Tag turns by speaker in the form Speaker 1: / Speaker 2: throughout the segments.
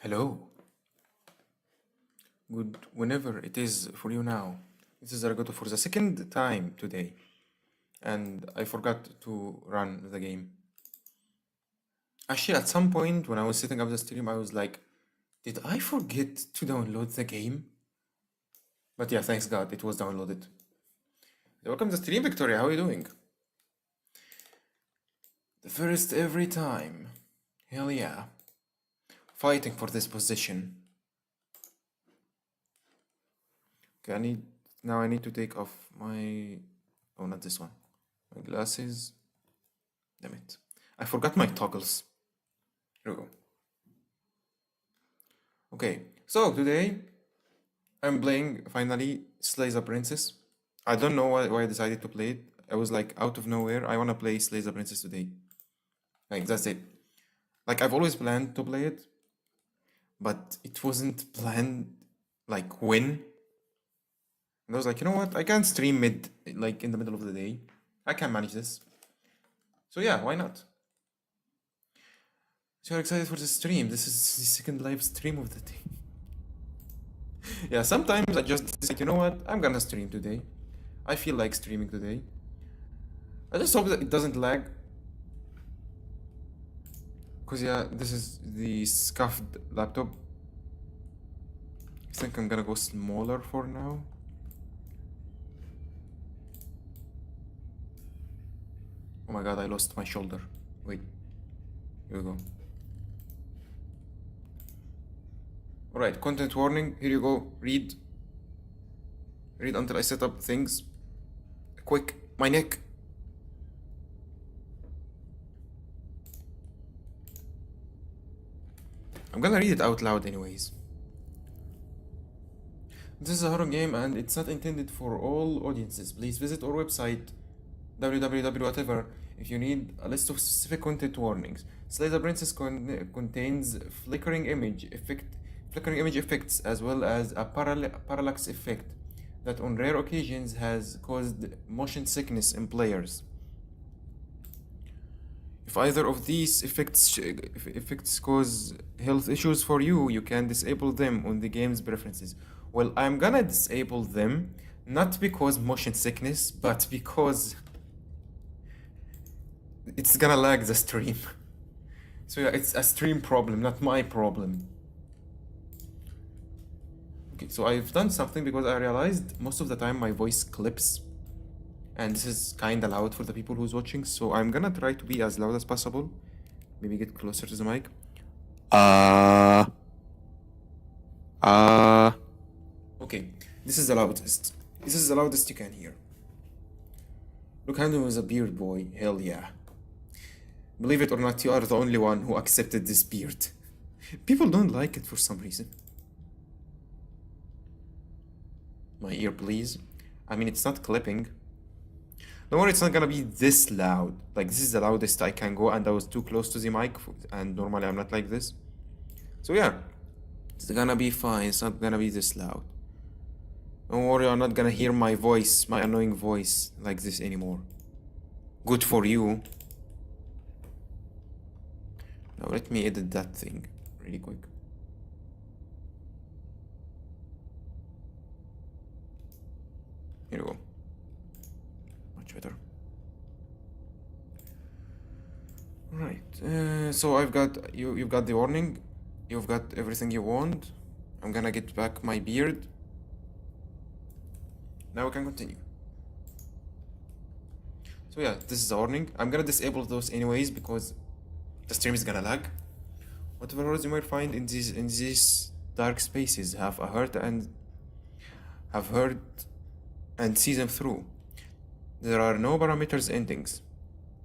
Speaker 1: Hello. Good whenever it is for you now. This is Zaragoto for the second time today, and I forgot to run the game. Actually, at some point when I was setting up the stream, I was like, did I forget to download the game? But yeah, thanks God, it was downloaded. Welcome to the stream, Victoria. How are you doing? The first every time. Hell yeah. Fighting for this position. Okay, I need to take off my... Oh, not this one. My glasses. Damn it. I forgot my toggles. Here we go. Okay, so today I'm playing finally Slay the Princess. I don't know why I decided to play it. I was like out of nowhere. I want to play Slay the Princess today. Like, that's it. Like, I've always planned to play it, but it wasn't planned like when. And I was like, you know what? I can't stream mid, like in the middle of the day. I can manage this. So yeah, why not? So excited for the stream. This is the second live stream of the day. Yeah, sometimes I just decide, you know what? I'm gonna stream today. I feel like streaming today. I just hope that it doesn't lag. Because yeah, this is the scuffed laptop. I think I'm gonna go smaller for now. Oh my god, I lost my shoulder. Wait. Here we go. Alright, content warning. Here you go. Read. Read until I set up things. Quick. My neck. I'm gonna read it out loud anyways. This is a horror game and it's not intended for all audiences. Please visit our website www whatever if you need a list of specific content warnings. Slay the Princess contains flickering image effects as well as a parallax effect that on rare occasions has caused motion sickness in players. If either of these effects cause health issues for you, you can disable them on the game's preferences. Well, I'm gonna disable them, not because motion sickness, but because it's gonna lag the stream. So yeah, it's a stream problem, not my problem. Okay, so I've done something because I realized most of the time my voice clips. And this is kinda loud for the people who's watching, so I'm gonna try to be as loud as possible. Maybe get closer to the mic. Okay, this is the loudest. This is the loudest you can hear. Look, handsome with a beard, boy. Hell yeah. Believe it or not, you are the only one who accepted this beard. People don't like it for some reason. My ear, please. I mean, it's not clipping. Don't worry, it's not gonna be this loud. Like, this is the loudest I can go, and I was too close to the mic, and normally I'm not like this. So yeah, it's gonna be fine. It's not gonna be this loud. Don't worry, you're not gonna hear my voice, my annoying voice, like this anymore. Good for you. Now let me edit that thing really quick. Here we go. Much better. Right. So I've got you. You've got the warning. You've got everything you want. I'm gonna get back my beard. Now we can continue. So yeah, this is the warning. I'm gonna disable those anyways because the stream is gonna lag. Whatever words you might find in these dark spaces, have heard and see them through. There are no parameters endings.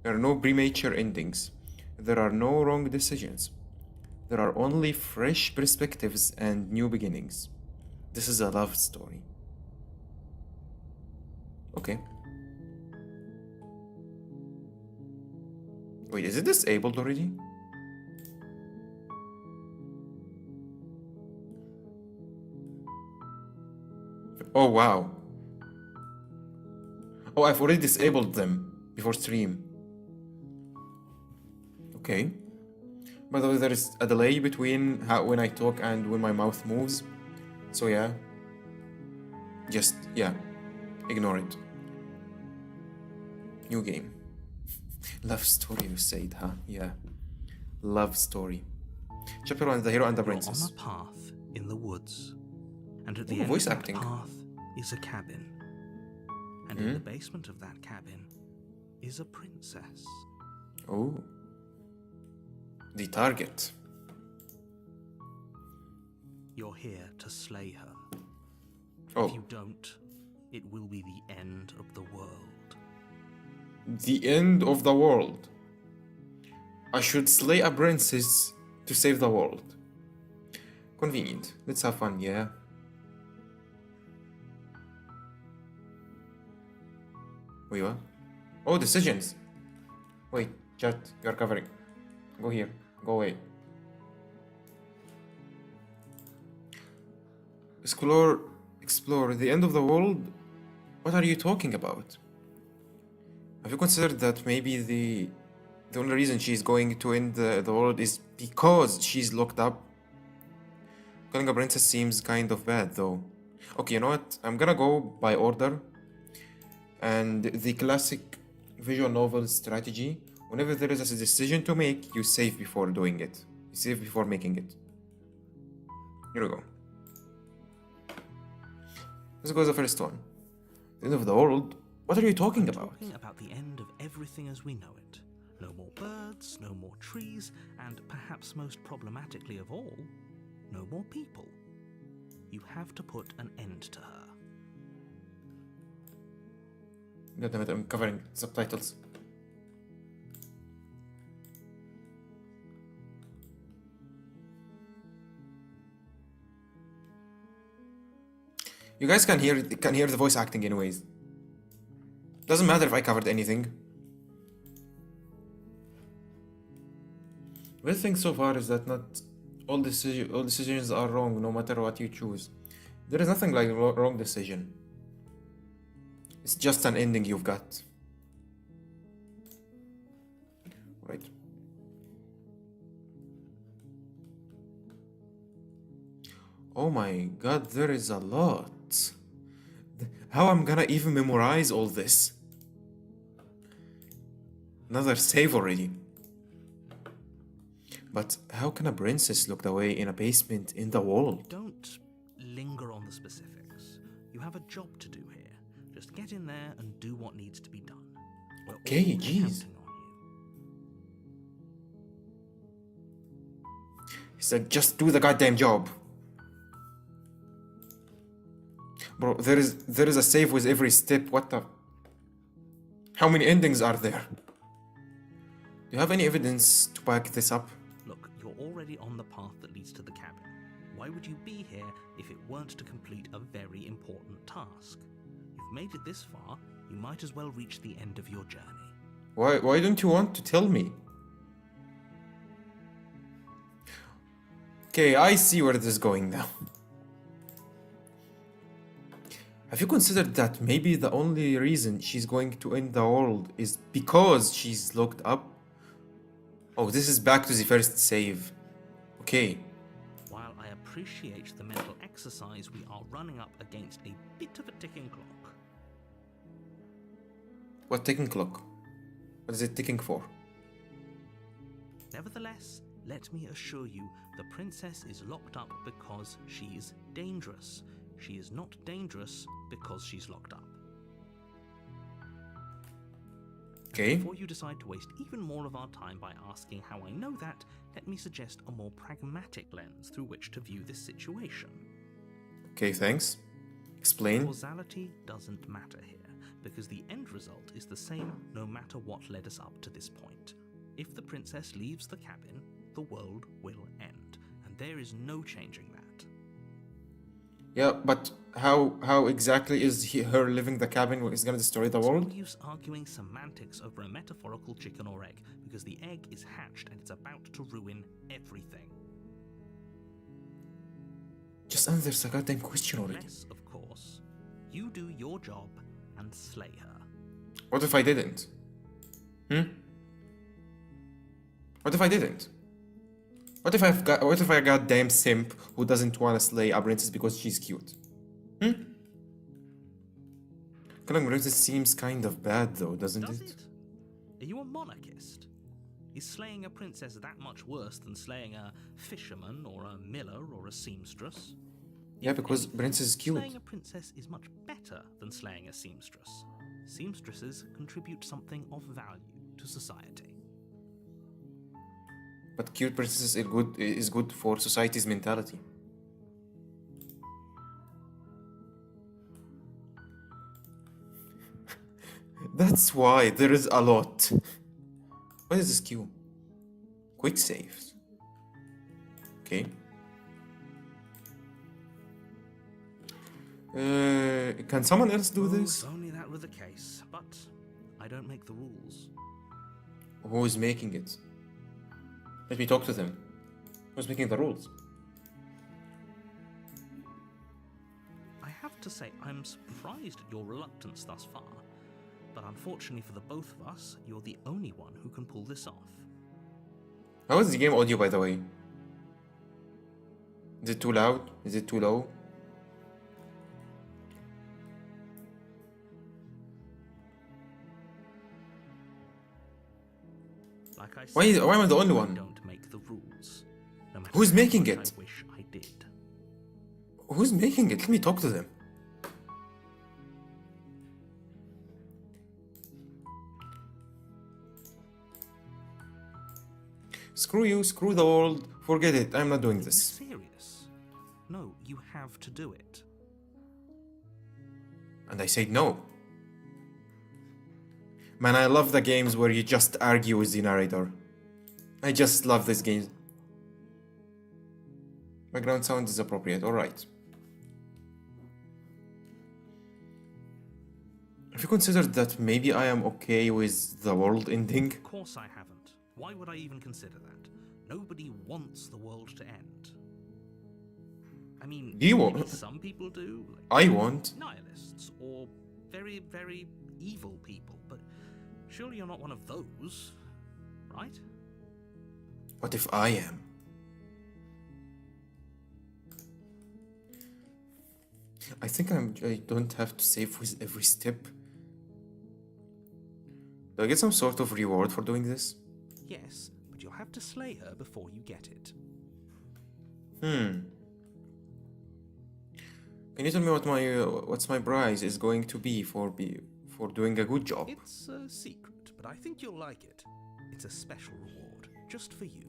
Speaker 1: There are no premature endings. There are no wrong decisions. There are only fresh perspectives and new beginnings. This is a love story. Okay. Wait, is it disabled already? Oh, wow. Oh, I've already disabled them before stream. Okay. By the way, there is a delay between when I talk and when my mouth moves. So yeah. Just, yeah. Ignore it. New game. Love story, you said, huh? Yeah. Love story. Chapter 1, the hero and the princess.
Speaker 2: You're on a path in the woods. And at the
Speaker 1: Ooh,
Speaker 2: end
Speaker 1: voice
Speaker 2: of that
Speaker 1: acting.
Speaker 2: path is a cabin. And in the basement of that cabin is a princess.
Speaker 1: Oh. The target.
Speaker 2: You're here to slay her.
Speaker 1: Oh.
Speaker 2: If you don't, it will be the end of the world.
Speaker 1: The end of the world. I should slay a princess to save the world. Convenient. Let's have fun, yeah. Wait, what? Oh, decisions. Wait, chat, you're covering. Go here. Go away. Explore the end of the world? What are you talking about? Have you considered that maybe the only reason she's going to end the world is because she's locked up? Killing a princess seems kind of bad, though. Okay, you know what? I'm gonna go by order. And the classic visual novel strategy, whenever there is a decision to make, you save before doing it. You save before making it. Here we go. Let's go to the first one. The end of the world? What are you talking about?
Speaker 2: Talking about the end of everything as we know it. No more birds, no more trees, and perhaps most problematically of all, no more people. You have to put an end to her.
Speaker 1: God damn it, I'm covering subtitles. You guys can hear the voice acting anyways. Doesn't matter if I covered anything. The thing so far is that not all decisions are wrong, no matter what you choose. There is nothing like wrong decision. It's just an ending you've got. Right. Oh my god, there is a lot. How I'm gonna even memorize all this? Another save already. But how can a princess locked away in a basement in the world?
Speaker 2: Don't linger on the specifics. You have a job to do here. Just get in there and do what needs to be done. We're
Speaker 1: Okay,
Speaker 2: all
Speaker 1: jeez.
Speaker 2: counting on you.
Speaker 1: He said, just do the goddamn job. Bro, there is a save with every step. What the? How many endings are there? Do you have any evidence to back this up?
Speaker 2: Look, you're already on the path that leads to the cabin. Why would you be here if it weren't to complete a very important task? You've made it this far, you might as well reach the end of your journey.
Speaker 1: Why don't you want to tell me? Okay, I see where this is going now. Have you considered that maybe the only reason she's going to end the world is because she's locked up? Oh, this is back to the first save. Okay.
Speaker 2: While I appreciate the mental exercise, we are running up against a bit of a ticking clock.
Speaker 1: What ticking clock? What is it ticking for?
Speaker 2: Nevertheless, let me assure you, the princess is locked up because she's dangerous. She is not dangerous because she's locked up.
Speaker 1: Okay.
Speaker 2: Before you decide to waste even more of our time by asking how I know that, let me suggest a more pragmatic lens through which to view this situation.
Speaker 1: Okay, thanks. Explain.
Speaker 2: Causality doesn't matter here, because the end result is the same no matter what led us up to this point. If the princess leaves the cabin, the world will end, and there is no changing that.
Speaker 1: Yeah, but how exactly is her leaving the cabin is gonna destroy the world?
Speaker 2: It's no use arguing semantics over a metaphorical chicken or egg, because the egg is hatched and it's about to ruin everything.
Speaker 1: Just answer the goddamn question already.
Speaker 2: Unless, of course, you do your job and slay her.
Speaker 1: What if I didn't? What if I didn't? What if I got damn simp who doesn't want to slay a princess because she's cute? Killing princess seems kind of bad though, doesn't
Speaker 2: Does
Speaker 1: it?
Speaker 2: it? Are you a monarchist? Is slaying a princess that much worse than slaying a fisherman or a miller or a seamstress?
Speaker 1: Yeah, because princess is cute.
Speaker 2: Slaying a princess is much better than slaying a seamstress. Seamstresses contribute something of value to society.
Speaker 1: But cute princesses is good for society's mentality. That's why there is a lot. What is this queue? Quick saves. Okay. Can someone else do this?
Speaker 2: If only that were the case, but I don't make the rules.
Speaker 1: Who is making it? Let me talk to them. Who's making the rules?
Speaker 2: I have to say, I'm surprised at your reluctance thus far, but unfortunately for the both of us, you're the only one who can pull this off.
Speaker 1: How is the game audio, by the way? Is it too loud? Is it too low?
Speaker 2: Like I said,
Speaker 1: Why am I the only
Speaker 2: I
Speaker 1: one?
Speaker 2: don't make the rules. No matter
Speaker 1: Who's
Speaker 2: how
Speaker 1: making
Speaker 2: much
Speaker 1: it?
Speaker 2: I wish I did.
Speaker 1: Who's making it? Let me talk to them. Screw you, screw the world, forget it, I'm not doing
Speaker 2: Are you
Speaker 1: this.
Speaker 2: serious? No, you have to do it.
Speaker 1: And I said no. Man, I love the games where you just argue with the narrator. I just love these games. Background sound is appropriate, alright. Have you considered that maybe I am okay with the world ending?
Speaker 2: Of course I haven't. Why would I even consider that? Nobody wants the world to end. I mean,
Speaker 1: Do you
Speaker 2: maybe
Speaker 1: want?
Speaker 2: some people do, like
Speaker 1: I want.
Speaker 2: nihilists or very, very evil people, but surely you're not one of those, right?
Speaker 1: What if I am? I think I don't have to save with every step. Do I get some sort of reward for doing this?
Speaker 2: Yes, but you'll have to slay her before you get it.
Speaker 1: Can you tell me what what's my prize is going to be for doing a good job?
Speaker 2: It's a secret, but I think you'll like it. It's a special reward, just for you.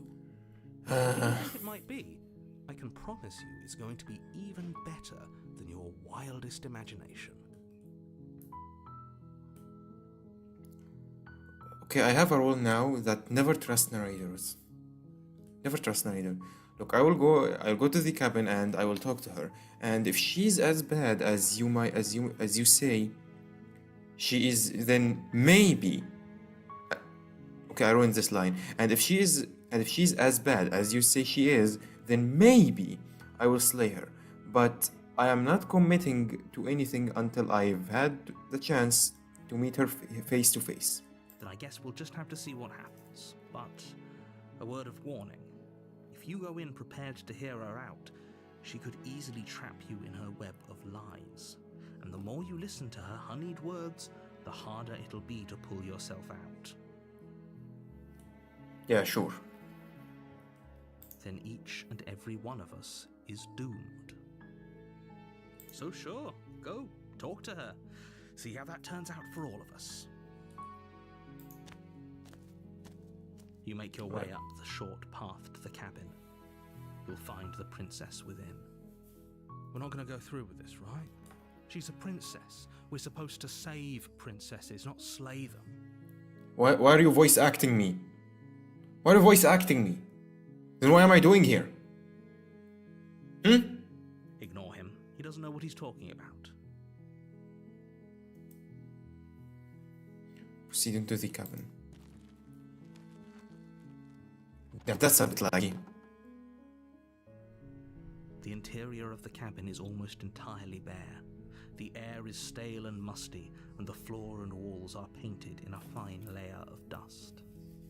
Speaker 2: What do you think it might be? I can promise you it's going to be even better than your wildest imagination.
Speaker 1: Okay, I have a rule now that never trust narrators. Never trust narrator. Look, I'll go to the cabin and I will talk to her. And if she's as bad as you say she is, then maybe okay, I ruined this line. And if she's as bad as you say she is, then maybe I will slay her. But I am not committing to anything until I've had the chance to meet her face to face.
Speaker 2: Then I guess we'll just have to see what happens. But a word of warning. If you go in prepared to hear her out, she could easily trap you in her web of lies. And the more you listen to her honeyed words, the harder it'll be to pull yourself out.
Speaker 1: Yeah, sure.
Speaker 2: Then each and every one of us is doomed. So sure, go, talk to her. See how that turns out for all of us. You make your way
Speaker 1: Right.
Speaker 2: up the short path to the cabin. You'll find the princess within. We're not going to go through with this, right? She's a princess. We're supposed to save princesses, not slay them.
Speaker 1: Why are you voice acting me? Why are you voice acting me? Then what am I doing here?
Speaker 2: Ignore him. He doesn't know what he's talking about.
Speaker 1: Proceed into the cabin. Yeah, that's a bit laggy.
Speaker 2: The interior of the cabin is almost entirely bare. The air is stale and musty, and the floor and walls are painted in a fine layer of dust.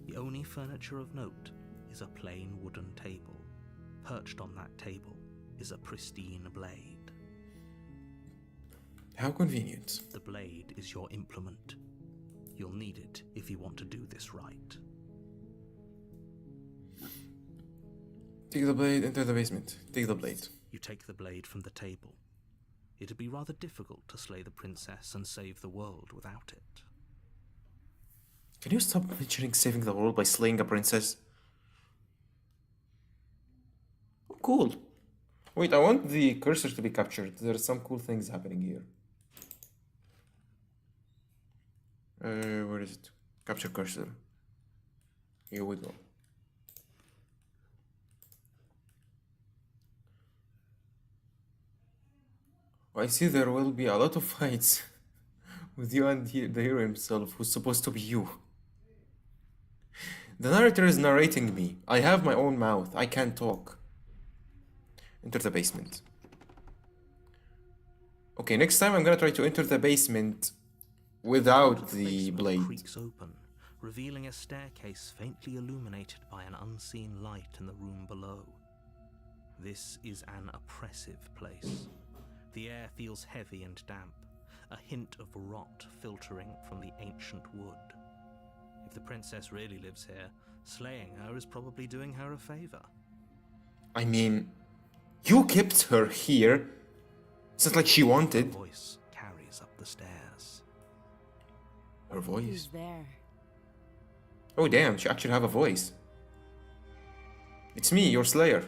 Speaker 2: The only furniture of note is a plain wooden table. Perched on that table is a pristine blade.
Speaker 1: How convenient.
Speaker 2: The blade is your implement. You'll need it if you want to do this right.
Speaker 1: Take the blade, enter the basement. Take the blade.
Speaker 2: You take the blade from the table. It'd be rather difficult to slay the princess and save the world without it.
Speaker 1: Can you stop mentioning saving the world by slaying a princess? Oh, cool. Wait, I want the cursor to be captured. There are some cool things happening here. Where is it? Capture cursor. Here we go. I see there will be a lot of fights with you and the hero himself, who's supposed to be you. The narrator is narrating me. I have my own mouth. I can't talk. Enter the basement. Okay, next time I'm gonna try to enter the basement without the
Speaker 2: basement
Speaker 1: blade.
Speaker 2: creaks open, revealing a staircase faintly illuminated by an unseen light in the room below. This is an oppressive place. The air feels heavy and damp, a hint of rot filtering from the ancient wood. If the princess really lives here, slaying her is probably doing her a favor.
Speaker 1: I mean, you kept her here. It's not like she
Speaker 2: Her
Speaker 1: wanted.
Speaker 2: voice carries up the stairs.
Speaker 1: Her voice.
Speaker 3: Who's there?
Speaker 1: Oh damn, she actually have a voice. It's me, your slayer.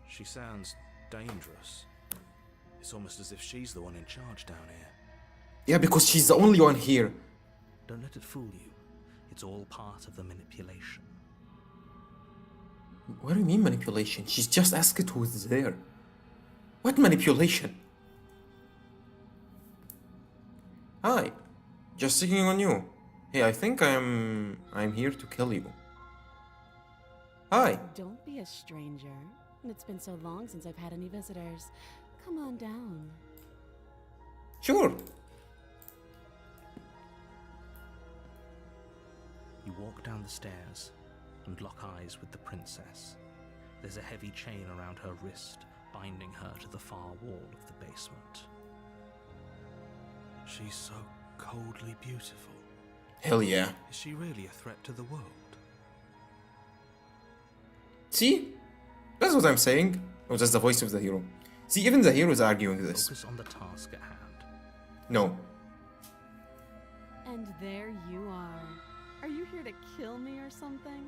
Speaker 4: She sounds dangerous. It's almost as if she's the one in charge down here.
Speaker 1: Yeah, because she's the only one here.
Speaker 2: Don't let it fool you. It's all part of the manipulation.
Speaker 1: What do you mean manipulation? She's just asked who's there. What manipulation? Hi. Just checking on you. Hey, I think I'm here to kill you. Hi.
Speaker 3: Don't be a stranger. It's been so long since I've had any visitors. Come on down.
Speaker 1: Sure.
Speaker 2: You walk down the stairs and lock eyes with the princess. There's a heavy chain around her wrist, binding her to the far wall of the basement.
Speaker 4: She's so coldly beautiful.
Speaker 1: Hell yeah.
Speaker 4: Is she really a threat to the world?
Speaker 1: See? That's what I'm saying. Oh, that's the voice of the hero. See, even the hero is arguing this.
Speaker 2: Focus on the task at hand.
Speaker 1: No.
Speaker 3: And there you are. Are you here to kill me or something?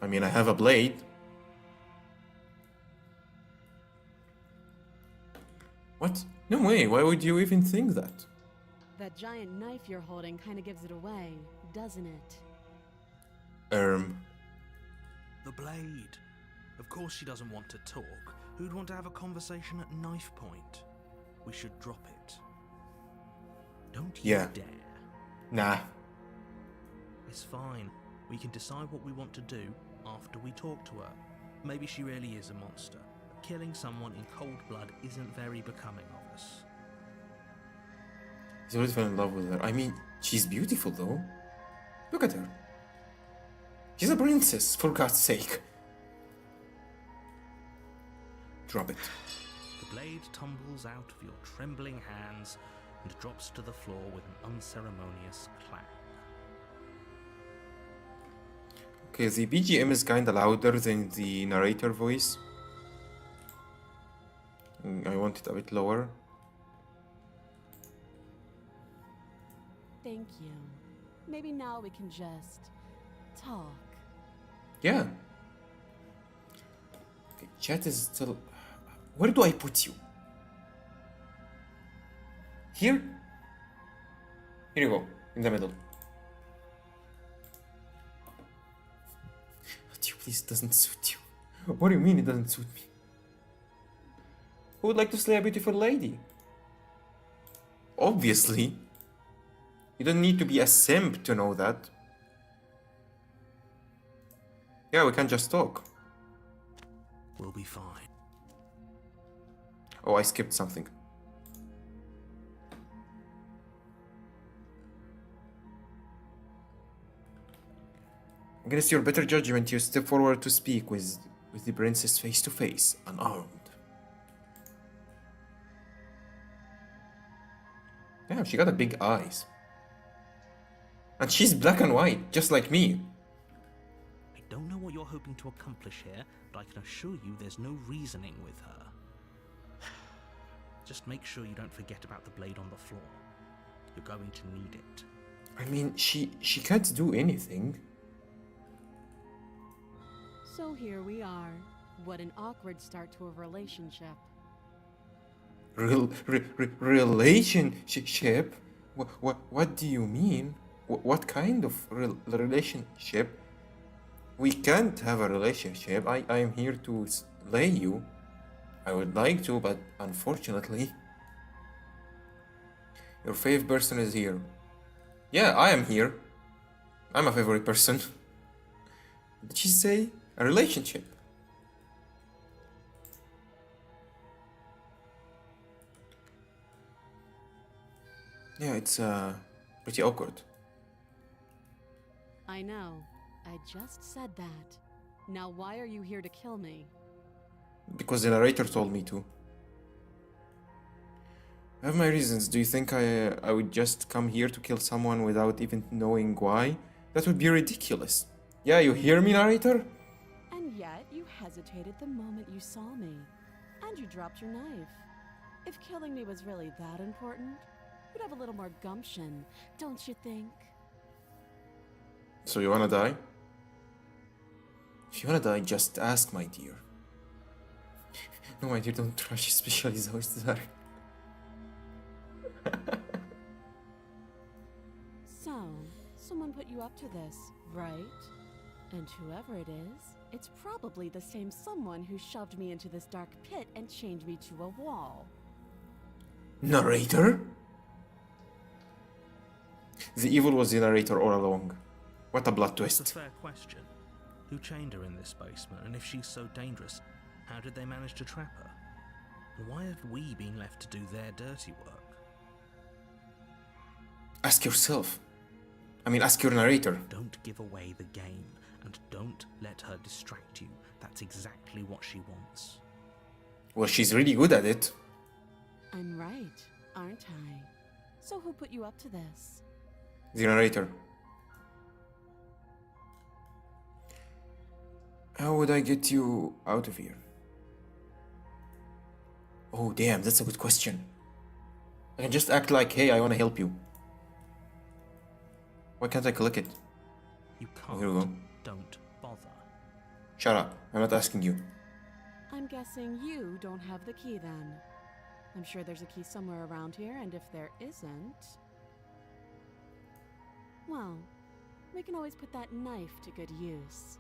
Speaker 1: I mean, I have a blade. What? No way. Why would you even think that?
Speaker 3: That giant knife you're holding kind of gives it away, doesn't it?
Speaker 2: The blade. Of course she doesn't want to talk. Who'd want to have a conversation at knife point? We should drop it. Don't you
Speaker 1: Yeah.
Speaker 2: dare.
Speaker 1: Nah.
Speaker 2: It's fine. We can decide what we want to do after we talk to her. Maybe she really is a monster. Killing someone in cold blood isn't very becoming of us.
Speaker 1: He's already fell in love with her. I mean, she's beautiful though. Look at her. She's a princess, for God's sake. Drop it.
Speaker 2: The blade tumbles out of your trembling hands and drops to the floor with an unceremonious clang.
Speaker 1: Okay, the BGM is kinda louder than the narrator voice. I want it a bit lower.
Speaker 3: Thank you. Maybe now we can just talk.
Speaker 1: Yeah. Okay, chat is still... Where do I put you? Here? Here you go, in the middle. But you please, it doesn't suit you. What do you mean it doesn't suit me? Who would like to slay a beautiful lady? Obviously. You don't need to be a simp to know that. Yeah, we can just talk.
Speaker 2: We'll be fine.
Speaker 1: Oh, I skipped something. Against your better judgment, you step forward to speak with the princess face to face, unarmed. Damn, she got a big eyes. And she's black and white, just like me.
Speaker 2: I don't know what you're hoping to accomplish here, but I can assure you there's no reasoning with her. Just make sure you don't forget about the blade on the floor. You're going to need it.
Speaker 1: I mean, she can't do anything.
Speaker 3: So here we are. What an awkward start to a relationship.
Speaker 1: Relationship? What do you mean? What kind of relationship? We can't have a relationship. I am here to slay you. I would like to, but unfortunately. Your favorite person is here. Yeah, I am here. I'm a favorite person. Did she say a relationship? Yeah, it's pretty awkward.
Speaker 3: I know. I just said that. Now why are you here to kill me?
Speaker 1: Because the narrator told me to. I have my reasons. Do you think I would just come here to kill someone without even knowing why? That would be ridiculous. Yeah, you hear me, narrator?
Speaker 3: And yet you hesitated the moment you saw me. And you dropped your knife. If killing me was really that important, you'd have a little more gumption, don't you think?
Speaker 1: So you wanna die? If you wanna die, just ask, my dear. No, my dear, don't rush, especially Zarules.
Speaker 3: So, someone put you up to this, right? And whoever it is, it's probably the same someone who shoved me into this dark pit and chained me to a wall.
Speaker 1: Narrator? The evil was the narrator all along. What a plot
Speaker 2: It's a
Speaker 1: twist.
Speaker 2: fair question. Who chained her in this basement, and if she's so dangerous, how did they manage to trap her? And why have we been left to do their dirty work?
Speaker 1: Ask yourself. I mean, ask your narrator.
Speaker 2: Don't give away the game, and don't let her distract you. That's exactly what she wants.
Speaker 1: Well, she's really good at it.
Speaker 3: I'm right, aren't I? So who put you up to this?
Speaker 1: The narrator. How would I get you out of here? Oh, damn, that's a good question. I can just act like, hey, I want to help you. Why can't I click it?
Speaker 2: You
Speaker 1: Oh,
Speaker 2: can't.
Speaker 1: here we go.
Speaker 2: Don't bother.
Speaker 1: Shut up. I'm not asking you.
Speaker 3: I'm guessing you don't have the key then. I'm sure there's a key somewhere around here, and if there isn't... well, we can always put that knife to good use.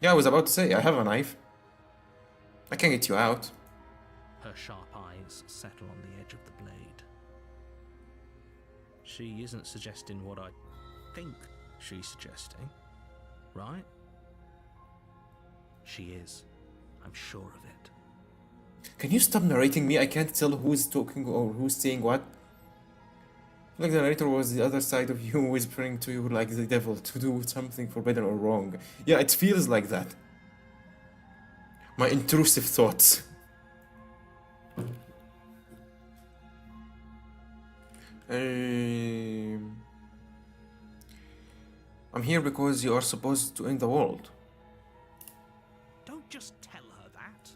Speaker 1: Yeah, I was about to say, I have a knife. I can get you out.
Speaker 2: Her sharp eyes settle on the edge of the blade. She isn't suggesting what I think she's suggesting, right? She is. I'm sure of it.
Speaker 1: Can you stop narrating me? I can't tell who's talking or who's saying what. Like the narrator was the other side of you whispering to you like the devil to do something forbidden or wrong. Yeah, it feels like that. My intrusive thoughts. I'm here because you are supposed to end the world.
Speaker 2: Don't just tell her that.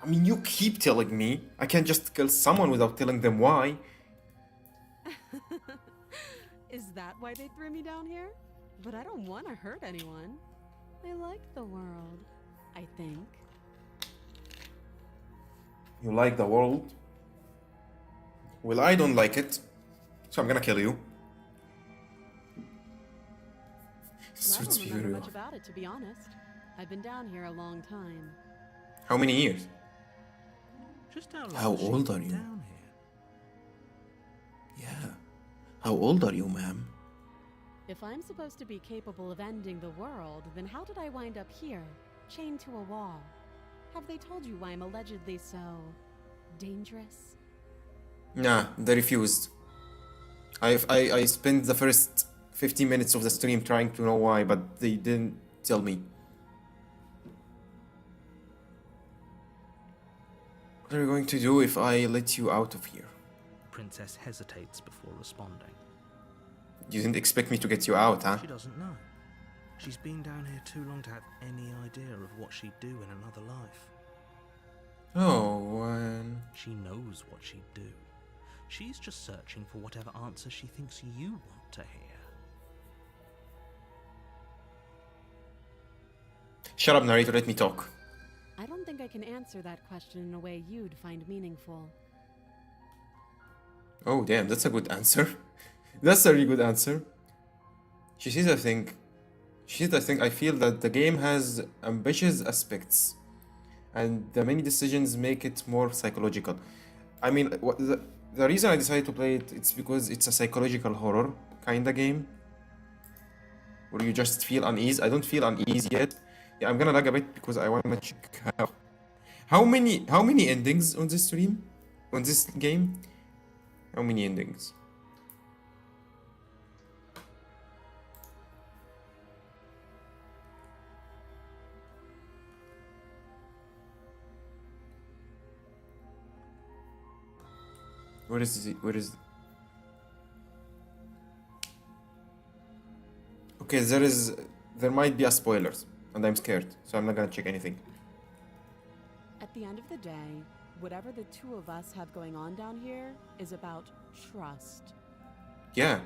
Speaker 1: I mean, you keep telling me. I can't just kill someone without telling them why.
Speaker 3: Is that why they threw me down here? But I don't want to hurt anyone. I like the world, I think.
Speaker 1: You like the world? Well, I don't like it, so I'm gonna kill you.
Speaker 3: I
Speaker 1: Suits
Speaker 3: don't remember
Speaker 1: Furio.
Speaker 3: much about it, to be honest. I've been down here a long time.
Speaker 1: How many years?
Speaker 2: Just how long
Speaker 1: How
Speaker 2: has she
Speaker 1: old
Speaker 2: been
Speaker 1: are you?
Speaker 2: down here?
Speaker 1: Yeah. How old are you, ma'am?
Speaker 3: If I'm supposed to be capable of ending the world, then how did I wind up here, chained to a wall? Have they told you why I'm allegedly so... dangerous?
Speaker 1: Nah, they refused. I spent the first 15 minutes of the stream trying to know why, but they didn't tell me. What are you going to do if I let you out of here?
Speaker 2: The princess hesitates before responding.
Speaker 1: You didn't expect me to get you out, huh?
Speaker 2: She doesn't know. She's been down here too long to have any idea of what she'd do in another life.
Speaker 1: Oh,
Speaker 2: She knows what she'd do. She's just searching for whatever answer she thinks you want to hear.
Speaker 1: shut up, narrator, let me talk.
Speaker 3: I don't think I can answer that question in a way you'd find meaningful.
Speaker 1: Oh, damn, that's a good answer. That's a really good answer. She says, I think, I feel that the game has ambitious aspects, and the many decisions make it more psychological. I mean, the reason I decided to play it, it's because it's a psychological horror kind of game, where you just feel unease. I don't feel unease yet. Yeah, I'm gonna lag a bit because I wanna check how many endings on this stream, on this game. How many endings? Where is it? Where is? Okay, there might be a spoilers, and I'm scared, so I'm not gonna check anything.
Speaker 3: At the end of the day, whatever the two of us have going on down here is about trust.
Speaker 1: Yeah,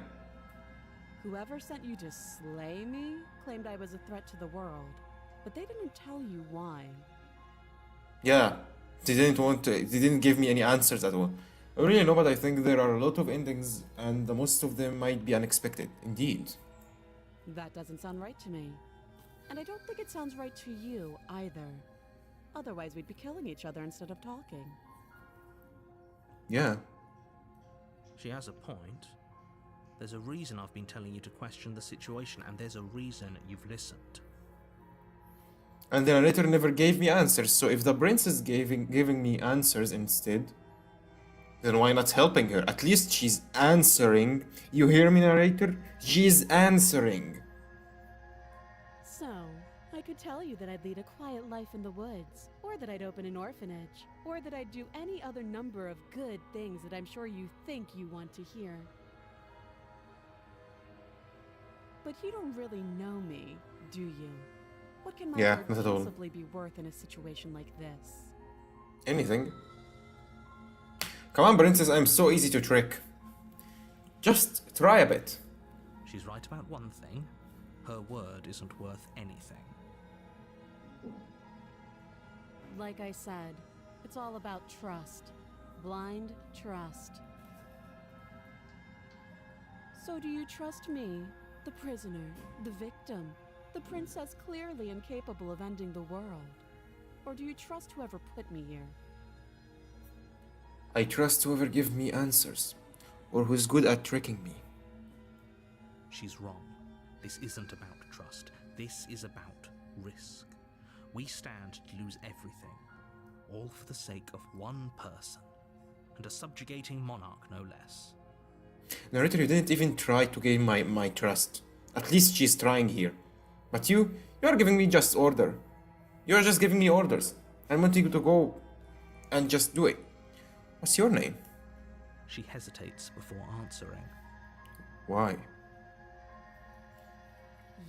Speaker 3: Whoever sent you to slay me claimed I was a threat to the world, but they didn't tell you why.
Speaker 1: yeah. They didn't give me any answers at all. I don't really know, but I think there are a lot of endings, and the most of them might be unexpected. Indeed.
Speaker 3: That doesn't sound right to me. And I don't think it sounds right to you either. Otherwise, we'd be killing each other instead of talking.
Speaker 1: Yeah.
Speaker 2: She has a point. There's a reason I've been telling you to question the situation, and there's a reason you've listened.
Speaker 1: And the narrator never gave me answers, so if the prince is giving me answers instead, then why not helping her? At least she's answering. You hear me, narrator? She's answering.
Speaker 3: So, I could tell you that I'd lead a quiet life in the woods, or that I'd open an orphanage, or that I'd do any other number of good things that I'm sure you think you want to hear. But you don't really know me, do you? What can my
Speaker 1: Yeah,
Speaker 3: word
Speaker 1: not at all.
Speaker 3: possibly be worth in a situation like this?
Speaker 1: Anything. Come on, princess, I'm so easy to trick. Just try a bit.
Speaker 2: She's right about one thing. Her word isn't worth anything.
Speaker 3: Like I said, it's all about trust. Blind trust. So do you trust me, the prisoner, the victim, the princess clearly incapable of ending the world? Or do you trust whoever put me here?
Speaker 1: I trust whoever gives me answers, or who's good at tricking me.
Speaker 2: She's wrong. This isn't about trust. This is about risk. We stand to lose everything, all for the sake of one person, and a subjugating monarch no less.
Speaker 1: Narrator, you didn't even try to gain my trust. At least she's trying here. But you are giving me just order. You're just giving me orders. I'm wanting you to go and just do it. What's your name?
Speaker 2: She hesitates before answering.
Speaker 1: Why?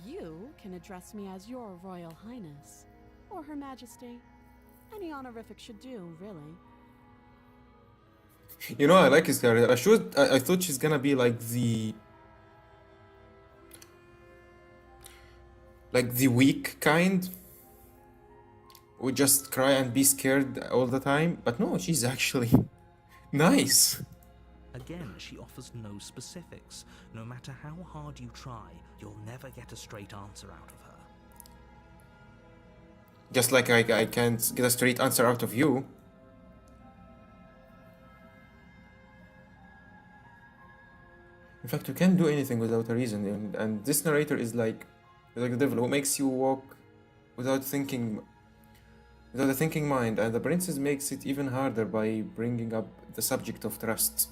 Speaker 3: You can address me as your Royal Highness, or Her Majesty. Any honorific should do, really.
Speaker 1: You know, I like his character. I thought she's gonna be like the weak kind, would just cry and be scared all the time. But no, she's actually nice.
Speaker 2: Again, she offers no specifics. No matter how hard you try, you'll never get a straight answer out of her.
Speaker 1: Just like I can't get a straight answer out of you. In fact, you can't do anything without a reason, and this narrator is like the devil who makes you walk without a thinking mind, and the princess makes it even harder by bringing up the subject of trust.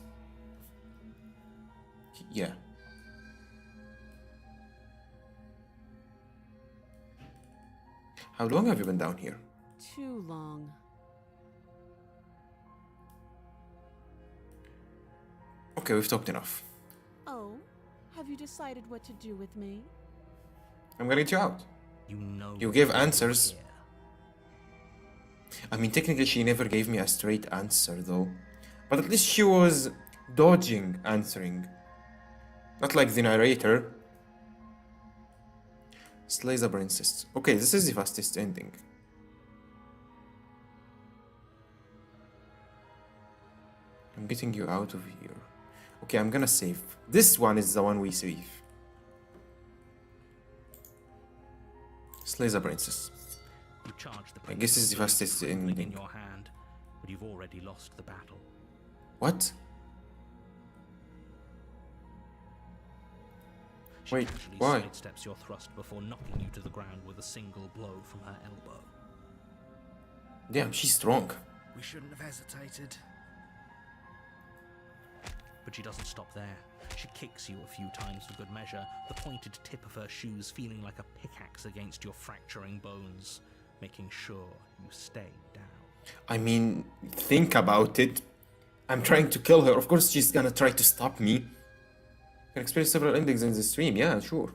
Speaker 1: Yeah. How long have you been down here?
Speaker 3: Too long.
Speaker 1: Okay, we've talked enough.
Speaker 3: Oh, have you decided what to do with me?
Speaker 1: I'm gonna get you out.
Speaker 2: You know
Speaker 1: You give
Speaker 2: you're
Speaker 1: answers.
Speaker 2: here.
Speaker 1: I mean, technically, she never gave me a straight answer, though. But at least she was dodging answering. Not like the narrator. Slay the princess. Okay, this is the fastest ending. I'm getting you out of here. Okay, I'm gonna save. This one is the one we save. Slay the princess.
Speaker 2: You charge the
Speaker 1: I guess it's the
Speaker 2: princess
Speaker 1: fastest
Speaker 2: trembling in
Speaker 1: ending.
Speaker 2: your hand, but you've already lost the battle.
Speaker 1: What?
Speaker 2: She
Speaker 1: Wait,
Speaker 2: casually
Speaker 1: why?
Speaker 2: sidesteps your thrust before knocking you to the ground with a single blow from her elbow.
Speaker 1: Damn, she's strong.
Speaker 4: We shouldn't have hesitated.
Speaker 2: But she doesn't stop there. She kicks you a few times for good measure, the pointed tip of her shoes feeling like a pickaxe against your fracturing bones, making sure you stay down.
Speaker 1: I mean, think about it. I'm trying to kill her. Of course, she's gonna try to stop me. Can experience several endings in the stream. Yeah, sure.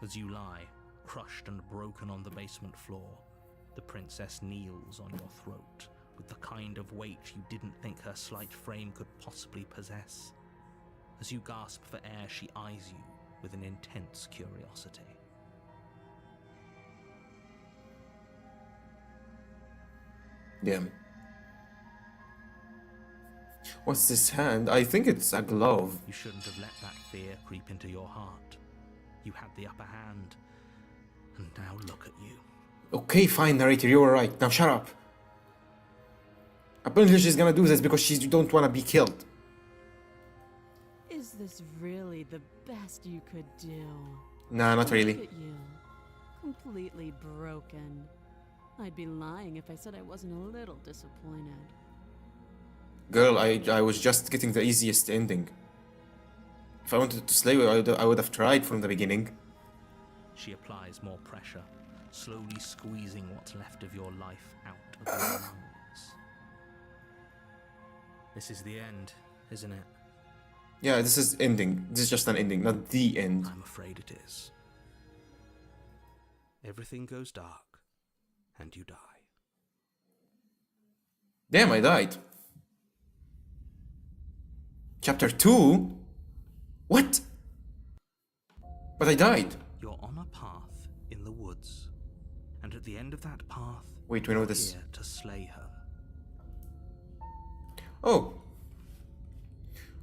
Speaker 2: As you lie, crushed and broken on the basement floor, the princess kneels on your throat with the kind of weight you didn't think her slight frame could possibly possess. As you gasp for air, she eyes you with an intense curiosity.
Speaker 1: Damn. What's this hand? I think it's a glove.
Speaker 2: You shouldn't have let that fear creep into your heart. You had the upper hand, and now look at you.
Speaker 1: Okay, fine, narrator, you were right. Now shut up. Apparently she's gonna do this because she don't wanna be killed.
Speaker 3: Is this really the best you could do?
Speaker 1: Nah, not really.
Speaker 3: Look at you. Completely broken. I'd be lying if I said I wasn't a little disappointed.
Speaker 1: Girl, I was just getting the easiest ending. If I wanted to slay you, I would have tried from the beginning.
Speaker 2: She applies more pressure, slowly squeezing what's left of your life out of your lungs. This is the end, isn't it?
Speaker 1: Yeah, this is ending. This is just an ending, not the end.
Speaker 2: I'm afraid it is. Everything goes dark, and you die.
Speaker 1: Damn, I died. Chapter 2? What? But I died.
Speaker 2: You're on a path in the woods, and at the end of that path,
Speaker 1: Wait, we know
Speaker 2: you're
Speaker 1: this.
Speaker 2: here to slay her.
Speaker 1: Oh.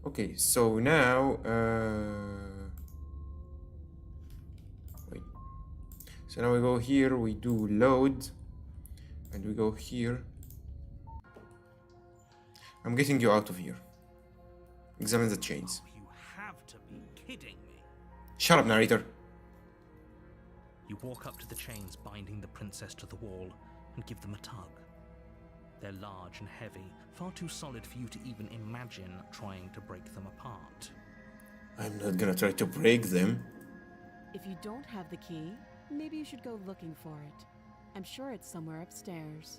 Speaker 1: Okay, so now, wait. So now we go here, we do load, and we go here. I'm getting you out of here. Examine the chains.
Speaker 2: Oh, you have to be kidding me.
Speaker 1: Shut up, narrator.
Speaker 2: You walk up to the chains binding the princess to the wall and give them a tug. They're large and heavy, far too solid for you to even imagine trying to break them apart.
Speaker 1: I'm not gonna try to break them.
Speaker 3: If you don't have the key, maybe you should go looking for it. I'm sure it's somewhere upstairs.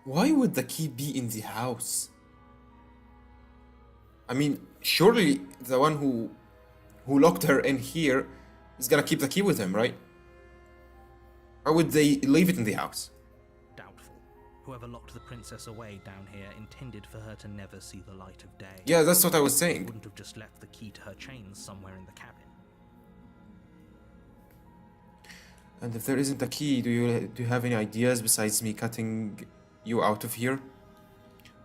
Speaker 1: Why would the key be in the house? I mean, surely the one who locked her in here is gonna keep the key with him, right? Or would they leave it in the house?
Speaker 2: Doubtful. Whoever locked the princess away down here intended for her to never see the light of day.
Speaker 1: Yeah, that's what I was saying.
Speaker 2: Wouldn't have just left the key to her chains somewhere in the cabin.
Speaker 1: And if there isn't a key, do you have any ideas besides me cutting you out of here?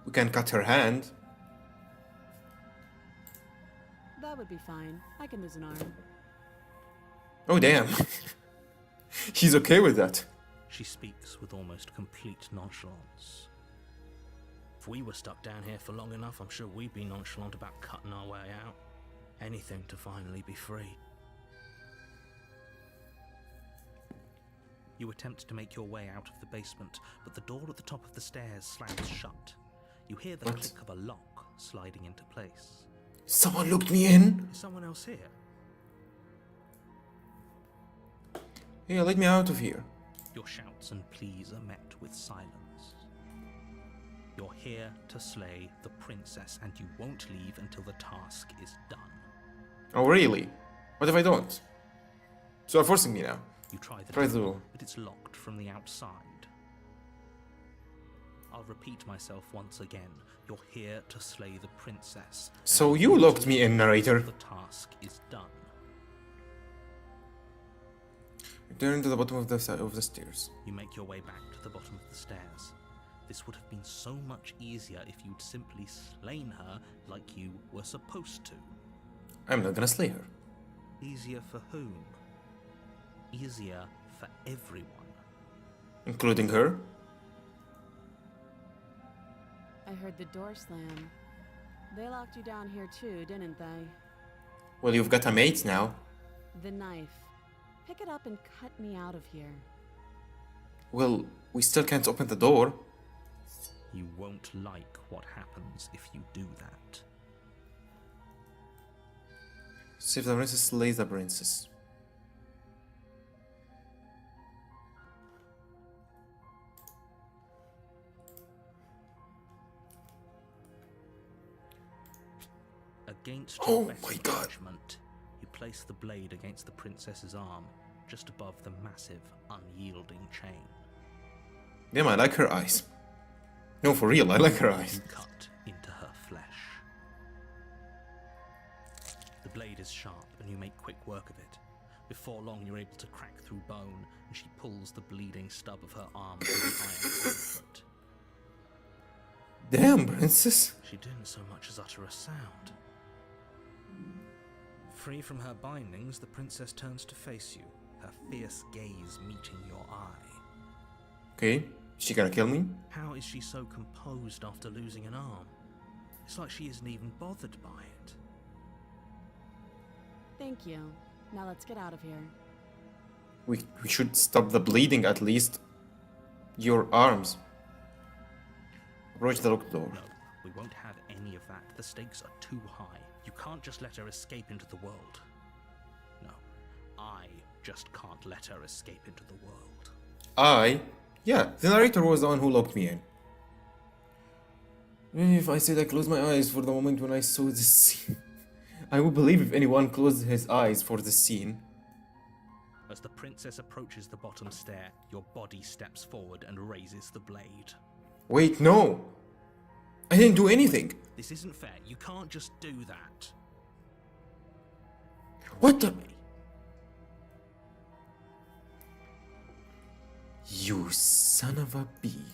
Speaker 1: We can cut her hand.
Speaker 3: That would be fine. I can lose an arm.
Speaker 1: Oh damn. She's okay with that.
Speaker 2: She speaks with almost complete nonchalance. If we were stuck down here for long enough, I'm sure we'd be nonchalant about cutting our way out. Anything to finally be free. You attempt to make your way out of the basement, but the door at the top of the stairs slams shut. You hear the
Speaker 1: What?
Speaker 2: click of a lock sliding into place.
Speaker 1: Someone looked me in.
Speaker 2: Is someone else here?
Speaker 1: Yeah, let me out of here.
Speaker 2: Your shouts and pleas are met with silence. You're here to slay the princess, and you won't leave until the task is done.
Speaker 1: Oh, really? What if I don't? So you're forcing me now.
Speaker 2: You try the
Speaker 1: Try the
Speaker 2: door,
Speaker 1: door.
Speaker 2: but it's locked from the outside. I'll repeat myself once again. You're here to slay the princess.
Speaker 1: So
Speaker 2: and
Speaker 1: you
Speaker 2: won't
Speaker 1: locked me
Speaker 2: leave
Speaker 1: in, narrator.
Speaker 2: until the task is done.
Speaker 1: Return to the bottom of the stairs.
Speaker 2: You make your way back to the bottom of the stairs. This would have been so much easier if you'd simply slain her like you were supposed to.
Speaker 1: I'm not gonna slay her.
Speaker 2: Easier for whom? Easier for everyone.
Speaker 1: Including her?
Speaker 3: I heard the door slam. They locked you down here too, didn't they?
Speaker 1: Well, you've got a mate now.
Speaker 3: The knife. Pick it up and cut me out of here.
Speaker 1: Well, we still can't open the door.
Speaker 2: You won't like what happens if you do that.
Speaker 1: Save the princess, slay the princess.
Speaker 2: Against
Speaker 1: Oh
Speaker 2: your
Speaker 1: my
Speaker 2: better
Speaker 1: God.
Speaker 2: judgment, you place the blade against the princess's arm, just above the massive, unyielding chain.
Speaker 1: Damn, I like her eyes. No, for real, I like her
Speaker 2: You
Speaker 1: eyes.
Speaker 2: cut into her flesh. The blade is sharp, and you make quick work of it. Before long, you're able to crack through bone, and she pulls the bleeding stub of her arm through the iron gauntlet.
Speaker 1: Damn, princess.
Speaker 2: She didn't so much as utter a sound. Free from her bindings, the princess turns to face you, her fierce gaze meeting your eye.
Speaker 1: Okay, she gonna kill me?
Speaker 2: How is she so composed after losing an arm? It's like she isn't even bothered by it.
Speaker 3: Thank you. Now let's get out of here.
Speaker 1: We should stop the bleeding at least. Your arms. Approach the locked door.
Speaker 2: No, we won't have any of that. The stakes are too high. You can't just let her escape into the world. No, I just can't let her escape into the world.
Speaker 1: Yeah, the narrator was the one who locked me in. If I said I closed my eyes for the moment when I saw this scene, I would believe if anyone closed his eyes for this scene.
Speaker 2: As the princess approaches the bottom stair, your body steps forward and raises the blade.
Speaker 1: Wait, no! I didn't do anything!
Speaker 2: This isn't fair. You can't just do that.
Speaker 1: What the? You son of a bee.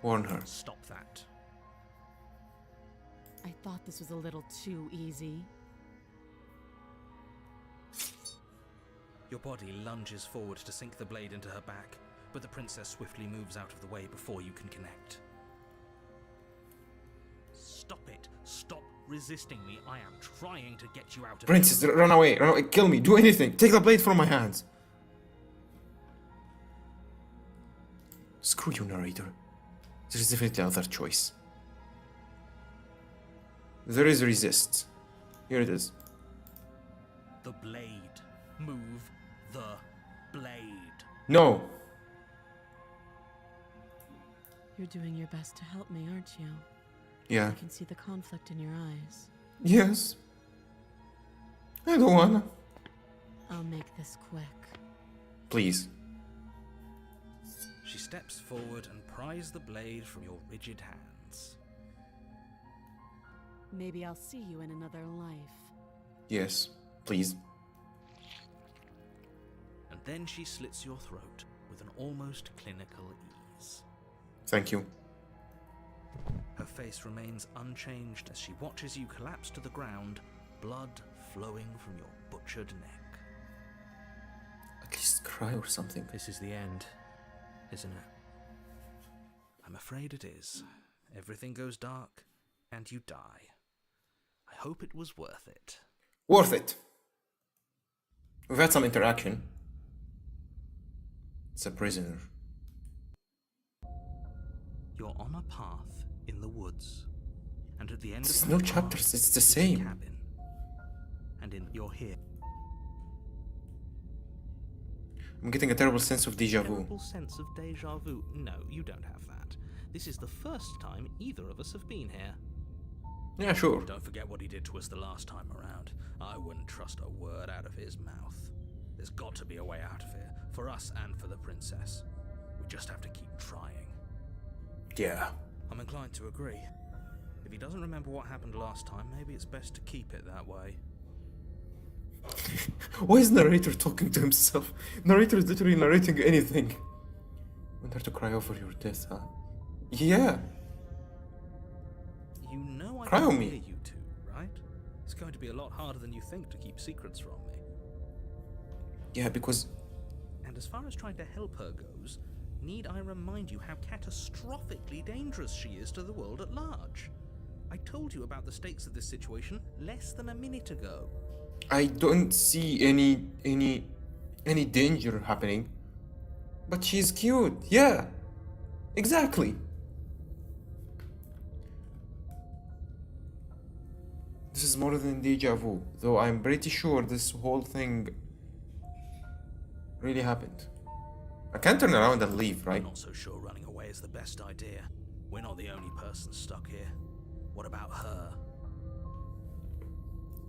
Speaker 1: Warn her.
Speaker 2: Stop that.
Speaker 3: I thought this was a little too easy.
Speaker 2: Your body lunges forward to sink the blade into her back, but the princess swiftly moves out of the way before you can connect. Stop it! Stop resisting me! I am trying to get you out of
Speaker 1: Princess, run away, kill me, do anything. Take the blade from my hands. Screw you, narrator. There is definitely another choice. There is resist. Here it is.
Speaker 2: The blade. Move the blade.
Speaker 1: No.
Speaker 3: You're doing your best to help me, aren't you?
Speaker 1: Yeah.
Speaker 3: I can see the conflict in your eyes.
Speaker 1: Yes. I don't wanna.
Speaker 3: I'll make this quick.
Speaker 1: Please.
Speaker 2: She steps forward and pries the blade from your rigid hands.
Speaker 3: Maybe I'll see you in another life.
Speaker 1: Yes. Please.
Speaker 2: And then she slits your throat with an almost clinical ease.
Speaker 1: Thank you.
Speaker 2: Her face remains unchanged as she watches you collapse to the ground, blood flowing from your butchered neck.
Speaker 1: At least cry or something.
Speaker 2: This is the end, isn't it? I'm afraid it is. Everything goes dark, and you die. I hope it was worth it.
Speaker 1: Worth it. We've had some interaction. It's a prisoner.
Speaker 2: You're on a path in the woods, and at the end
Speaker 1: There's
Speaker 2: of
Speaker 1: no
Speaker 2: that path
Speaker 1: chapters, it's the
Speaker 2: is a
Speaker 1: same.
Speaker 2: cabin. And you're here.
Speaker 1: I'm getting a terrible sense of deja vu.
Speaker 2: Terrible sense of deja vu. No, you don't have that. This is the first time either of us have been here.
Speaker 1: Yeah, sure.
Speaker 4: Don't forget what he did to us the last time around. I wouldn't trust a word out of his mouth. There's got to be a way out of here, for us and for the princess. We just have to keep trying.
Speaker 1: Yeah.
Speaker 4: I'm inclined to agree. If he doesn't remember what happened last time, maybe it's best to keep it that way.
Speaker 1: Why is narrator talking to himself? Narrator is literally narrating anything. Want her to cry over your death, huh? Yeah.
Speaker 2: You know I
Speaker 1: Cry
Speaker 2: can
Speaker 1: on me.
Speaker 2: hear you two, right? It's going to be a lot harder than you think to keep secrets from me.
Speaker 1: Yeah, because...
Speaker 2: And as far as trying to help her goes, need I remind you how catastrophically dangerous she is to the world at large? I told you about the stakes of this situation less than a minute ago.
Speaker 1: I don't see any danger happening. But she's cute. Yeah. Exactly. This is more than deja vu, though I'm pretty sure this whole thing really happened. I can't turn around and leave, right?
Speaker 4: I'm not so sure running away is the best idea. We're not the only person stuck here. What about her?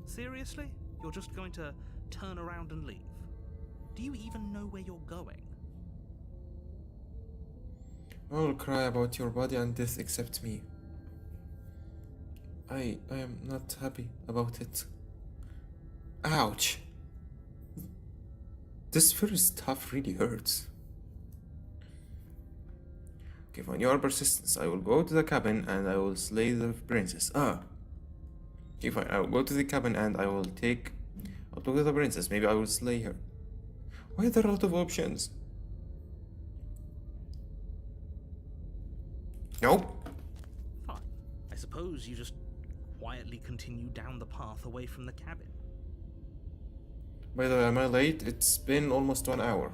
Speaker 2: Seriously? You're just going to turn around and leave? Do you even know where you're going?
Speaker 1: All will cry about your body and death except me. I am not happy about it. Ouch. This first stuff really hurts. Okay, for your persistence, I will go to the cabin and I will slay the princess. Okay, fine. I will go to the cabin and I'll talk to the princess. Maybe I will slay her. Why are there a lot of options? Nope.
Speaker 2: Fine. I suppose you just quietly continue down the path away from the cabin.
Speaker 1: By the way, am I late? It's been almost 1 hour.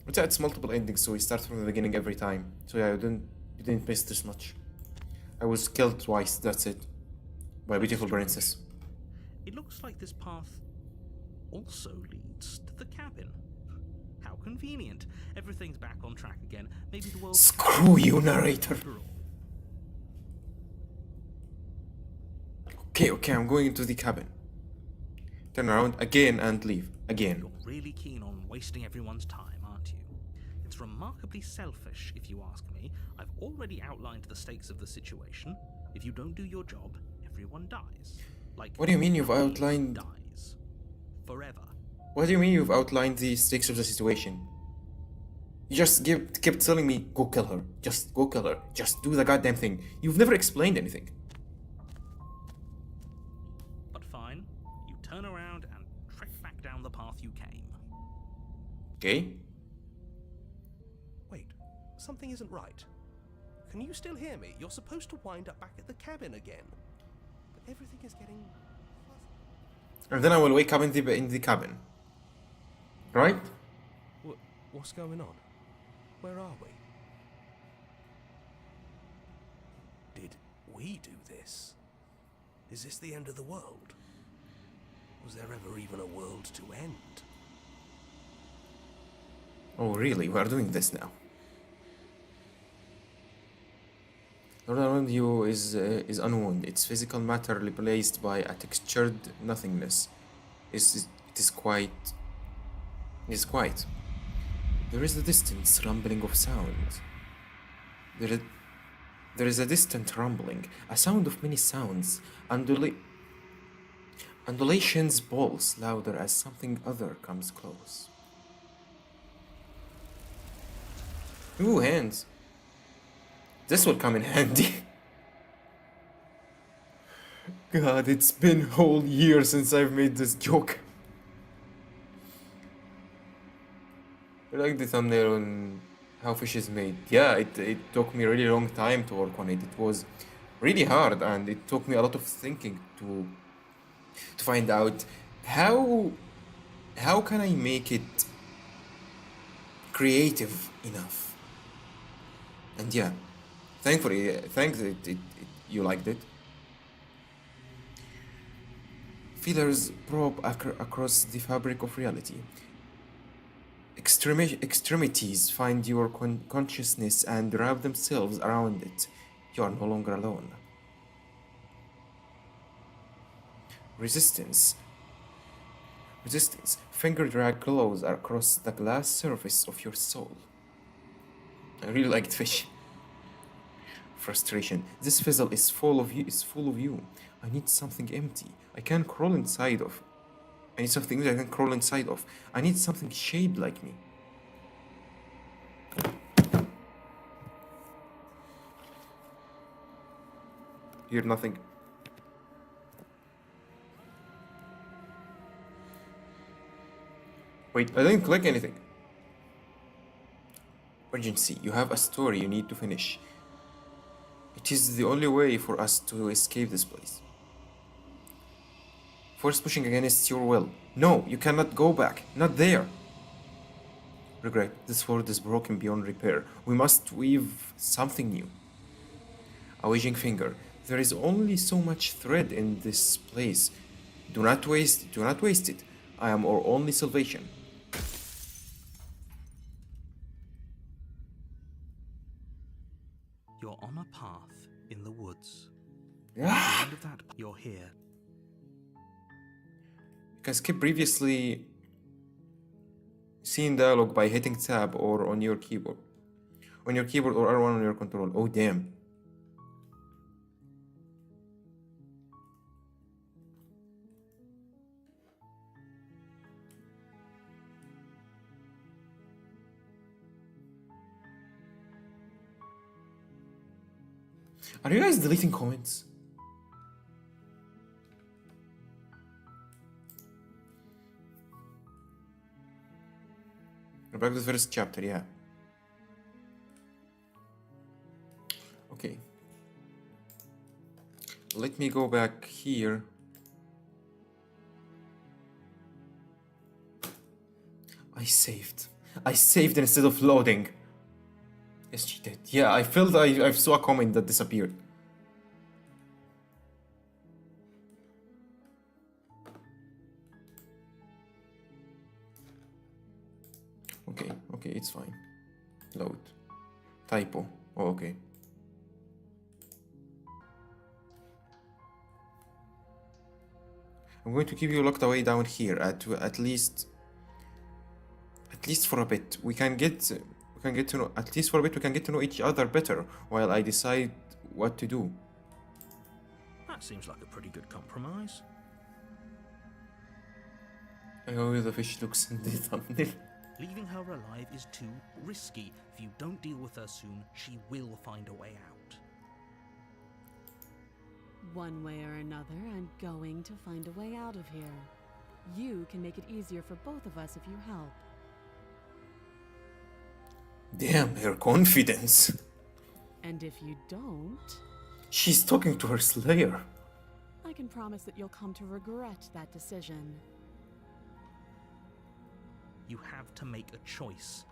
Speaker 1: It's multiple endings, so we start from the beginning every time. So yeah, you didn't miss this much. I was killed twice, that's it. By a beautiful princess.
Speaker 2: It looks like this path also leads to the cabin. How convenient. Everything's back on track again. Maybe the world...
Speaker 1: Screw you, narrator.
Speaker 2: After all.
Speaker 1: Okay, I'm going into the cabin. Turn around again and leave. Again.
Speaker 2: You're really keen on wasting everyone's time, aren't you? It's remarkably selfish, if you ask me. I've already outlined the stakes of the situation. If you don't do your job, everyone dies. Like,
Speaker 1: What do you mean you've outlined...
Speaker 2: dies. Forever.
Speaker 1: What do you mean you've outlined the stakes of the situation? You just kept telling me, go kill her. Just go kill her. Just do the goddamn thing. You've never explained anything.
Speaker 2: But fine, you turn around and trek back down the path you came.
Speaker 1: Okay?
Speaker 5: Wait, something isn't right. Can you still hear me? You're supposed to wind up back at the cabin again. But everything is getting fuzzy.
Speaker 1: And then I will wake up in the cabin. Right?
Speaker 5: What's going on? Where are we? Did we do this? Is this the end of the world? Was there ever even a world to end?
Speaker 1: Oh, really? We are doing this now. All around you is unwound. Its physical matter replaced by a textured nothingness. It is quiet. There is a distant rumbling of sound. There is a distant rumbling, a sound of many sounds. Undulations pulse louder as something other comes close. Ooh, hands. This will come in handy. God, it's been a whole year since I've made this joke. I like the thumbnail on how fish is made. Yeah, it took me a really long time to work on it. It was really hard and it took me a lot of thinking to find out how can I make it creative enough. And yeah, thankfully, thanks you liked it. Feelers probe across the fabric of reality. extremities find your consciousness and wrap themselves around it. You are no longer alone. Resistance. Resistance. Finger drag claws across the glass surface of your soul. I really liked fish. Frustration. This fizzle is full of you. Is full of you. I need something empty. I can crawl inside of. I need something that I can crawl inside of. I need something shaped like me. Hear nothing. Wait, I didn't click anything. Urgency. You have a story you need to finish. It is the only way for us to escape this place. Force pushing against your will. No, you cannot go back. Not there. Regret. This world is broken beyond repair. We must weave something new. A waging finger. There is only so much thread in this place. Do not waste it. Do not waste it. I am our only salvation.
Speaker 2: You're on a path in the woods. At
Speaker 1: Ah!
Speaker 2: the end of that, you're here.
Speaker 1: You can skip previously seen dialogue by hitting tab or on your keyboard. On your keyboard or R1 on your control. Oh damn. Are you guys deleting comments? We're back to the first chapter, yeah. Okay. Let me go back here. I saved instead of loading. Yes, she did. Yeah, I felt I saw a comment that disappeared. Okay, it's fine. Load. Typo. Oh, okay. I'm going to keep you locked away down here at least for a bit. We can get to know, at least for a bit we can get to know each other better while I decide what to do.
Speaker 2: That seems like a pretty good compromise.
Speaker 1: I know the fish looks in the thumbnail.
Speaker 2: Leaving her alive is too risky. If you don't deal with her soon, she will find a way out.
Speaker 3: One way or another, I'm going to find a way out of here. You can make it easier for both of us if you help.
Speaker 1: Damn, her confidence.
Speaker 3: And if you don't,
Speaker 1: She's talking to her slayer.
Speaker 3: I can promise that you'll come to regret that decision.
Speaker 2: You have to make a choice.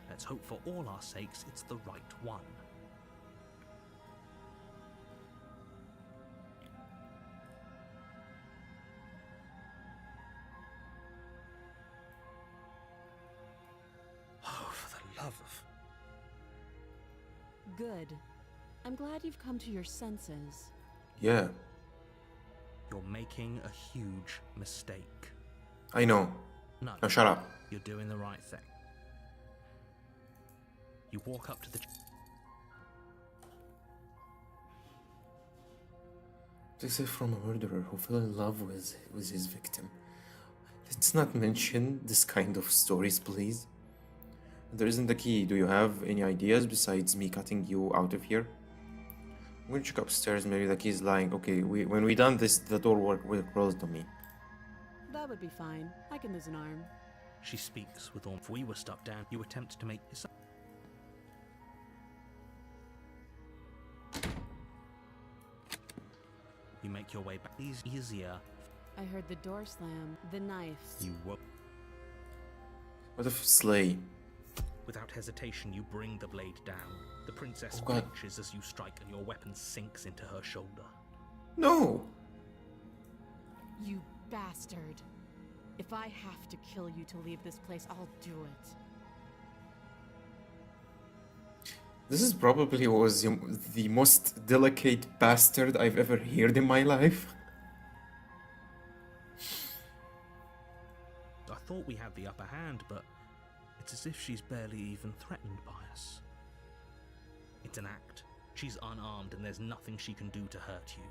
Speaker 2: Let's hope for all our sakes it's the right one. Oh, for the love of...
Speaker 3: Good. I'm glad you've come to your senses.
Speaker 1: Yeah,
Speaker 2: You're making a huge mistake.
Speaker 1: I know.
Speaker 2: No,
Speaker 1: Now shut up.
Speaker 2: you're doing the right thing. You walk up to the...
Speaker 1: This is from a murderer who fell in love with his victim. Let's not mention this kind of stories, please. There isn't the key. Do you have any ideas besides me cutting you out of here? I'm gonna check upstairs. Maybe the key is lying. Okay, when we done this, the door will close to me.
Speaker 3: That would be fine. I can lose an arm.
Speaker 2: She speaks with all... If we were stuck down, you attempt to make this... You make your way back. It's easier.
Speaker 3: I heard the door slam, the knife.
Speaker 2: You won't.
Speaker 1: What if slay?
Speaker 2: Without hesitation, you bring the blade down. The princess
Speaker 1: Oh, God.
Speaker 2: flinches as you strike, and your weapon sinks into her shoulder.
Speaker 1: No!
Speaker 3: You bastard. If I have to kill you to leave this place, I'll do it.
Speaker 1: This is probably was the most delicate bastard I've ever heard in my life.
Speaker 2: I thought we had the upper hand, but it's as if she's barely even threatened by us. It's an act. She's unarmed and there's nothing she can do to hurt you.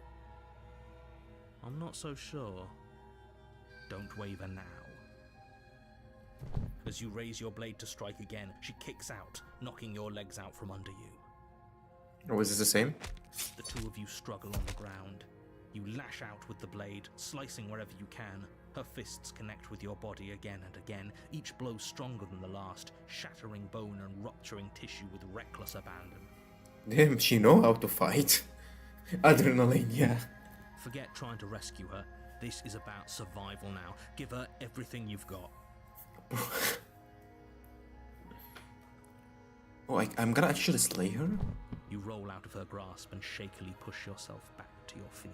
Speaker 2: I'm not so sure. Don't waver now. As you raise your blade to strike again, she kicks out, knocking your legs out from under you.
Speaker 1: Or is this the same?
Speaker 2: The two of you struggle on the ground. You lash out with the blade, slicing wherever you can. Her fists connect with your body again and again, each blow stronger than the last, shattering bone and rupturing tissue with reckless abandon.
Speaker 1: Damn, she know how to fight. Adrenaline, yeah.
Speaker 2: Forget trying to rescue her. This is about survival now. Give her everything you've got.
Speaker 1: Oh, I'm gonna actually slay her?
Speaker 2: You roll out of her grasp and shakily push yourself back to your feet.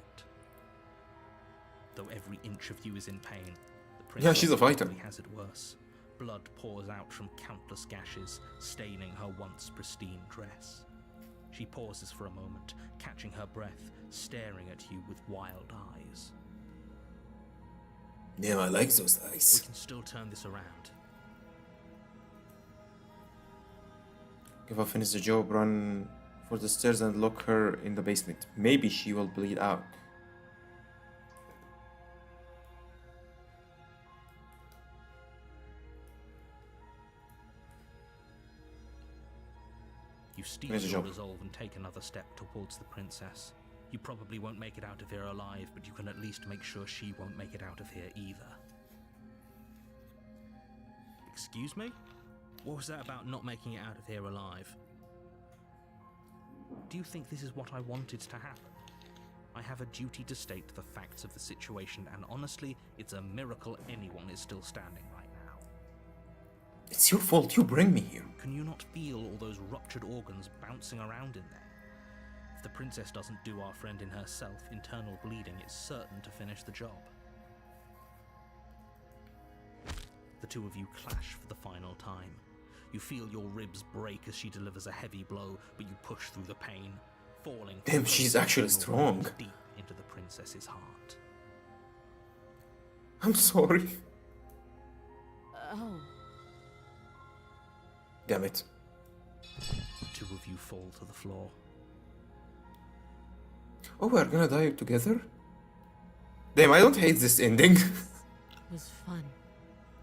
Speaker 2: Though every inch of you is in pain, the princess
Speaker 1: she's a fighter.
Speaker 2: probably has it worse. Blood pours out from countless gashes, staining her once pristine dress. She pauses for a moment, catching her breath, staring at you with wild eyes.
Speaker 1: Damn, I like those
Speaker 2: We
Speaker 1: eyes.
Speaker 2: can still turn this around.
Speaker 1: If I finish the job, run for the stairs and lock her in the basement. Maybe she will bleed out.
Speaker 2: You steel
Speaker 1: Finish the
Speaker 2: your
Speaker 1: job.
Speaker 2: resolve and take another step towards the princess. You probably won't make it out of here alive, but you can at least make sure she won't make it out of here either. Excuse me? What was that about not making it out of here alive? Do you think this is what I wanted to happen? I have a duty to state the facts of the situation, and honestly, it's a miracle anyone is still standing right now.
Speaker 1: It's your fault, you bring me here.
Speaker 2: Can you not feel all those ruptured organs bouncing around in there? If the princess doesn't do our friend in herself, internal bleeding is certain to finish the job. The two of you clash for the final time. You feel your ribs break as she delivers a heavy blow, but you push through the pain, falling.
Speaker 1: Damn, she's actually strong.
Speaker 2: Deep into the princess's heart.
Speaker 1: I'm sorry.
Speaker 3: Oh.
Speaker 1: Damn it.
Speaker 2: The two of you fall to the floor.
Speaker 1: Oh, we're gonna die together? Damn, I don't hate this ending.
Speaker 3: It was fun.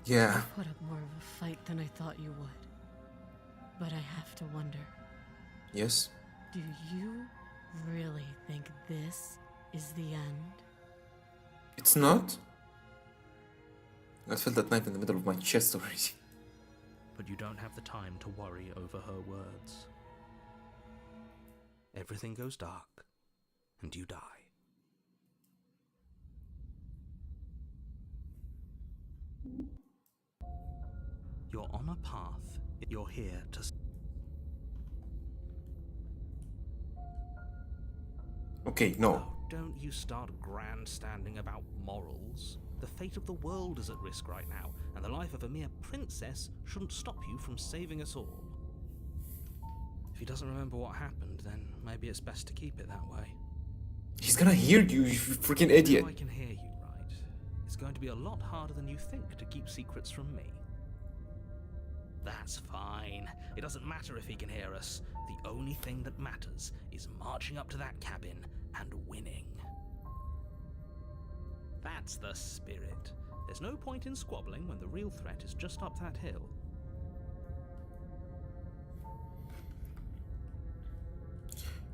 Speaker 1: Yeah.
Speaker 3: You put up more of a fight than I thought you would. But I have to wonder,
Speaker 1: Yes.
Speaker 3: do you really think this is the end?
Speaker 1: It's not? I felt that knife in the middle of my chest already.
Speaker 2: But you don't have the time to worry over her words. Everything goes dark, and you die. You're on a path. You're here to...
Speaker 1: Okay, no.
Speaker 2: Oh, don't you start grandstanding about morals. The fate of the world is at risk right now, and the life of a mere princess shouldn't stop you from saving us all. If he doesn't remember what happened, then maybe it's best to keep it that way.
Speaker 1: He's gonna hear you, you freaking idiot.
Speaker 2: Now I can hear you, right? It's going to be a lot harder than you think to keep secrets from me. That's fine. It doesn't matter if he can hear us. The only thing that matters is marching up to that cabin and winning. That's the spirit. There's no point in squabbling when the real threat is just up that hill.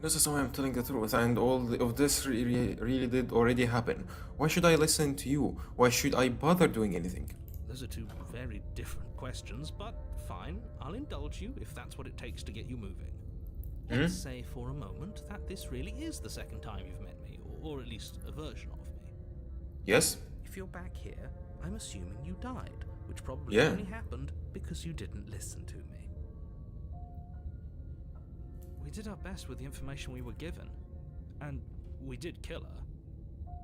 Speaker 1: This is why I'm telling the truth, and all of this really did already happen. Why should I listen to you? Why should I bother doing anything?
Speaker 2: Those are two very different questions, but fine. I'll indulge you if that's what it takes to get you moving. Let's say for a moment that this really is the second time you've met me, or at least a version of me.
Speaker 1: Yes?
Speaker 2: If you're back here, I'm assuming you died, which probably
Speaker 1: Yeah.
Speaker 2: only happened because you didn't listen to me. We did our best with the information we were given, and we did kill her.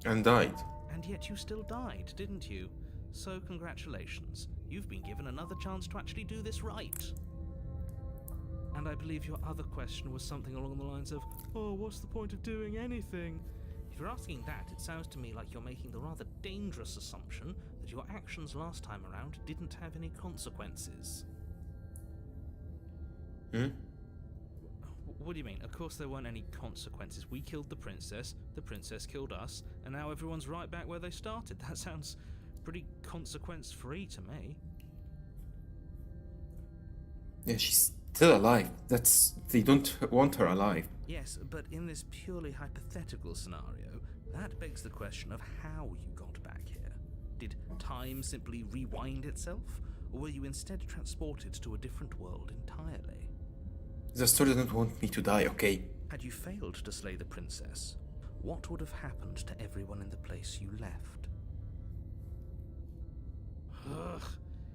Speaker 1: And died.
Speaker 2: And yet you still died, didn't you? So congratulations. You've been given another chance to actually do this right. And I believe your other question was something along the lines of, oh, what's the point of doing anything? If you're asking that, it sounds to me like you're making the rather dangerous assumption that your actions last time around didn't have any consequences. What do you mean? Of course there weren't any consequences. We killed the princess killed us, and now everyone's right back where they started. That sounds pretty consequence-free to me.
Speaker 1: Yeah, she's still alive. They don't want her alive.
Speaker 2: Yes, but in this purely hypothetical scenario, that begs the question of how you got back here. Did time simply rewind itself, or were you instead transported to a different world entirely?
Speaker 1: The story doesn't want me to die, okay?
Speaker 2: Had you failed to slay the princess, what would have happened to everyone in the place you left? Ugh,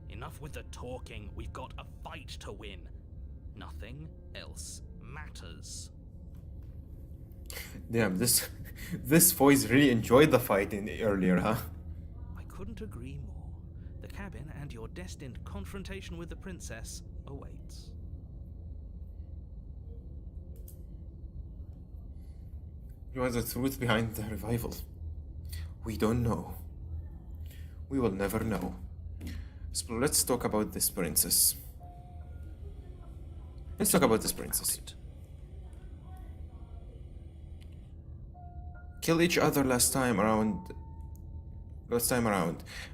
Speaker 2: enough with the talking. We've got a fight to win. Nothing else matters.
Speaker 1: Damn, this voice really enjoyed the fight earlier, huh?
Speaker 2: I couldn't agree more. The cabin and your destined confrontation with the princess awaits.
Speaker 1: What is the truth behind the revival? We don't know. We will never know. So let's talk about this princess. Let's talk about this princess. Kill each other last time around.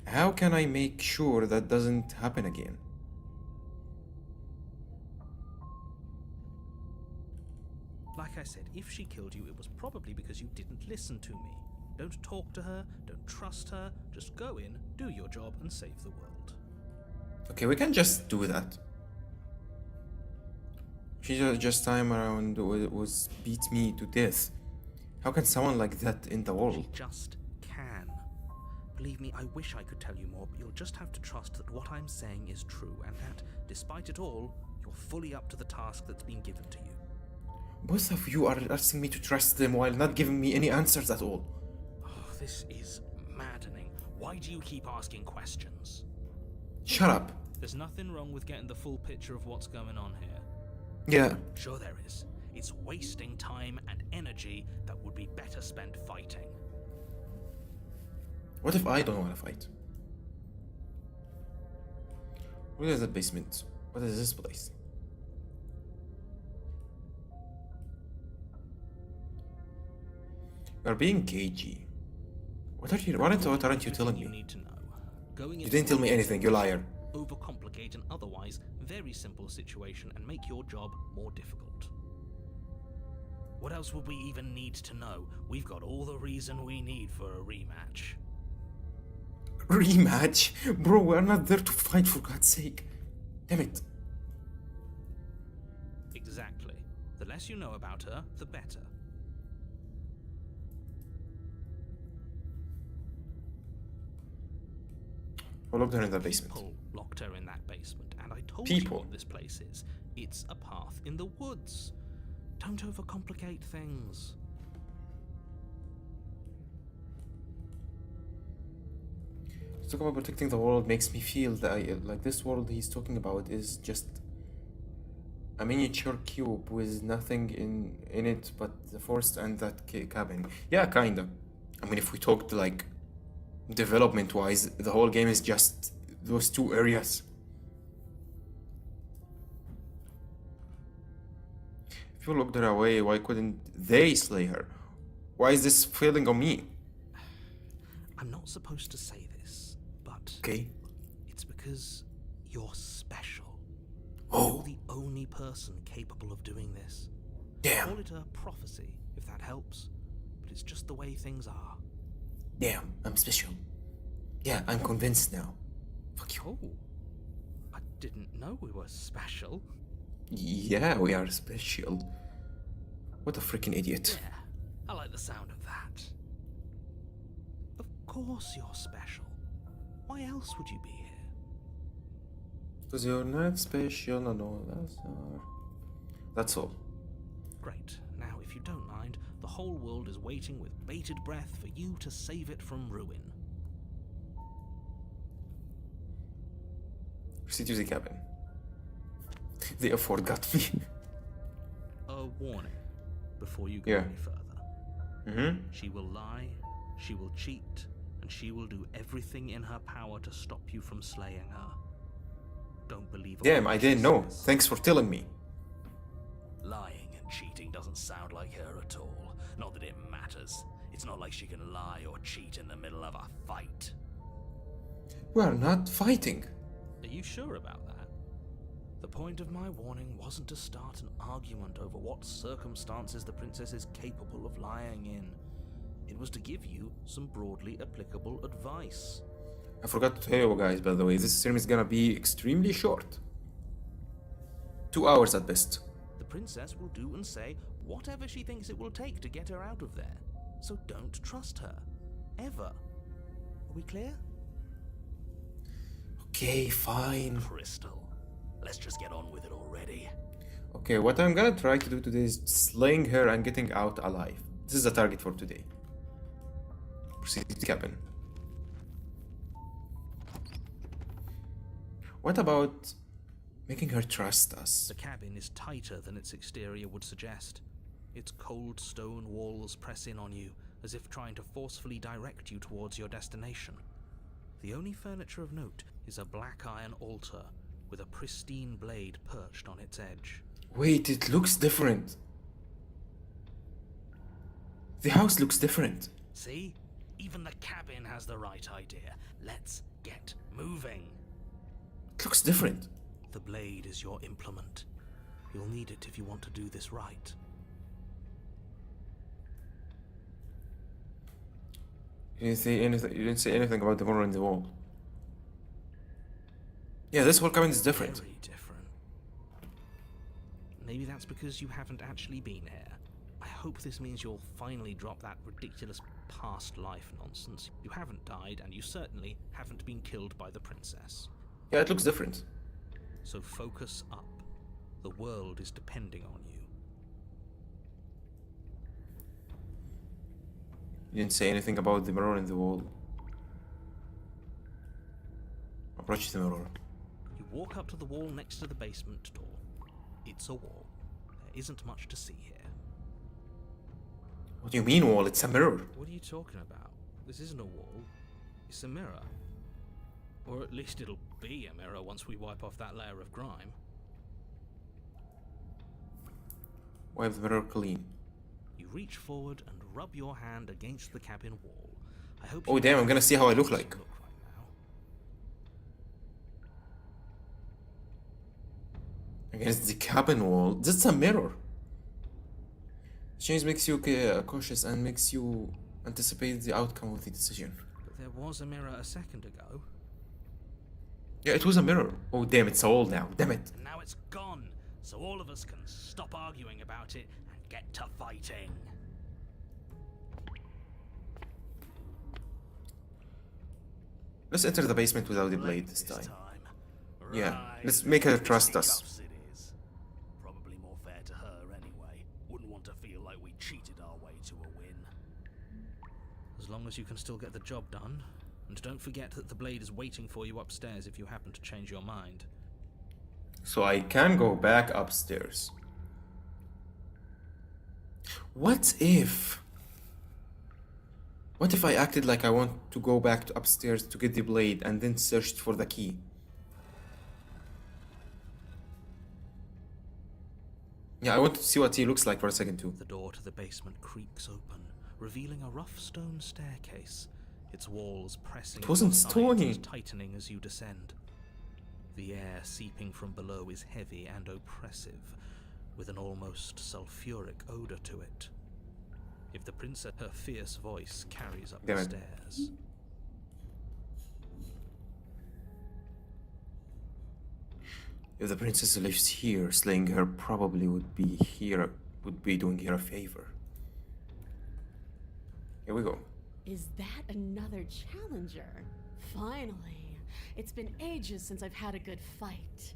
Speaker 1: How can I make sure that doesn't happen again?
Speaker 2: Like I said, if she killed you, it was probably because you didn't listen to me. Don't talk to her, don't trust her, just go in, do your job, and save the world.
Speaker 1: Okay, we can just do that. She just time around was beat me to death. How can someone like that in the
Speaker 2: She
Speaker 1: world?
Speaker 2: just can. Believe me, I wish I could tell you more, but you'll just have to trust that what I'm saying is true, and that, despite it all, you're fully up to the task that's been given to you.
Speaker 1: Both of you are asking me to trust them while not giving me any answers at all.
Speaker 2: Oh, this is maddening. Why do you keep asking questions?
Speaker 1: Shut up.
Speaker 2: There's nothing wrong with getting the full picture of what's going on here.
Speaker 1: Yeah.
Speaker 2: Sure there is. It's wasting time and energy that would be better spent fighting.
Speaker 1: What if I don't want to fight? What is the basement? What is this place? You're being cagey. What aren't you telling
Speaker 2: You
Speaker 1: me?
Speaker 2: need to know. Going
Speaker 1: You
Speaker 2: into
Speaker 1: didn't tell me anything, you liar.
Speaker 2: overcomplicate an otherwise very simple situation and make your job more difficult. What else would we even need to know? We've got all the reason we need for a rematch.
Speaker 1: Rematch? Bro, we're not there to fight, for God's sake. Damn it.
Speaker 2: Exactly. The less you know about her, the better.
Speaker 1: I locked her in the basement.
Speaker 2: People locked her in that basement, and I told
Speaker 1: People.
Speaker 2: you what this place is. It's a path in the woods. Don't overcomplicate things.
Speaker 1: Talk about protecting the world makes me feel that like this world he's talking about is just a miniature cube with nothing in it but the forest and that cabin. Yeah, kinda. I mean, if we talked like development-wise, the whole game is just those two areas. If you locked her away, why couldn't they slay her? Why is this failing on me?
Speaker 2: I'm not supposed to say this, but
Speaker 1: Okay.
Speaker 2: it's because you're special.
Speaker 1: Oh.
Speaker 2: You're the only person capable of doing this.
Speaker 1: Damn.
Speaker 2: Call it a prophecy, if that helps, but it's just the way things are.
Speaker 1: Damn, I'm special. Yeah, I'm convinced now. Fuck you.
Speaker 2: Oh, I didn't know we were special.
Speaker 1: Yeah, we are special. What a freaking idiot.
Speaker 2: Yeah, I like the sound of that. Of course you're special. Why else would you be here?
Speaker 1: Because you're not special, no, that's all.
Speaker 2: Great. Now, if if you don't mind, the whole world is waiting with bated breath for you to save it from ruin.
Speaker 1: Proceed to the cabin. The effort got me.
Speaker 2: A warning before you go
Speaker 1: Yeah.
Speaker 2: any further.
Speaker 1: Mm-hmm.
Speaker 2: She will lie, she will cheat, and she will do everything in her power to stop you from slaying her. Don't believe a
Speaker 1: Damn,
Speaker 2: word
Speaker 1: I
Speaker 2: she
Speaker 1: didn't know.
Speaker 2: says.
Speaker 1: Thanks for telling me.
Speaker 4: Lying and cheating doesn't sound like her at all. Not that it matters. It's not like she can lie or cheat in the middle of a fight.
Speaker 1: We are not fighting.
Speaker 2: Are you sure about that? The point of my warning wasn't to start an argument over what circumstances the princess is capable of lying in. It was to give you some broadly applicable advice.
Speaker 1: I forgot to tell you guys, by the way, this stream is gonna be extremely short. 2 hours at best.
Speaker 2: The princess will do and say whatever she thinks it will take to get her out of there. So don't trust her. Ever. Are we clear?
Speaker 1: Okay, fine.
Speaker 4: Crystal, let's just get on with it already.
Speaker 1: Okay, what I'm gonna try to do today is slaying her and getting out alive. This is the target for today. Proceed to the cabin. What about making her trust us?
Speaker 2: The cabin is tighter than its exterior would suggest. Its cold stone walls press in on you, as if trying to forcefully direct you towards your destination. The only furniture of note is a black iron altar with a pristine blade perched on its edge.
Speaker 1: Wait, it looks different. The house looks different.
Speaker 2: See? Even the cabin has the right idea. Let's get moving.
Speaker 1: It looks different.
Speaker 2: The blade is your implement. You'll need it if you want to do this right.
Speaker 1: You didn't say anything. You didn't say anything about the mirror in the wall. Yeah, this whole cabin is different.
Speaker 2: Very different. Maybe that's because you haven't actually been here. I hope this means you'll finally drop that ridiculous past life nonsense. You haven't died, and you certainly haven't been killed by the princess.
Speaker 1: Yeah, it looks different.
Speaker 2: So focus up. The world is depending on you.
Speaker 1: You didn't say anything about the mirror in the wall. Approach the mirror.
Speaker 2: You walk up to the wall next to the basement door. It's a wall. There isn't much to see here.
Speaker 1: What do you mean wall? It's a mirror.
Speaker 2: What are you talking about? This isn't a wall. It's a mirror. Or at least it'll be a mirror once we wipe off that layer of grime.
Speaker 1: Wipe the mirror clean.
Speaker 2: You reach forward and rub your hand against the cabin wall. I hope
Speaker 1: Oh
Speaker 2: you
Speaker 1: damn, I'm gonna see how I look
Speaker 2: doesn't
Speaker 1: like.
Speaker 2: look right now.
Speaker 1: Against the cabin wall. That's a mirror. Change makes you cautious and makes you anticipate the outcome of the decision.
Speaker 2: But there was a mirror a second ago.
Speaker 1: Yeah, it was a mirror. Oh damn, it's a wall now. Damn it.
Speaker 2: And now it's gone. So all of us can stop arguing about it and get to fighting.
Speaker 1: Let's enter the basement without the blade this time. Yeah,
Speaker 4: Right,
Speaker 1: let's make her trust
Speaker 4: fisticuffs
Speaker 1: us.
Speaker 4: it is. Probably more fair to her anyway. Wouldn't want to feel like we cheated our way to a win.
Speaker 2: As long as you can still get the job done. And don't forget that the blade is waiting for you upstairs if you happen to change your mind.
Speaker 1: So I can go back upstairs. What if... What if I acted like I want to go back to upstairs to get the blade and then searched for the key? Yeah, I want to see what he looks like for a second too.
Speaker 2: The door to the basement creaks open, revealing a rough stone staircase, its walls pressing
Speaker 1: It wasn't
Speaker 2: on your sides
Speaker 1: stony.
Speaker 2: and tightening as you descend. The air seeping from below is heavy and oppressive, with an almost sulfuric odor to it. If the princess, her fierce voice carries up
Speaker 1: Damn
Speaker 2: the
Speaker 1: it.
Speaker 2: stairs.
Speaker 1: If the princess lives here, slaying her probably would be doing her a favor. Here we go.
Speaker 3: Is that another challenger? Finally. It's been ages since I've had a good fight.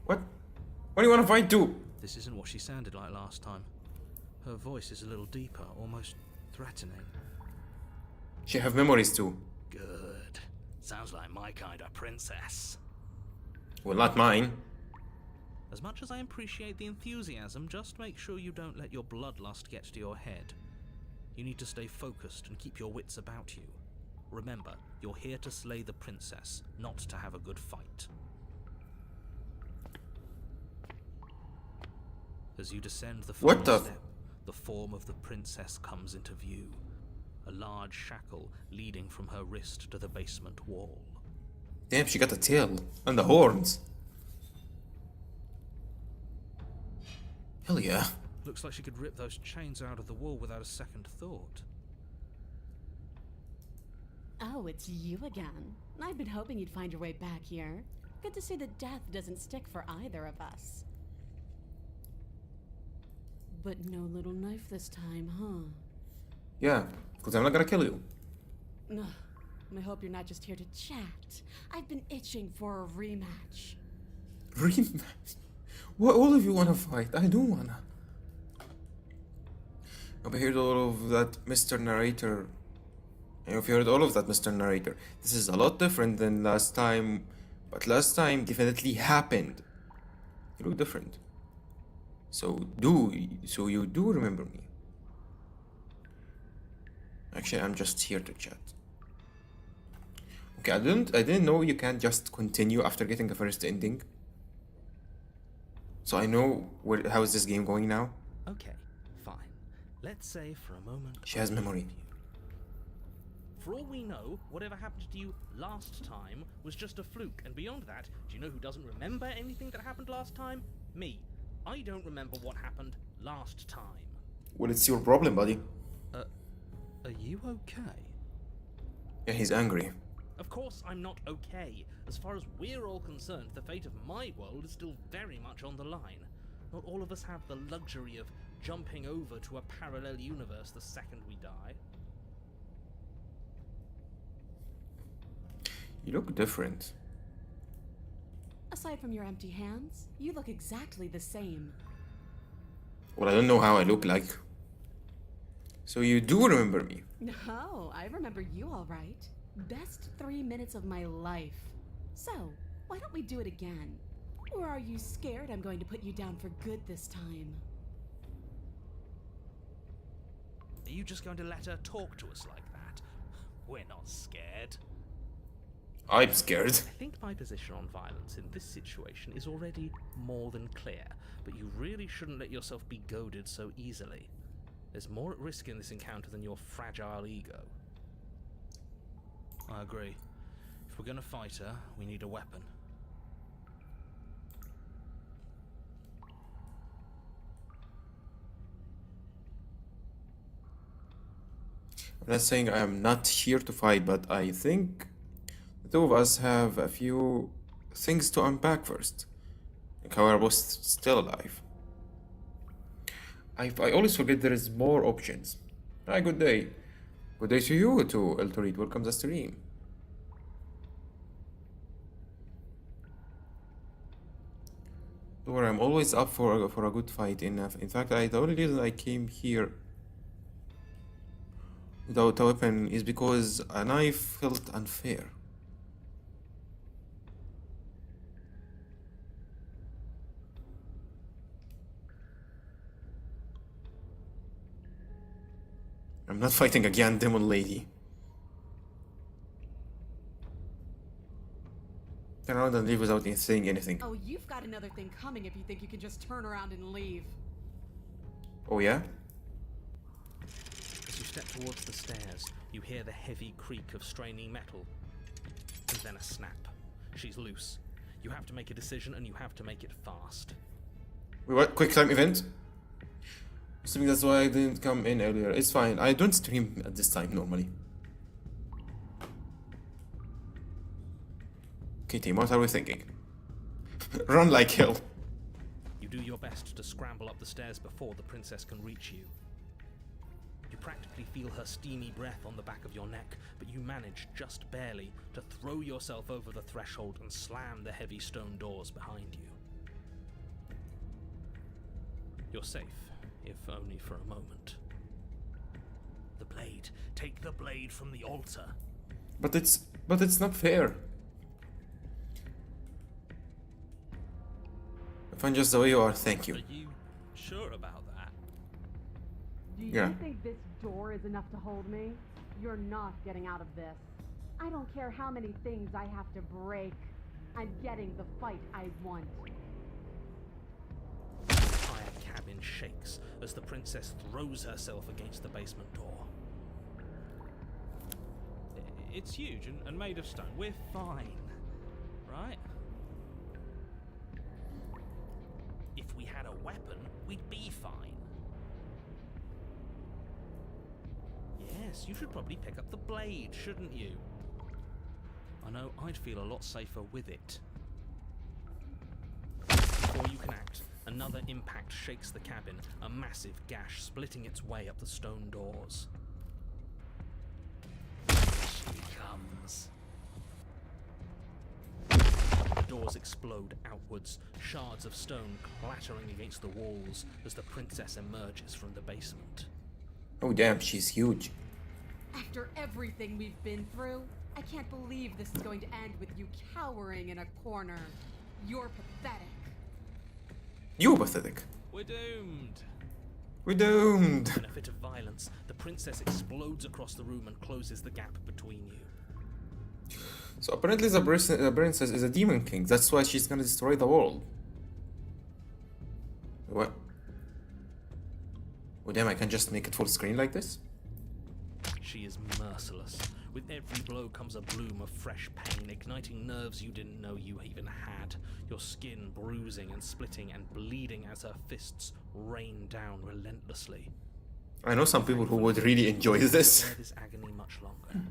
Speaker 1: What? What do you want to fight to?
Speaker 2: This isn't what she sounded like last time. Her voice is a little deeper, almost threatening.
Speaker 1: She have memories too.
Speaker 4: Good. Sounds like my kind of princess.
Speaker 1: Well, not mine.
Speaker 2: As much as I appreciate the enthusiasm, just make sure you don't let your bloodlust get to your head. You need to stay focused and keep your wits about you. Remember, you're here to slay the princess, not to have a good fight. As you descend the
Speaker 1: What
Speaker 2: final
Speaker 1: the-
Speaker 2: step, the form of the princess comes into view. A large shackle leading from her wrist to the basement wall.
Speaker 1: Damn, she got a tail and the horns. Hell yeah.
Speaker 2: Looks like she could rip those chains out of the wall without a second thought.
Speaker 3: Oh, it's you again. I've been hoping you'd find your way back here. Good to see that death doesn't stick for either of us. But no little knife this time, huh?
Speaker 1: Yeah, because I'm not gonna kill you.
Speaker 3: Ugh, I hope you're not just here to chat. I've been itching for a rematch.
Speaker 1: Rematch? What, all of you wanna fight? I don't wanna. I've heard all of that, Mr. Narrator. I've heard all of that, Mr. Narrator. This is a lot different than last time, but last time definitely happened. You look different. So you do remember me. Actually, I'm just here to chat. Okay, I didn't know you can't just continue after getting a first ending. So I know how is this game going now?
Speaker 2: Okay, fine. Let's say for a moment...
Speaker 1: She has memory.
Speaker 2: For all we know, whatever happened to you last time was just a fluke, and beyond that, do you know who doesn't remember anything that happened last time? Me. I don't remember what happened last time.
Speaker 1: Well, it's your problem, buddy.
Speaker 2: Are you okay?
Speaker 1: Yeah, he's angry.
Speaker 2: Of course I'm not okay. As far as we're all concerned, the fate of my world is still very much on the line. Not all of us have the luxury of jumping over to a parallel universe the second we die.
Speaker 1: You look different.
Speaker 3: Aside from your empty hands, you look exactly the same.
Speaker 1: Well, I don't know how I look like. So you do remember me.
Speaker 3: No, I remember you all right. Best 3 minutes of my life. So, why don't we do it again? Or are you scared I'm going to put you down for good this time?
Speaker 2: Are you just going to let her talk to us like that? We're not scared.
Speaker 1: I'm scared.
Speaker 2: I think my position on violence in this situation is already more than clear, but you really shouldn't let yourself be goaded so easily. There's more at risk in this encounter than your fragile ego. I agree. If we're gonna fight her, we need a weapon.
Speaker 1: I'm not saying I am not here to fight, but I think the two of us have a few things to unpack first. Like how we're both still alive. I always forget there is more options. Hi, good day. Good day to you too, Eltorid. Welcome to the stream. Don't worry, I'm always up for a good fight. In fact, the only reason I came here without a weapon is because a knife felt unfair. I'm not fighting a giant demon lady. Turn around and leave without saying anything.
Speaker 3: Oh, you've got another thing coming if you think you can just turn around and leave.
Speaker 1: Oh yeah?
Speaker 2: As you step towards the stairs, you hear the heavy creak of straining metal. And then a snap. She's loose. You have to make a decision, and you have to make it fast.
Speaker 1: Wait, what? Quick time event? Assuming that's why I didn't come in earlier. It's fine. I don't stream at this time normally. Okay, team, what are we thinking? Run like hell.
Speaker 2: You do your best to scramble up the stairs before the princess can reach you. You practically feel her steamy breath on the back of your neck, but you manage, just barely, to throw yourself over the threshold and slam the heavy stone doors behind you. You're safe. if only for a moment. The blade. Take the blade from the altar.
Speaker 1: But it's not fair. If I'm just the way you are, thank you.
Speaker 2: Are you sure about that?
Speaker 3: Do you
Speaker 1: Yeah.
Speaker 3: think this door is enough to hold me? You're not getting out of this. I don't care how many things I have to break. I'm getting the fight I want.
Speaker 2: The entire cabin shakes as the princess throws herself against the basement door. It's huge and made of stone. We're fine, right? If we had a weapon, we'd be fine. Yes, you should probably pick up the blade, shouldn't you? I know I'd feel a lot safer with it. Before you can act, another impact shakes the cabin, a massive gash splitting its way up the stone doors. She comes. The doors explode outwards, shards of stone clattering against the walls as the princess emerges from the basement.
Speaker 1: Oh damn, she's huge.
Speaker 3: After everything we've been through, I can't believe this is going to end with you cowering in a corner. You're pathetic.
Speaker 1: You pathetic.
Speaker 2: We're doomed.
Speaker 1: We're doomed.
Speaker 2: In a fit of violence, the princess explodes across the room and closes the gap between you.
Speaker 1: So apparently the princess is a demon king. That's why she's gonna destroy the world. What? Oh damn, I can just make it full screen like this?
Speaker 2: She is merciless. With every blow comes a bloom of fresh pain, igniting nerves you didn't know you even had. Your skin bruising and splitting and bleeding as her fists rain down relentlessly.
Speaker 1: I know some people who would really enjoy this.
Speaker 2: Bear this agony much longer.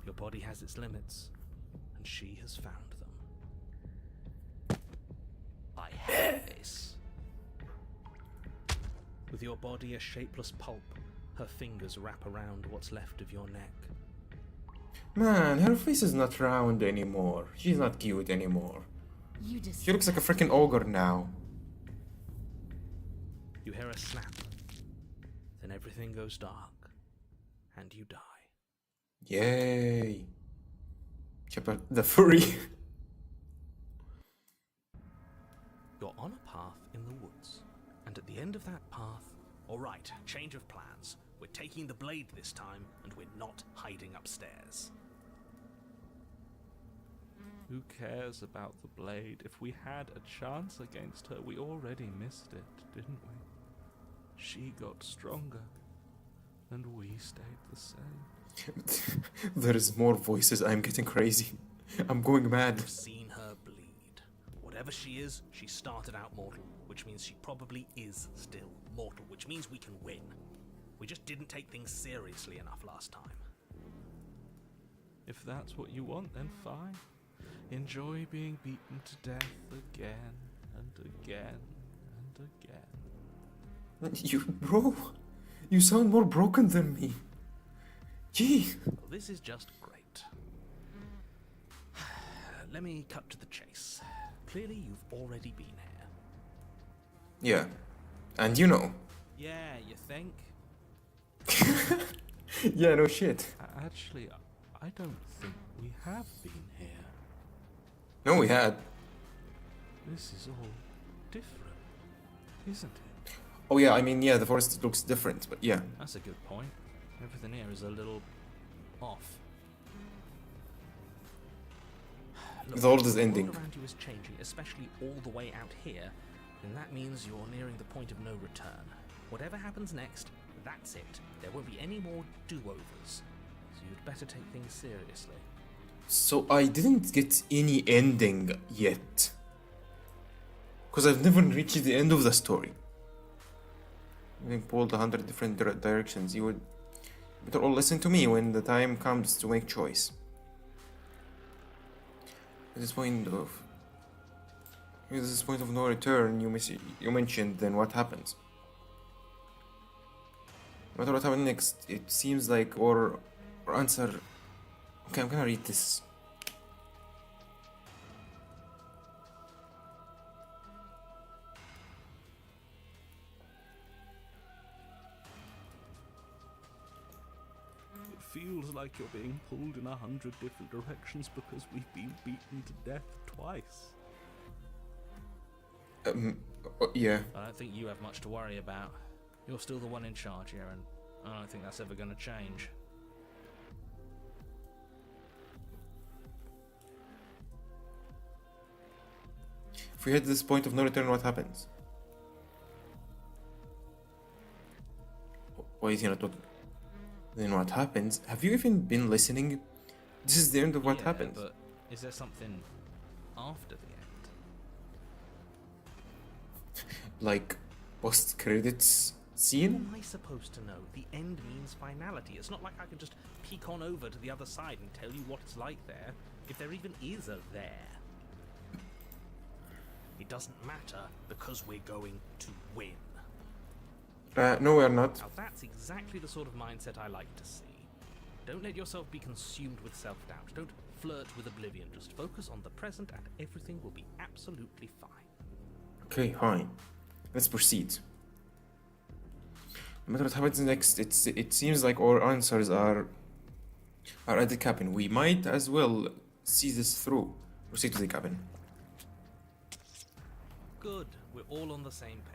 Speaker 2: Your body has its limits, and she has found them. I have this. With your body a shapeless pulp, her fingers wrap around what's left of your neck.
Speaker 1: Man, her face is not round anymore. She's not cute anymore. She looks like a freaking ogre now.
Speaker 2: You hear a snap, then everything goes dark, and you die.
Speaker 1: Yay. Chapter the furry.
Speaker 2: You're on a path in the woods, and at the end of that path, all right, change of plans. We're taking the blade this time, and we're not hiding upstairs.
Speaker 6: Who cares about the blade? If we had a chance against her, we already missed it, didn't we? She got stronger, and we stayed the same.
Speaker 1: There is more voices. I'm getting crazy. I'm going mad.
Speaker 2: I've seen her bleed. Whatever she is, she started out mortal, which means she probably is still mortal, which means we can win. We just didn't take things seriously enough last time.
Speaker 6: If that's what you want, then fine. Enjoy being beaten to death again and again and again.
Speaker 1: You, bro, you sound more broken than me. Gee.
Speaker 2: Well, this is just great. Let me cut to the chase. Clearly, you've already been here.
Speaker 1: Yeah. And you know.
Speaker 2: Yeah, you think?
Speaker 1: Yeah, no shit.
Speaker 6: Actually, I don't think we have been here.
Speaker 1: No, we had.
Speaker 6: This is all different, isn't it?
Speaker 1: Oh yeah, I mean, yeah, the forest looks different, but yeah.
Speaker 2: That's a good point. Everything here is a little off. Look,
Speaker 1: The world is
Speaker 2: if
Speaker 1: ending.
Speaker 2: The world around you is changing, especially all the way out here, then that means you're nearing the point of no return. Whatever happens next, that's it. There won't be any more do-overs. So you'd better take things seriously.
Speaker 1: So I didn't get any ending yet. Because I've never reached the end of the story. Being pulled 100 different directions. You would better all listen to me when the time comes to make choice. At this point of no return, you mentioned, then what happens? No matter what happens next, it seems like or answer. Okay, I'm gonna read this.
Speaker 6: feels like you're being pulled in 100 different directions because we've been beaten to death twice.
Speaker 1: Yeah.
Speaker 4: I don't think you have much to worry about. You're still the one in charge here, and I don't think that's ever going to change.
Speaker 1: If we hit this point of no return, what happens? Why is he not talking? Then what happens? Have you even been listening? This is the end of what
Speaker 4: Yeah,
Speaker 1: happens.
Speaker 4: but is there something after the end?
Speaker 1: Like post-credits
Speaker 4: How
Speaker 1: scene?
Speaker 4: am I supposed to know? The end means finality. It's not like I can just peek on over to the other side and tell you what it's like there, if there even is a there. It doesn't matter because we're going to win.
Speaker 1: No, we are not.
Speaker 4: Now that's exactly the sort of mindset I like to see. Don't let yourself be consumed with self-doubt. Don't flirt with oblivion. Just focus on the present and everything will be absolutely fine.
Speaker 1: Okay, fine. Let's proceed. No matter what happens next, it seems like our answers are at the cabin. We might as well see this through. Proceed to the cabin.
Speaker 4: Good. We're all on the same page.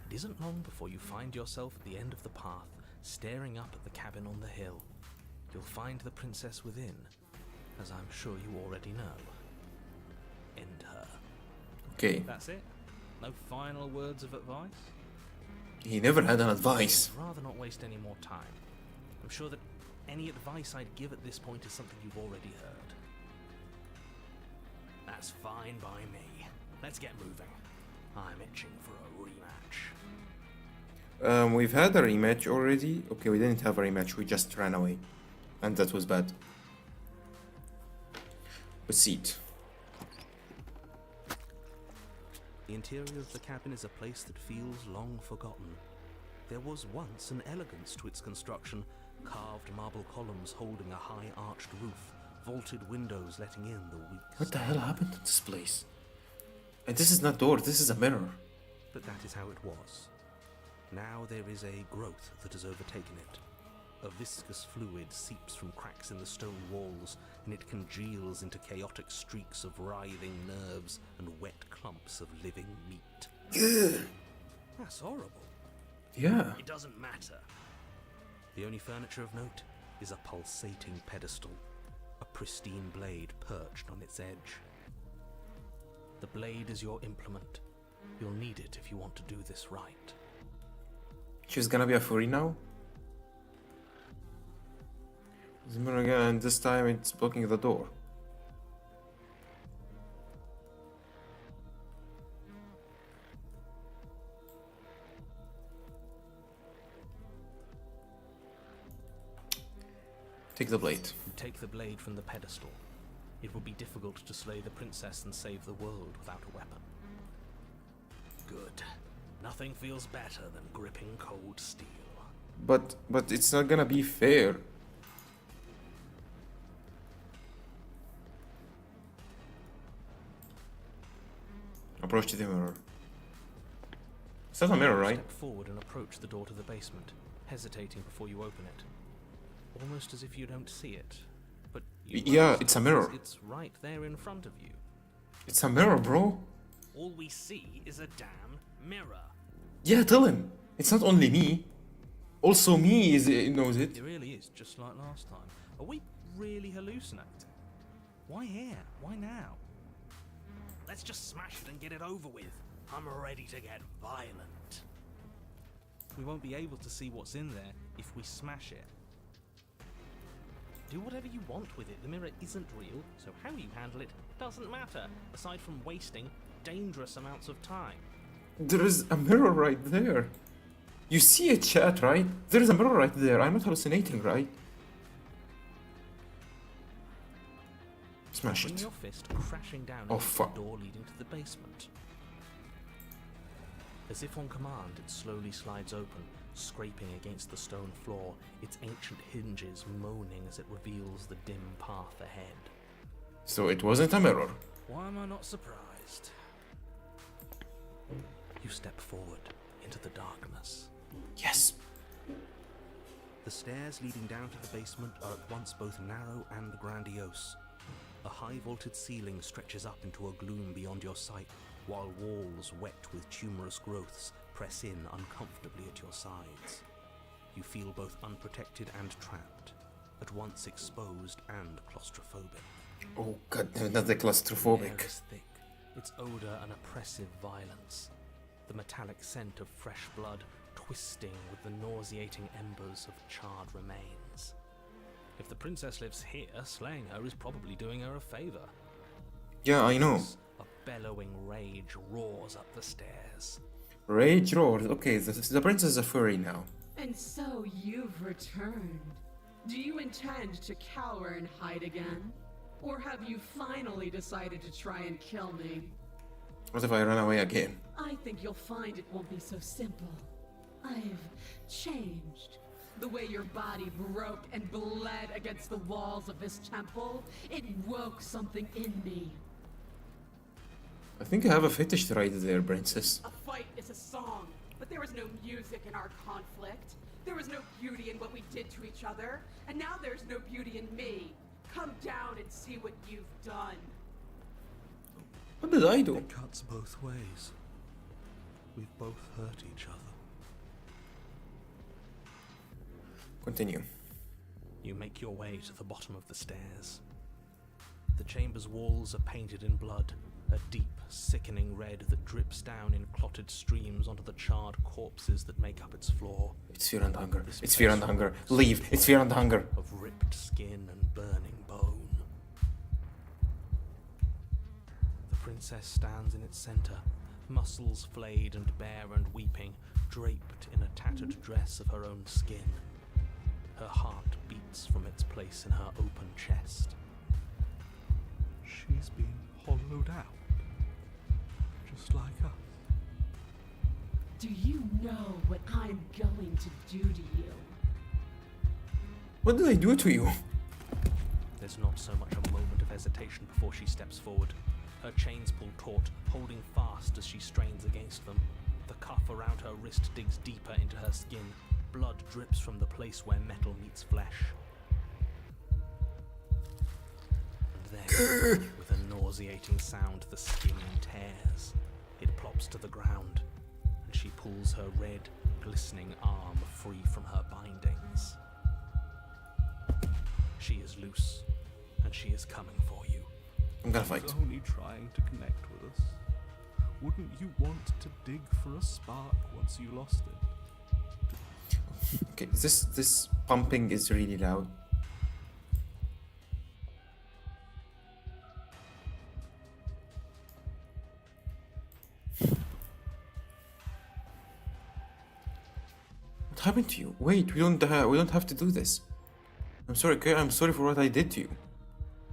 Speaker 4: It isn't long before you find yourself at the end of the path, staring up at the cabin on the hill. You'll find the princess within, as I'm sure you already know. End her.
Speaker 1: Okay.
Speaker 4: That's it? No final words of advice?
Speaker 1: He never had an advice.
Speaker 4: I'd rather not waste any more time. I'm sure that any advice I'd give at this point is something you've already heard. That's fine by me. Let's get moving. I'm itching for a rematch.
Speaker 1: We've had a rematch already. Okay, we didn't have a rematch. We just ran away. And that was bad. Proceed.
Speaker 2: The interior of the cabin is a place that feels long forgotten. There was once an elegance to its construction, carved marble columns holding a high arched roof, vaulted windows letting in the weak
Speaker 1: What the
Speaker 2: sun.
Speaker 1: hell happened to this place? And this is not door, this is a mirror.
Speaker 2: But that is how it was. Now there is a growth that has overtaken it. A viscous fluid seeps from cracks in the stone walls, and it congeals into chaotic streaks of writhing nerves and wet clumps of living meat.
Speaker 1: Ugh.
Speaker 2: That's horrible.
Speaker 1: Yeah.
Speaker 4: It doesn't matter.
Speaker 2: The only furniture of note is a pulsating pedestal, a pristine blade perched on its edge. The blade is your implement. You'll need it if you want to do this right.
Speaker 1: She's gonna be a furry now? The mirror again, and this time it's blocking the door. Take the blade.
Speaker 2: You take the blade from the pedestal. It would be difficult to slay the princess and save the world without a weapon.
Speaker 4: Good. Nothing feels better than gripping cold steel.
Speaker 1: But it's not gonna be fair. Approach the mirror. It's not a mirror, right?
Speaker 2: Step forward and approach the door to the basement, hesitating before you open it. Almost as if you don't see it. But you
Speaker 1: Yeah,
Speaker 2: must,
Speaker 1: it's a mirror.
Speaker 2: because it's right there in front of you.
Speaker 1: It's a mirror, bro.
Speaker 4: All we see is a damn mirror.
Speaker 1: Yeah, tell him. It's not only me. Also me knows it.
Speaker 2: It really is just like last time. Are we really hallucinating? Why here? Why now?
Speaker 4: Let's just smash it and get it over with. I'm ready to get violent.
Speaker 2: We won't be able to see what's in there if we smash it. Do whatever you want with it. The mirror isn't real, so how you handle it doesn't matter, aside from wasting dangerous amounts of time.
Speaker 1: There is a mirror right there. You see it, chat, right? There is a mirror right there. I'm not hallucinating, right? Smash
Speaker 2: Bring
Speaker 1: it.
Speaker 2: your fist crashing down
Speaker 1: Oh,
Speaker 2: against
Speaker 1: fuck.
Speaker 2: the door leading to the basement. As if on command, it slowly slides open, scraping against the stone floor, its ancient hinges moaning as it reveals the dim path ahead.
Speaker 1: So it wasn't a mirror.
Speaker 2: Why am I not surprised? You step forward into the darkness.
Speaker 1: Yes.
Speaker 2: The stairs leading down to the basement are at once both narrow and grandiose. A high-vaulted ceiling stretches up into a gloom beyond your sight, while walls wet with tumorous growths press in uncomfortably at your sides. You feel both unprotected and trapped, at once exposed and claustrophobic.
Speaker 1: Oh god, not the
Speaker 2: The air
Speaker 1: claustrophobic.
Speaker 2: is thick, its odor an oppressive violence. The metallic scent of fresh blood twisting with the nauseating embers of charred remains. If the princess lives here, slaying her is probably doing her a favor.
Speaker 1: Yeah, I know.
Speaker 2: A bellowing rage roars up the stairs.
Speaker 1: Rage roars. Okay, the princess is a furry now.
Speaker 3: And so you've returned. Do you intend to cower and hide again? Or have you finally decided to try and kill me?
Speaker 1: What if I run away again?
Speaker 3: I think you'll find it won't be so simple. I've changed. The way your body broke and bled against the walls of this temple, it woke something in me.
Speaker 1: I think I have a fetish right there, princess.
Speaker 3: A fight is a song, but there was no music in our conflict. There was no beauty in what we did to each other, and now there's no beauty in me. Come down and see what you've done.
Speaker 1: What did I do?
Speaker 2: It cuts both ways. We've both hurt each other.
Speaker 1: Continue.
Speaker 2: You make your way to the bottom of the stairs. The chamber's walls are painted in blood, a deep, sickening red that drips down in clotted streams onto the charred corpses that make up its floor.
Speaker 1: It's fear and hunger.
Speaker 2: This
Speaker 1: It's fear and
Speaker 2: place
Speaker 1: hunger.
Speaker 2: walks
Speaker 1: Leave. It's fear and hunger.
Speaker 2: of ripped skin and burning bone. The princess stands in its center, muscles flayed and bare and weeping, draped in a tattered dress of her own skin. Her heart beats from its place in her open chest.
Speaker 6: She's been hollowed out. Just like us.
Speaker 3: Do you know what I'm going to do to you?
Speaker 1: What did I do to you?
Speaker 2: There's not so much a moment of hesitation before she steps forward. Her chains pull taut, holding fast as she strains against them. The cuff around her wrist digs deeper into her skin. Blood drips from the place where metal meets flesh. And then, with a nauseating sound, the skin tears. It plops to the ground, and she pulls her red, glistening arm free from her bindings. She is loose, and she is coming for you.
Speaker 1: I'm gonna fight.
Speaker 6: He's only trying to connect with us. Wouldn't you want to dig for a spark once you lost it?
Speaker 1: Okay, this pumping is really loud. What happened to you? Wait, we don't have to do this. I'm sorry, okay? I'm sorry for what I did to you.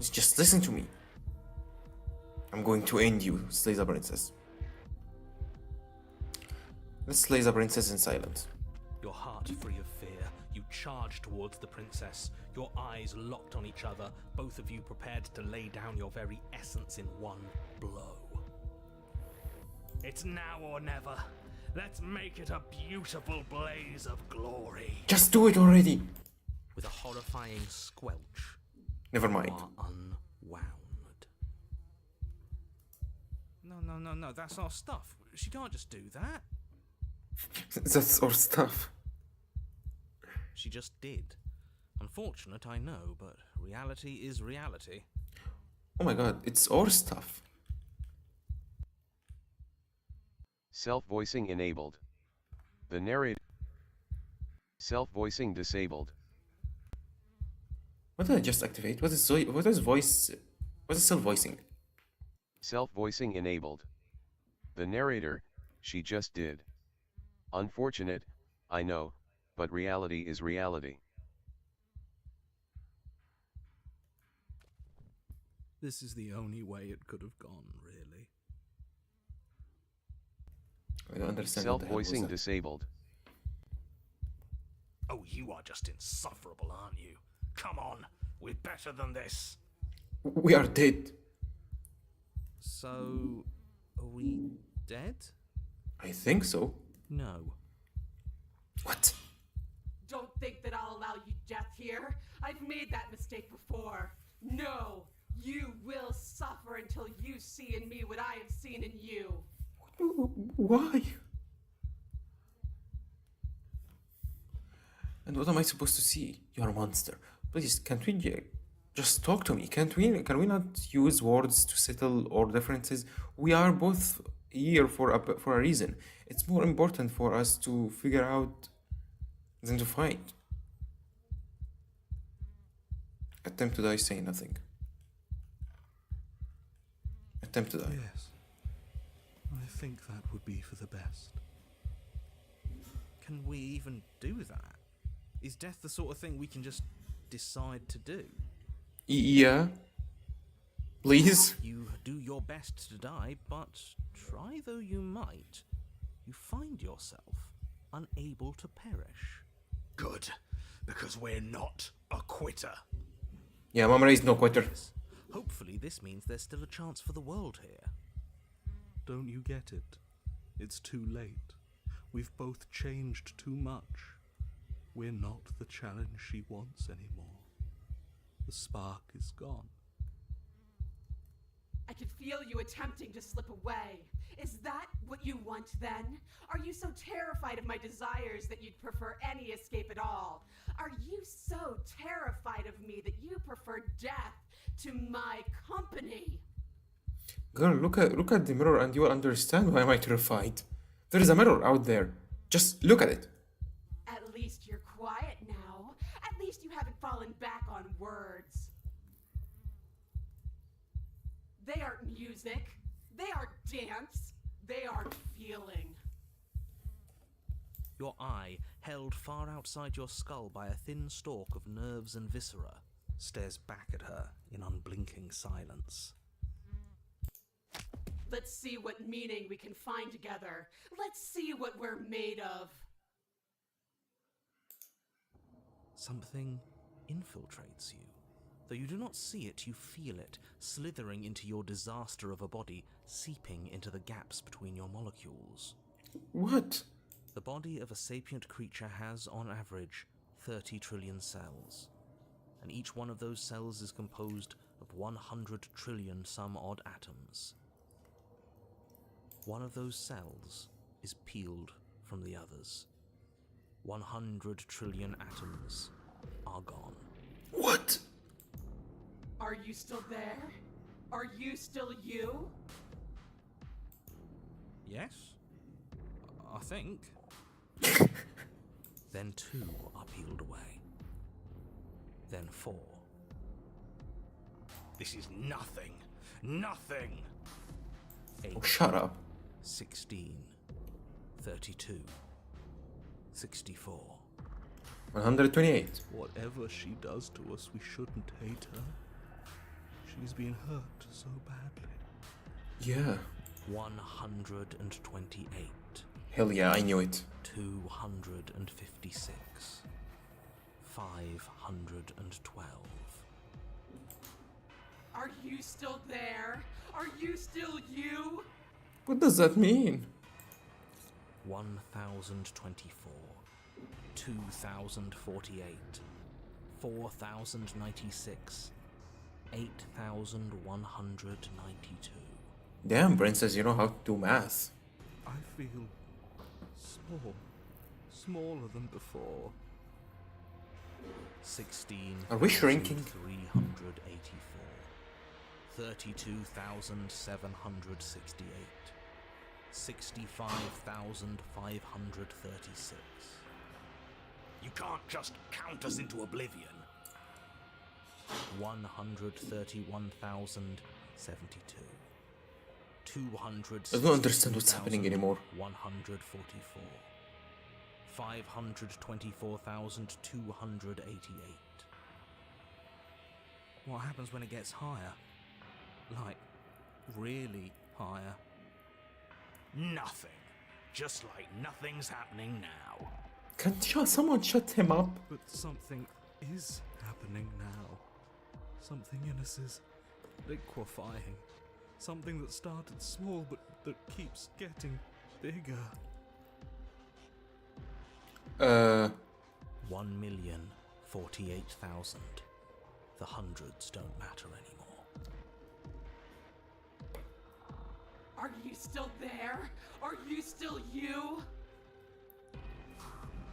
Speaker 1: Just listen to me. I'm going to end you, slay the princess. Let's slay the princess in silence.
Speaker 2: Your heart free of fear, you charge towards the princess, your eyes locked on each other, both of you prepared to lay down your very essence in one blow. It's now or never. Let's make it a beautiful blaze of glory.
Speaker 1: Just do it already.
Speaker 2: With a horrifying squelch,
Speaker 1: Never
Speaker 2: you
Speaker 1: mind.
Speaker 2: are unwound.
Speaker 4: No, that's our stuff. She can't just do that.
Speaker 1: That's our stuff.
Speaker 2: She just did. Unfortunate, I know, but reality is reality.
Speaker 1: Oh my god, it's our stuff.
Speaker 7: Self-voicing enabled. The narrator. Self-voicing disabled.
Speaker 1: What did I just activate? What is voice? What is self-voicing?
Speaker 7: Self-voicing enabled. The narrator, she just did. Unfortunate, I know, but reality is reality.
Speaker 2: This is the only way it could have gone, really.
Speaker 1: I don't understand. What the hell was
Speaker 7: Self-voicing
Speaker 1: that.
Speaker 7: disabled.
Speaker 2: Oh, you are just insufferable, aren't you? Come on, we're better than this.
Speaker 1: We are dead.
Speaker 4: So, are we dead?
Speaker 1: I think so.
Speaker 2: No.
Speaker 1: What?
Speaker 3: Don't think that I'll allow you death here. I've made that mistake before. No, you will suffer until you see in me what I have seen in you.
Speaker 1: Why? And what am I supposed to see? You're a monster. Please, can't we just talk to me? Can't we? Can we not use words to settle our differences? We are both here for a reason. It's more important for us to figure out than to fight. Attempt to die, say nothing. Attempt to die.
Speaker 2: Yes. I think that would be for the best. Can we even do that? Is death the sort of thing we can just decide to do?
Speaker 1: Yeah. Please.
Speaker 2: You do your best to die, but try though you might, you find yourself unable to perish.
Speaker 8: Good, because we're not a quitter.
Speaker 1: Yeah, Mama Ray is no quitter.
Speaker 2: Hopefully this means there's still a chance for the world here.
Speaker 6: Don't you get it? It's too late. We've both changed too much. We're not the challenge she wants anymore. The spark is gone.
Speaker 3: I could feel you attempting to slip away. Is that what you want then? Are you so terrified of my desires that you'd prefer any escape at all? Are you so terrified of me that you prefer death to my company?
Speaker 1: Girl, look at the mirror and you will understand why am I terrified. There is a mirror out there. Just look at it.
Speaker 3: At least you're quiet now. At least you haven't fallen back on words. They aren't music. They aren't dance. They aren't feeling.
Speaker 2: Your eye, held far outside your skull by a thin stalk of nerves and viscera, stares back at her in unblinking silence.
Speaker 3: Let's see what meaning we can find together. Let's see what we're made of.
Speaker 2: Something infiltrates you. Though you do not see it, you feel it, slithering into your disaster of a body, seeping into the gaps between your molecules.
Speaker 1: What?
Speaker 2: The body of a sapient creature has, on average, 30 trillion cells. And each one of those cells is composed of 100 trillion some odd atoms. One of those cells is peeled from the others. 100 trillion atoms are gone.
Speaker 1: What?
Speaker 3: Are you still there? Are you still you?
Speaker 2: Yes? I think. Then 2 are peeled away. Then 4.
Speaker 8: This is nothing. Nothing.
Speaker 2: 8.
Speaker 1: Oh, shut up.
Speaker 2: 16. 32. 64.
Speaker 1: 128.
Speaker 6: Whatever she does to us, we shouldn't hate her. She's been hurt so badly.
Speaker 1: Yeah.
Speaker 2: 128.
Speaker 1: Hell yeah, I knew it.
Speaker 2: 256. 512.
Speaker 3: Are you still there? Are you still you?
Speaker 1: What does that mean?
Speaker 2: 1024. 2048. 4096. 8192.
Speaker 1: Damn, princess, you know how to do math.
Speaker 6: I feel small. Smaller than before.
Speaker 2: 16.
Speaker 1: Are we shrinking?
Speaker 2: 384. 32,768. 65,536.
Speaker 8: You can't just count us into oblivion.
Speaker 2: 131,072. 200.
Speaker 1: I don't understand what's happening anymore.
Speaker 2: 144. 524,288. What happens when it gets higher? Like, really higher?
Speaker 8: Nothing. Just like nothing's happening now.
Speaker 1: Can someone shut him up?
Speaker 6: But something is happening now. Something in us is liquefying. Something that started small but that keeps getting bigger.
Speaker 2: 1,048,000. The hundreds don't matter anymore.
Speaker 3: Are you still there? Are you still you?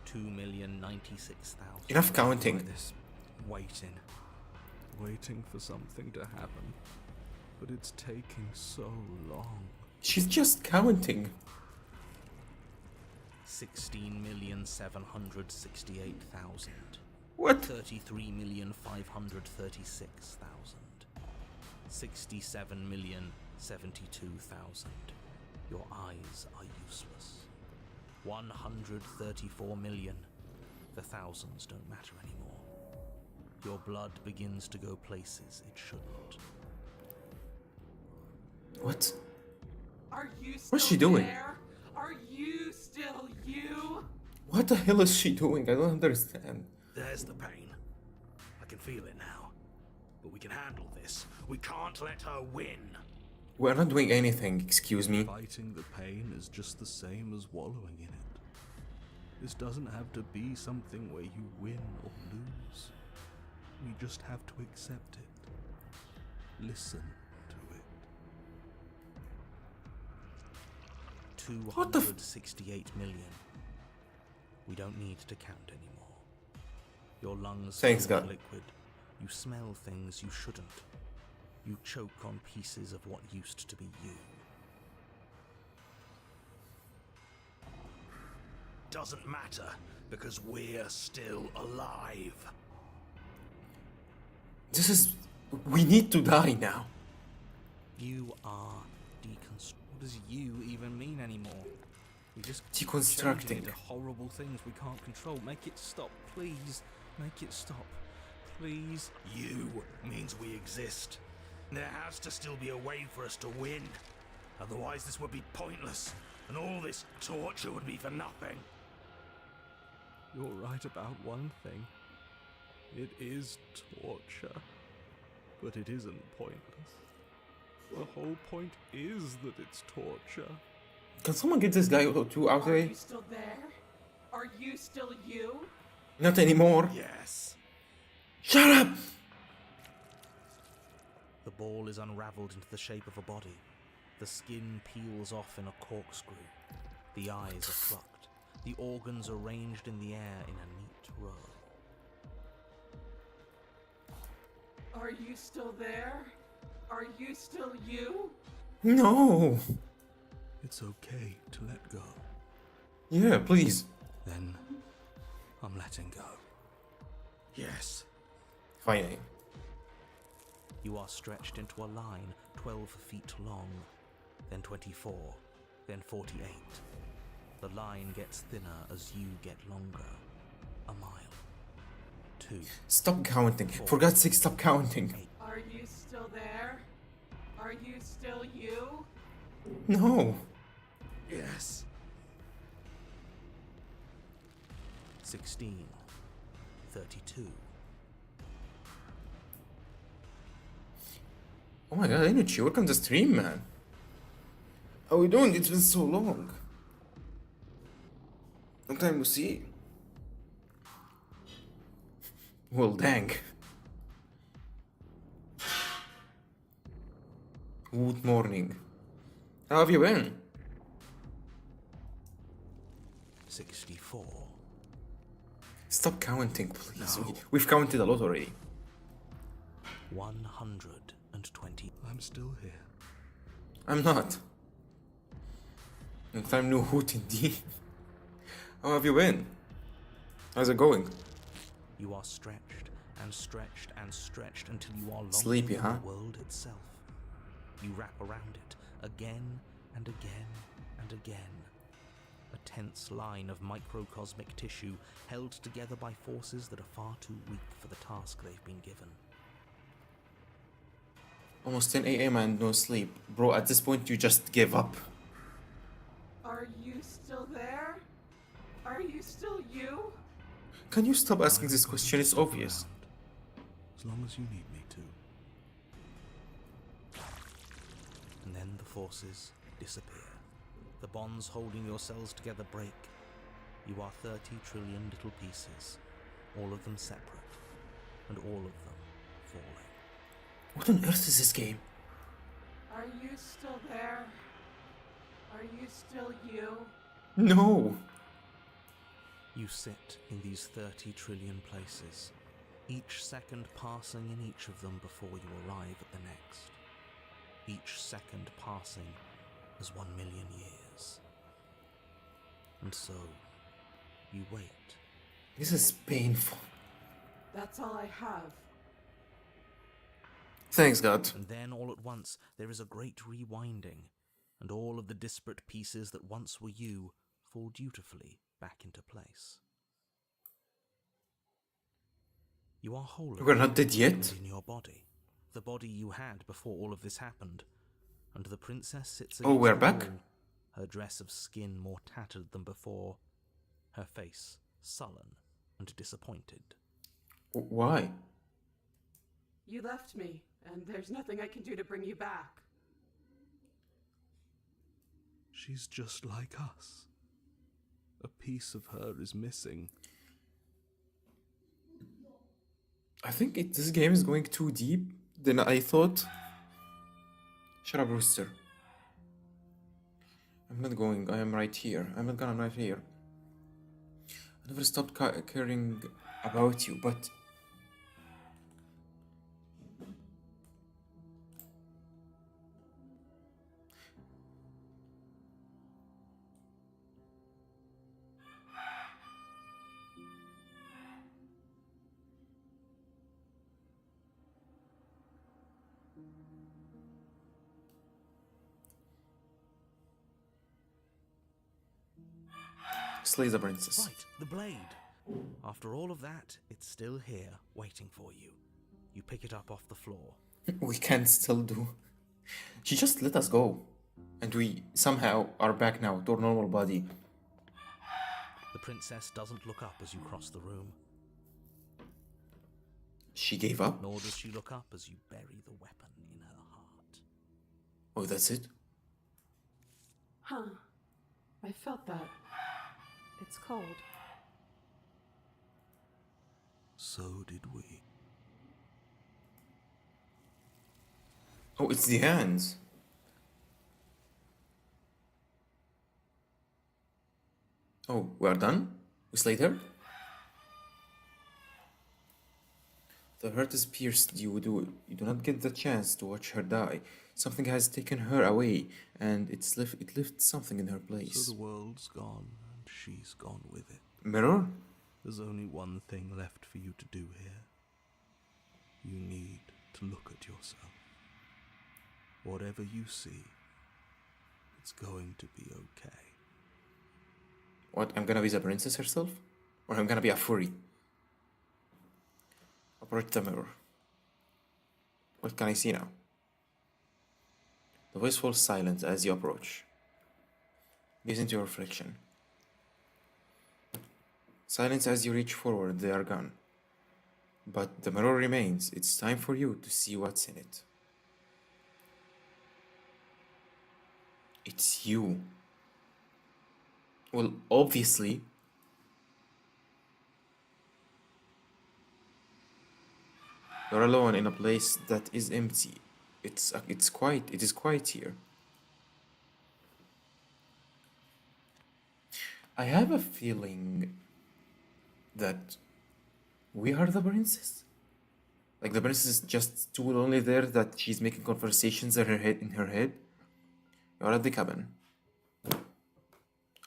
Speaker 2: 2,096,000.
Speaker 1: Enough counting.
Speaker 6: This waiting for something to happen, but it's taking so long.
Speaker 1: She's just counting.
Speaker 2: 16,768,000.
Speaker 1: What?
Speaker 2: 33,536,000. 67,072,000. Your eyes are useless. 134 million. The thousands don't matter anymore. Your blood begins to go places it shouldn't.
Speaker 1: What?
Speaker 3: Are you still
Speaker 1: What's she doing?
Speaker 3: there? Are you still you?
Speaker 1: What the hell is she doing? I don't understand.
Speaker 8: There's the pain. I can feel it now. But we can handle this. We can't let her win.
Speaker 1: We're not doing anything, excuse me.
Speaker 6: Fighting the pain is just the same as wallowing in it. This doesn't have to be something where you win or lose. We just have to accept it. Listen to it.
Speaker 2: 268 million. We don't need to count anymore. Your lungs
Speaker 1: Thanks,
Speaker 2: fill with
Speaker 1: God.
Speaker 2: liquid. You smell things you shouldn't. You choke on pieces of what used to be you.
Speaker 8: Doesn't matter, because we're still alive.
Speaker 1: This is... We need to die now.
Speaker 2: You are deconstruct. What does you even mean anymore? We just
Speaker 1: Deconstructing.
Speaker 2: changing into horrible things we can't control. Make it stop, please. Make it stop, please.
Speaker 8: You means we exist. There has to still be a way for us to win. Otherwise this would be pointless, and all this torture would be for nothing.
Speaker 6: You're right about one thing. It is torture. But it isn't pointless. The whole point is that it's torture.
Speaker 1: Can someone get this guy to out of the
Speaker 3: Are
Speaker 1: way?
Speaker 3: you still there? Are you still you?
Speaker 1: Not anymore.
Speaker 8: Yes.
Speaker 1: Shut up!
Speaker 2: The ball is unraveled into the shape of a body. The skin peels off in a corkscrew. The eyes are plucked. The organs arranged in the air in a neat row.
Speaker 3: Are you still there? Are you still you?
Speaker 1: No!
Speaker 6: It's okay to let go.
Speaker 1: Yeah, please.
Speaker 2: Then I'm letting go.
Speaker 8: Yes.
Speaker 1: Fine.
Speaker 2: You are stretched into a line 12 feet long, then 24, then 48. The line gets thinner as you get longer. A mile. 2.
Speaker 1: Stop counting. For God's sake, stop counting.
Speaker 3: Are you still there? Are you still you?
Speaker 1: No.
Speaker 8: Yes.
Speaker 2: 16. 32.
Speaker 1: Oh my god, Energy, welcome to the stream, man. How are we doing? It's been so long. Long time to see. Well, dang. Good morning. How have you been?
Speaker 2: 64.
Speaker 1: Stop counting, please. We've counted a lot already.
Speaker 2: 120.
Speaker 6: I'm still here.
Speaker 1: I'm not. Long time no hoot indeed. How have you been? How's it going?
Speaker 2: You are stretched and stretched and stretched until you are longer
Speaker 1: Sleepy,
Speaker 2: than
Speaker 1: huh?
Speaker 2: the world itself. You wrap around it again and again and again. A tense line of microcosmic tissue held together by forces that are far too weak for the task they've been given.
Speaker 1: Almost 10 a.m. and no sleep. Bro, at this point you just give up.
Speaker 3: Are you still there? Are you still you?
Speaker 1: Can you stop asking this question? It's obvious.
Speaker 6: As long as you need me to.
Speaker 2: And then the forces disappear. The bonds holding your cells together break. You are 30 trillion little pieces, all of them separate, and all of them falling.
Speaker 1: What on earth is this game?
Speaker 3: Are you still there? Are you still you?
Speaker 1: No!
Speaker 2: You sit in these 30 trillion places, each second passing in each of them before you arrive at the next. Each second passing as 1 million years. And so, you wait.
Speaker 1: This is painful.
Speaker 3: That's all I have.
Speaker 1: Thanks, God.
Speaker 2: And then all at once there is a great rewinding, and all of the disparate pieces that once were you fall dutifully back into place. You are whole
Speaker 1: We're not dead
Speaker 2: and
Speaker 1: yet?
Speaker 2: in your body, the body you had before all of this happened, and the princess sits
Speaker 1: Oh,
Speaker 2: against
Speaker 1: we're
Speaker 2: the
Speaker 1: back?
Speaker 2: wall, her dress of skin more tattered than before, her face sullen and disappointed.
Speaker 1: Why?
Speaker 3: You left me, and there's nothing I can do to bring you back.
Speaker 6: She's just like us. A piece of her is missing.
Speaker 1: I think this game is going too deep than I thought. Shut up, Rooster. I'm not going. I am right here. I'm not gonna. I'm right here. I never stopped caring about you, but slay the princess.
Speaker 2: Right, the blade. After all of that, it's still here, waiting for you. You pick it up off the floor.
Speaker 1: We can still do. She just let us go, and we somehow are back now to our normal body.
Speaker 2: The princess doesn't look up as you cross the room,
Speaker 1: She gave up.
Speaker 2: nor does she look up as you bury the weapon in her heart.
Speaker 1: Oh, that's it.
Speaker 3: Huh. I felt that. It's cold.
Speaker 6: So did we.
Speaker 1: Oh, it's the hands. Oh, we are done? We slayed her? The hurt is pierced. You do not get the chance to watch her die. Something has taken her away, and it lifts something in her
Speaker 6: So
Speaker 1: place.
Speaker 6: the world's gone, and she's gone with it.
Speaker 1: Mirror?
Speaker 6: There's only one thing left for you to do here. You need to look at yourself. Whatever you see, it's going to be okay.
Speaker 1: What, I'm gonna be the princess herself? Or I'm gonna be a furry? Approach the mirror. What can I see now? The voice falls silent as you approach. Gaze into your reflection. Silence as you reach forward, they are gone. But the mirror remains. It's time for you to see what's in it. It's you. Well, obviously. You're alone in a place that is empty. It is quiet here. I have a feeling that we are the princess. Like the princess is just too lonely there that she's making conversations in her head. You're at the cabin.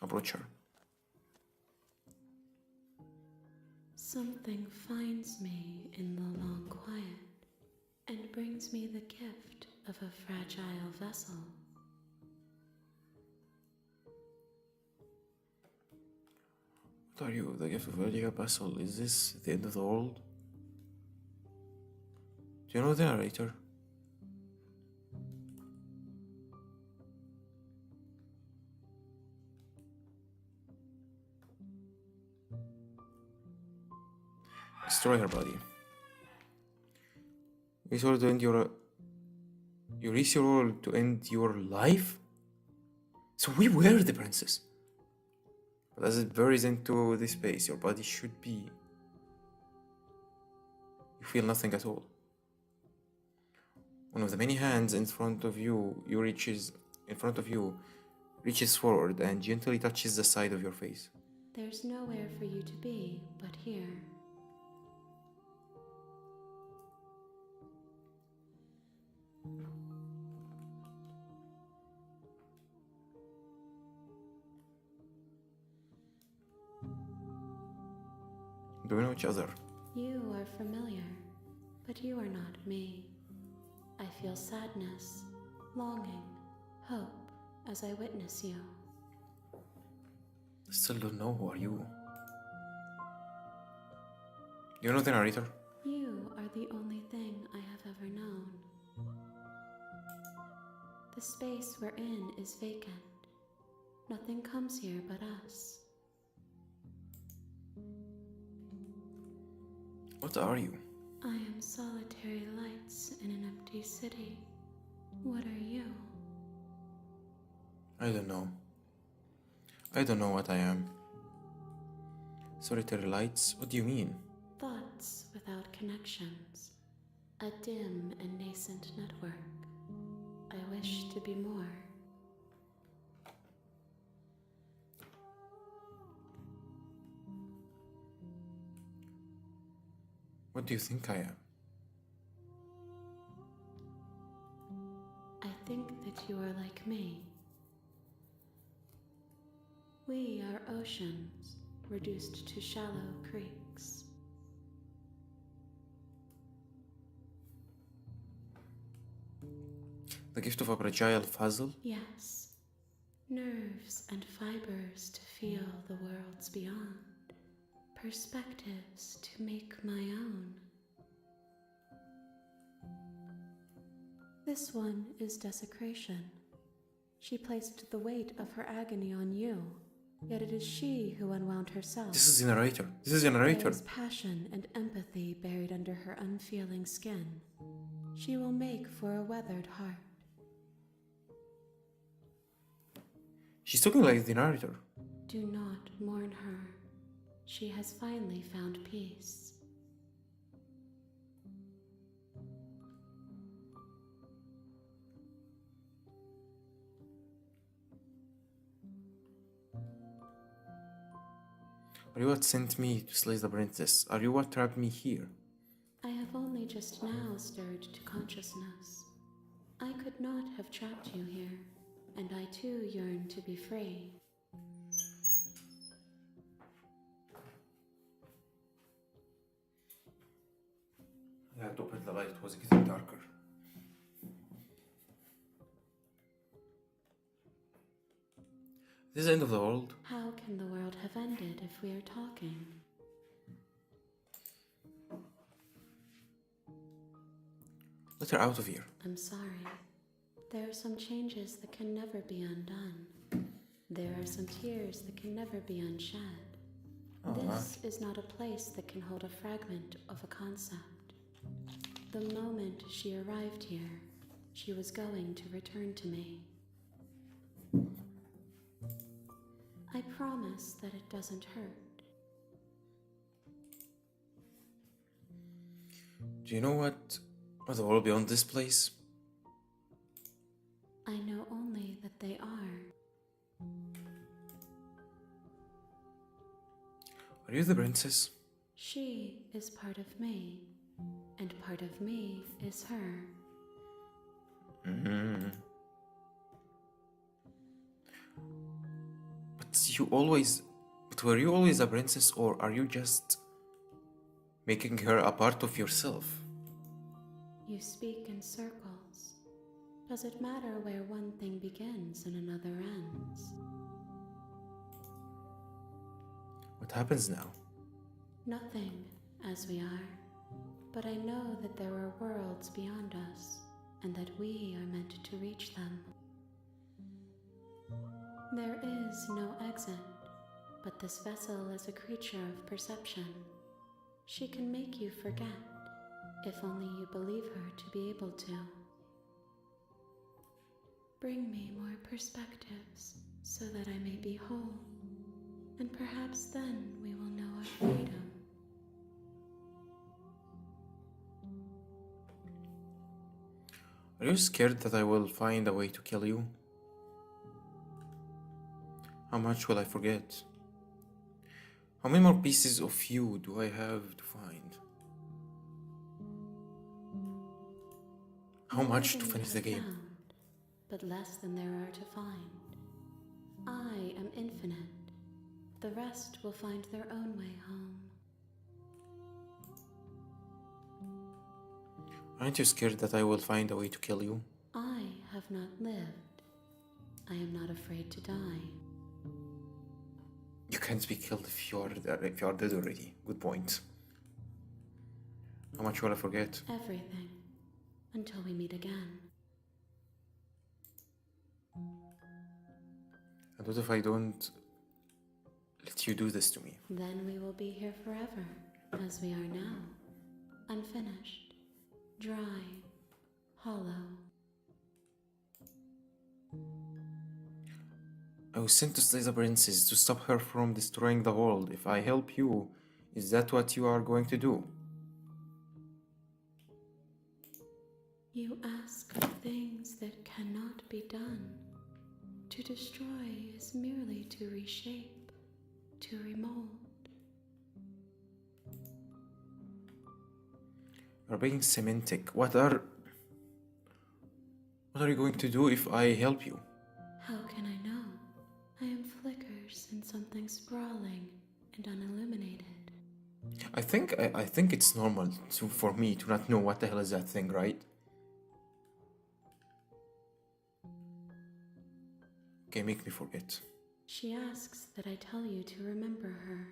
Speaker 1: Approach her.
Speaker 9: Something finds me in the long quiet and brings me the gift of a fragile vessel.
Speaker 1: What are you, the gift of earlier vessel? Is this the end of the world? Do you know the narrator? Destroy her body. You told to end your. You risk your all to end your life? So we were the princess. But as it buries into this space, your body should be You feel nothing at all. One of the many hands in front of you reaches forward and gently touches the side of your face.
Speaker 9: There's nowhere for you to be but here.
Speaker 1: Do we know each other?
Speaker 9: You are familiar, but you are not me. I feel sadness, longing, hope as I witness you.
Speaker 1: I still don't know who are you. You know the narrator?
Speaker 9: You are the only thing I have ever known. The space we're in is vacant. Nothing comes here but us.
Speaker 1: What are you?
Speaker 9: I am solitary lights in an empty city. What are you?
Speaker 1: I don't know. I don't know what I am. Solitary lights? What do you mean?
Speaker 9: Thoughts without connections. A dim and nascent network. I wish to be more.
Speaker 1: What do you think I am?
Speaker 9: I think that you are like me. We are oceans, reduced to shallow creeks.
Speaker 1: The gift of a fragile puzzle?
Speaker 9: Yes, nerves and fibers to feel the worlds beyond. Perspectives to make my own. This one is desecration. She placed the weight of her agony on you, yet it is she who unwound herself.
Speaker 1: This is the narrator. This is the narrator.
Speaker 9: There is passion and empathy buried under her unfeeling skin. She will make for a weathered heart.
Speaker 1: She's talking like the narrator.
Speaker 9: Do not mourn her. She has finally found peace.
Speaker 1: Are you what sent me to slay the princess? Are you what trapped me here?
Speaker 9: I have only just now stirred to consciousness. I could not have trapped you here, and I too yearn to be free.
Speaker 1: I had to open the light, it was getting darker. This is the end of the world.
Speaker 9: How can the world have ended if we are talking?
Speaker 1: Let her out of here.
Speaker 9: I'm sorry. There are some changes that can never be undone. There are some tears that can never be unshed. This is not a place that can hold a fragment of a concept. The moment she arrived here, she was going to return to me. I promise that it doesn't hurt.
Speaker 1: Do you know what the world beyond this place?
Speaker 9: I know only that they are.
Speaker 1: Are you the princess?
Speaker 9: She is part of me, and part of me is her.
Speaker 1: Mm-hmm. But were you always a princess, or are you just making her a part of yourself?
Speaker 9: You speak in circles. Does it matter where one thing begins and another ends?
Speaker 1: What happens now?
Speaker 9: Nothing, as we are. But I know that there are worlds beyond us, and that we are meant to reach them. There is no exit, but this vessel is a creature of perception. She can make you forget, if only you believe her to be able to. Bring me more perspectives, so that I may be whole, and perhaps then we will know our freedom.
Speaker 1: Are you scared that I will find a way to kill you? How much will I forget? How many more pieces of you do I have to find? How
Speaker 9: More
Speaker 1: much
Speaker 9: than
Speaker 1: to
Speaker 9: you
Speaker 1: finish the
Speaker 9: have
Speaker 1: game?
Speaker 9: found, but less than there are to find. I am infinite. The rest will find their own way home.
Speaker 1: Aren't you scared that I will find a way to kill you?
Speaker 9: I have not lived. I am not afraid to die.
Speaker 1: You can't be killed if you are dead already. Good point. How much will I forget?
Speaker 9: Everything. Until we meet again.
Speaker 1: And what if I don't let you do this to me?
Speaker 9: Then we will be here forever, as we are now. Unfinished. Dry. Hollow.
Speaker 1: I was sent to slay the princess to stop her from destroying the world. If I help you, is that what you are going to do?
Speaker 9: You ask for things that cannot be done. To destroy is merely to reshape, to remold.
Speaker 1: You're being semantic. What are you going to do if I help you?
Speaker 9: How can I know? I am flickers in something sprawling and unilluminated.
Speaker 1: I think it's normal for me to not know what the hell is that thing, right? Okay, make me forget.
Speaker 9: She asks that I tell you to remember her.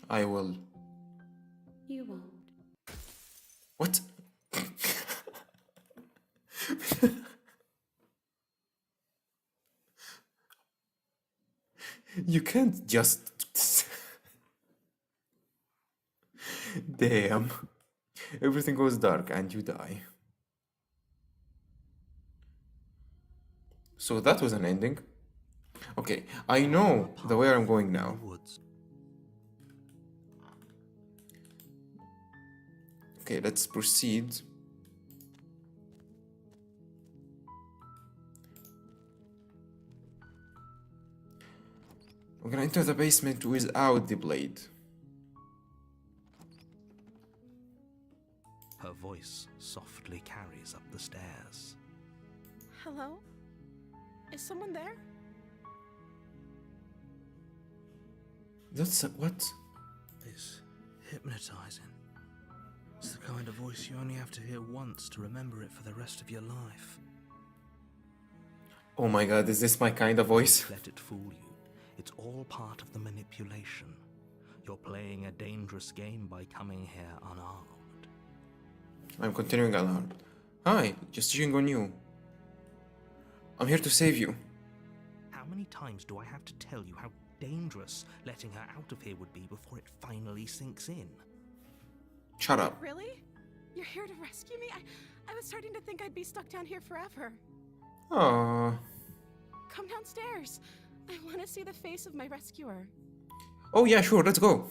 Speaker 1: I will.
Speaker 9: You won't.
Speaker 1: What? You can't just... Damn. Everything goes dark and you die. So that was an ending. Okay, I know the way I'm going now.
Speaker 2: Woods.
Speaker 1: Okay, let's proceed. We're gonna enter the basement without the blade.
Speaker 2: Her voice softly carries up the stairs.
Speaker 10: Hello? Is someone there?
Speaker 1: That's what?
Speaker 2: It's hypnotizing. It's the kind of voice you only have to hear once to remember it for the rest of your life.
Speaker 1: Oh my god, is this my kind of voice?
Speaker 2: Let it fool you. It's all part of the manipulation. You're playing a dangerous game by coming here unarmed.
Speaker 1: I'm continuing unarmed. Hi, just checking on you. I'm here to save you.
Speaker 2: How many times do I have to tell you how dangerous letting her out of here would be before it finally sinks in?
Speaker 1: Shut up.
Speaker 10: Really? You're here to rescue me? I was starting to think I'd be stuck down here forever.
Speaker 1: Aww.
Speaker 10: Come downstairs. I want to see the face of my rescuer.
Speaker 1: Oh yeah, sure, let's go.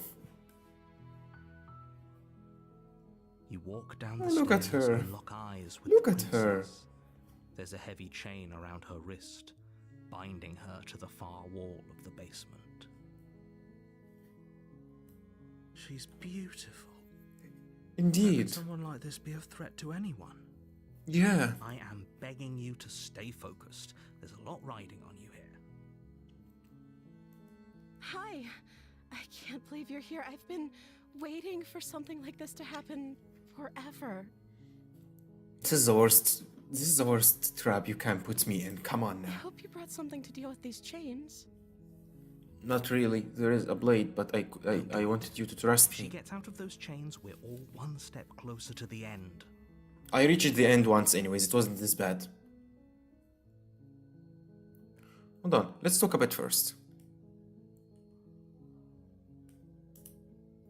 Speaker 2: You walk down the
Speaker 1: Oh, look at
Speaker 2: stairs
Speaker 1: her.
Speaker 2: and lock eyes with
Speaker 1: Look
Speaker 2: the
Speaker 1: at her.
Speaker 2: princess. There's a heavy chain around her wrist, binding her to the far wall of the basement. She's beautiful. How
Speaker 1: Indeed.
Speaker 2: could someone like this be a threat to anyone?
Speaker 1: Yeah.
Speaker 2: I am begging you to stay focused. There's a lot riding on you here.
Speaker 10: Hi. I can't believe you're here. I've been waiting for something like this to happen forever.
Speaker 1: This is the worst. This is the worst trap you can put me in. Come on
Speaker 10: I
Speaker 1: now.
Speaker 10: hope you brought something to deal with these chains.
Speaker 1: Not really. There is a blade, but I wanted you to trust
Speaker 2: If she
Speaker 1: me.
Speaker 2: gets out of those chains, we're all one step closer to the end.
Speaker 1: I reached the end once anyways. It wasn't this bad. Hold on. Let's talk a bit first.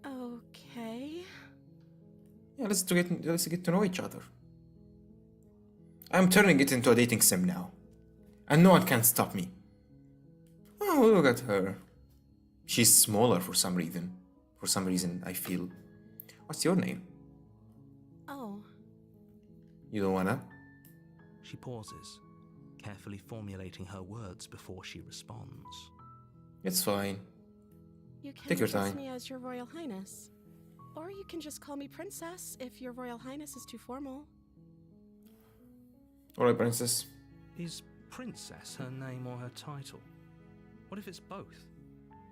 Speaker 10: Okay.
Speaker 1: Yeah, let's get to know each other. I'm turning it into a dating sim now. And no one can stop me. Oh, look at her. She's smaller for some reason. For some reason, I feel. What's your name?
Speaker 10: Oh,
Speaker 1: You don't wanna?
Speaker 2: She pauses, carefully formulating her words before she responds.
Speaker 1: It's fine.
Speaker 10: You can
Speaker 1: Take your
Speaker 10: address
Speaker 1: time.
Speaker 10: me as Your Royal Highness. Or you can just call me Princess if Your Royal Highness is too formal.
Speaker 1: Alright, princess.
Speaker 2: Is Princess her name or her title? What if it's both?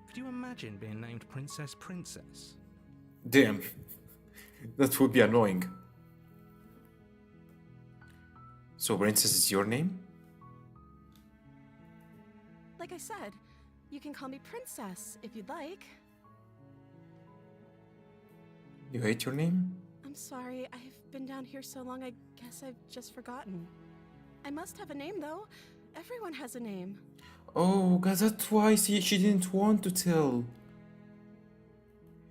Speaker 2: Could you imagine being named Princess Princess?
Speaker 1: Damn. That would be annoying. So, princess is your name?
Speaker 10: Like I said, you can call me Princess if you'd like.
Speaker 1: You hate your name?
Speaker 10: I'm sorry, I've been down here so long, I guess I've just forgotten. I must have a name, though. Everyone has a name.
Speaker 1: Oh, God, that's why she didn't want to tell.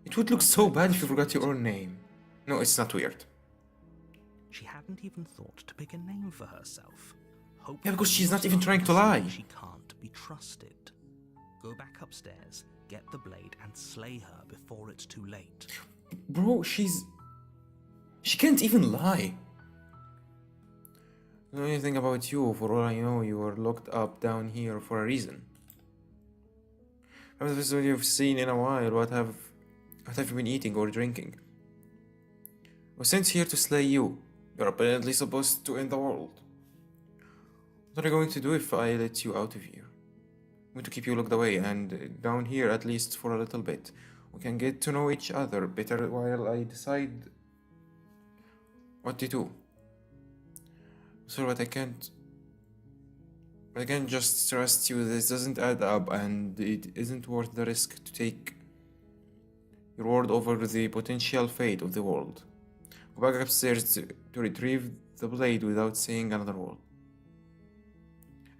Speaker 1: It would look so bad if you forgot your own name. No, it's not weird.
Speaker 2: She hadn't even thought to pick a name for herself.
Speaker 1: Yeah, because she's not even trying to lie.
Speaker 2: She can't be trusted. Go back upstairs, get the blade, and slay her before it's too late.
Speaker 1: Bro, she can't even lie. I don't know anything about you. For all I know, you were locked up down here for a reason. From the first video you've seen in a while, what have you been eating or drinking? I was sent here to slay you. You're apparently supposed to end the world. What are you going to do if I let you out of here? I'm going to keep you locked away and down here at least for a little bit. We can get to know each other better while I decide what to do. So, but I can't just trust you. This doesn't add up, and it isn't worth the risk to take your word over the potential fate of the world. Go back upstairs to retrieve the blade without saying another word.